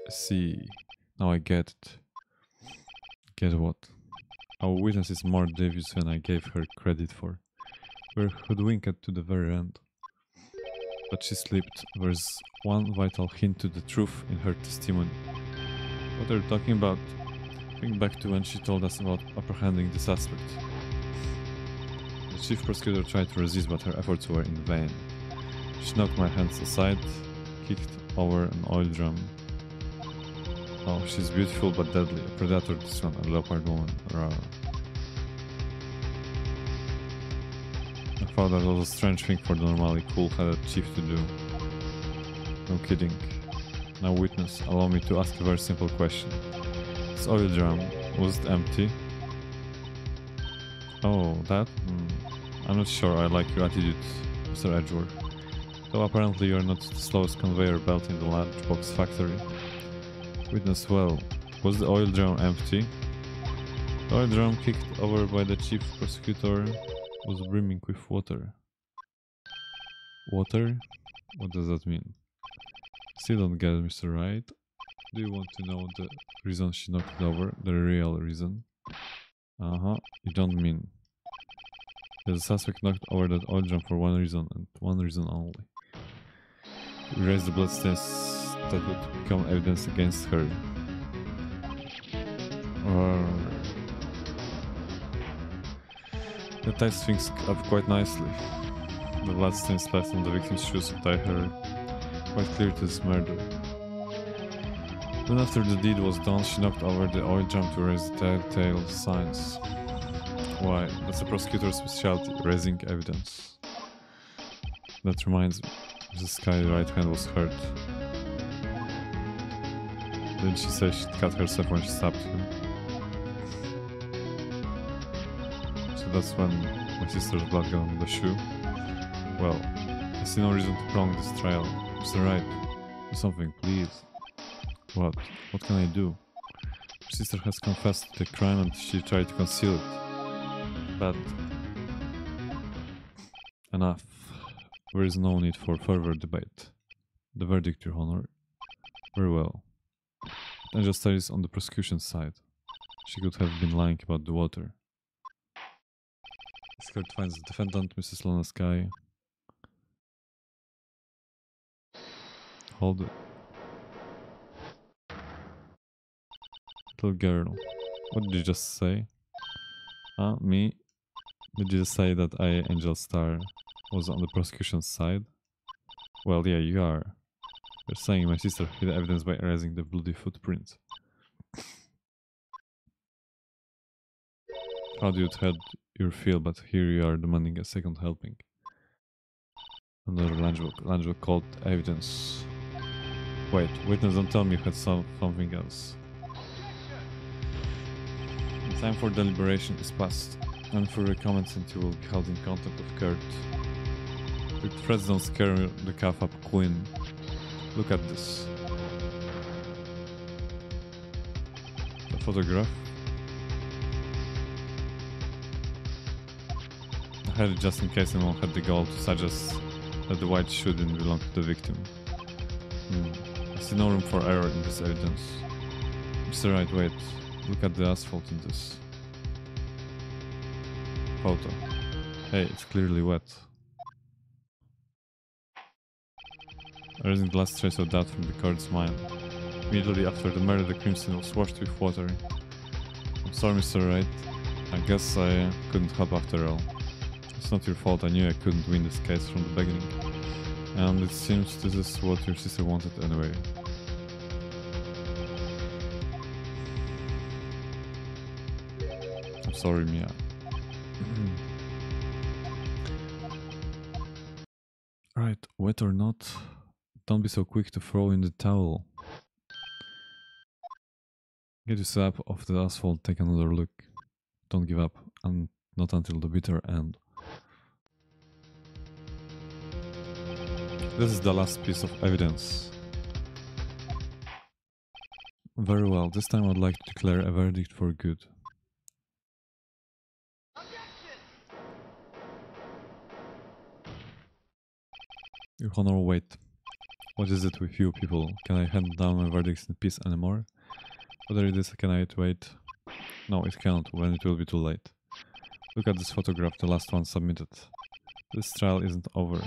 See, now I get it. Get what? Our witness is more devious than I gave her credit for. We're hoodwinked to the very end. but she slipped. There's one vital hint to the truth in her testimony. What are you talking about? Think back to when she told us about apprehending the suspect. The chief prosecutor tried to resist, but her efforts were in vain. She knocked my hands aside, kicked over an oil drum. Oh, she's beautiful but deadly. A predator, this one, a leopard woman. Rawr. I thought that was a strange thing for the normally cool-headed chief to do. No kidding. Now witness, allow me to ask a very simple question. This oil drum, was it empty? Oh, that? I'm not sure I like your attitude, Mr. Edgeworth. Though apparently you're not the slowest conveyor belt in the lunchbox factory. Witness, well, was the oil drum empty? The oil drum kicked over by the chief prosecutor was brimming with water. Water? What does that mean? Still don't get it, Mr. Wright. Do you want to know the reason she knocked it over? The real reason? You don't mean. The suspect knocked over that oil drum for one reason and one reason only. To erase the bloodstains that would become evidence against her. That ties things up quite nicely. The bloodstains left on the victim's shoes tie her quite clear to this murder. Then after the deed was done, she knocked over the oil drum to erase the telltale signs. Why, that's the prosecutor's specialty, erasing evidence. That reminds me, this guy's right hand was hurt. Didn't she say she'd cut herself when she stabbed him? So that's when my sister's blood got on the shoe. Well, I see no reason to prolong this trial. Mr. Wright, do something, please. What? What can I do? Her sister has confessed to the crime and she tried to conceal it. But enough. There is no need for further debate. The verdict, Your Honor. Very well. Angel studies on the prosecution side. She could have been lying about the water. This court finds the defendant, Mrs. Lana Sky. Hold it. Little girl, what did you just say? Me? Did you just say that I, Angel Star, was on the prosecution side? Well, yeah, you are. You're saying my sister hid evidence by erasing the bloody footprint. How do you had your feel, but here you are demanding a second helping. Another lunchbook called evidence. Wait, witness, don't tell me you had something else. The time for deliberation is past, and for your comments and you will be held in contempt of court. Your threats don't scare the calf up, Queen. Look at this. The photograph. I had it just in case anyone had the gall to suggest that the white shoe didn't belong to the victim. I see no room for error in this evidence. Mr. Wright, wait. Look at the asphalt in this photo. Hey, it's clearly wet. Erasing the last trace of doubt from the court's mind. Immediately after the murder, the crime scene was washed with water. I'm sorry, Mr. Wright. I guess I couldn't help after all. It's not your fault, I knew I couldn't win this case from the beginning. And it seems this is what your sister wanted anyway. I'm sorry, Mia. Right, wet or not, don't be so quick to throw in the towel. Get your slap off the asphalt, take another look. Don't give up, and not until the bitter end. This is the last piece of evidence. Very well, this time I'd like to declare a verdict for good. Your Honor, wait. What is it with you people? Can I hand down my verdicts in peace anymore? Whether it is, can I wait? No, it cannot, when it will be too late. Look at this photograph, the last one submitted. This trial isn't over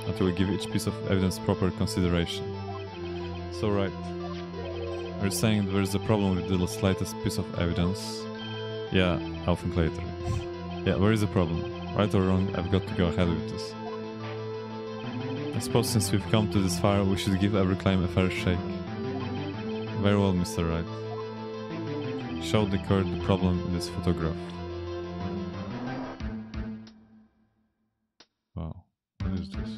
until we give each piece of evidence proper consideration. So right, we're saying there is a problem with the slightest piece of evidence. Yeah, I'll think later. Yeah, where is the problem? Right or wrong, I've got to go ahead with this. I suppose since we've come to this far, we should give every claim a fair shake. Very well, Mr. Wright. Show the court the problem in this photograph. Wow, what is this?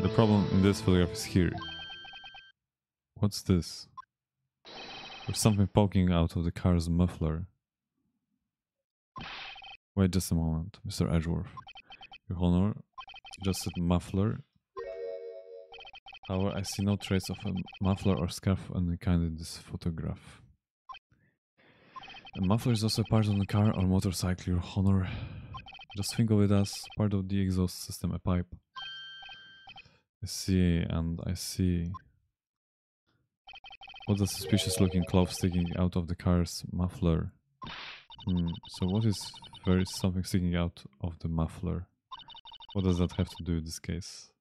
The problem in this photograph is here. What's this? There's something poking out of the car's muffler. Wait just a moment, Mr. Edgeworth. Your Honor, just said muffler. However, I see no trace of a muffler or scarf of any kind in this photograph. A muffler is also part of the car or motorcycle, Your Honor. Just think of it as part of the exhaust system, a pipe. I see, and I see. What's a suspicious looking cloth sticking out of the car's muffler? So what is there is something sticking out of the muffler? What does that have to do with this case?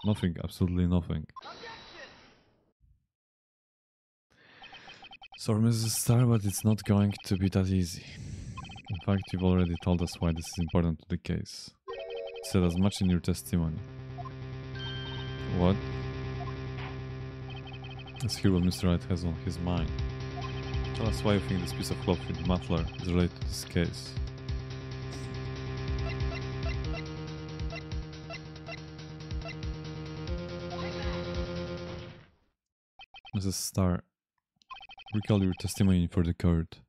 Nothing, absolutely nothing. Sorry, Mrs. Starr, but it's not going to be that easy. In fact, you've already told us why this is important to the case. You said as much in your testimony. What? Let's hear what Mr. Wright has on his mind. Tell us why you think this piece of cloth with the muffler is related to this case. Mrs. Starr, recall your testimony for the court.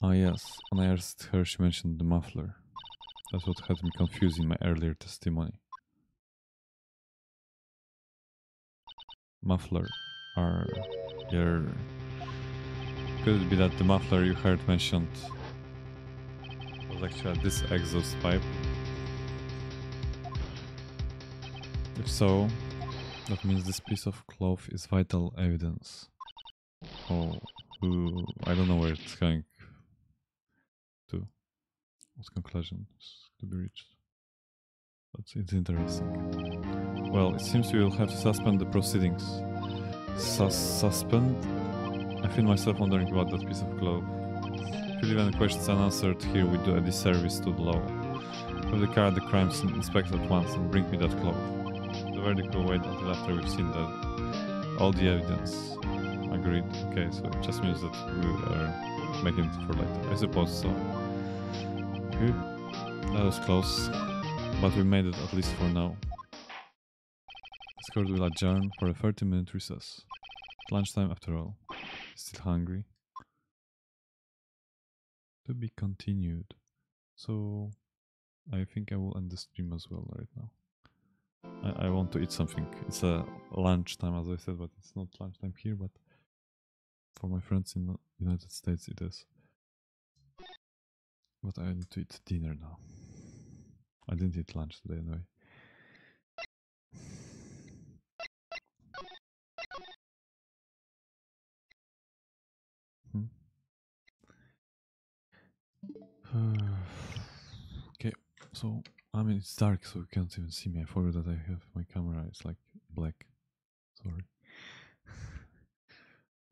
Ah yes, when I asked her she mentioned the muffler. That's what had me confused in my earlier testimony. Muffler. Could it be that the muffler you heard mentioned was actually this exhaust pipe? If so, that means this piece of cloth is vital evidence. Oh, I don't know where it's going to. What conclusion is to be reached? But it's interesting. Well, it seems we will have to suspend the proceedings. Suspend? I feel myself wondering about that piece of cloth. If you leave any questions unanswered here, we do a disservice to the law. Have the car at the crime scene inspected at once and bring me that cloth. The verdict will wait until after we've seen all the evidence. Agreed. Okay, so it just means that we are making it for later. I suppose so. Good. That was close, but we made it at least for now. This court will adjourn for a 30-minute recess. It's lunchtime after all. Still hungry? To be continued. So I think I will end the stream as well right now. I want to eat something. It's a lunchtime, as I said, but it's not lunchtime here, but for my friends in the United States it is. But I need to eat dinner now. I didn't eat lunch today anyway. Okay, so I mean it's dark, so you can't even see me. I forgot that I have my camera. It's like black. Sorry.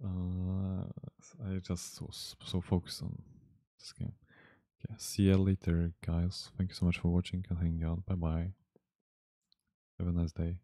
I just was so focused on this game. Yeah, see you later, guys. Thank you so much for watching and hanging out. Bye bye. Have a nice day.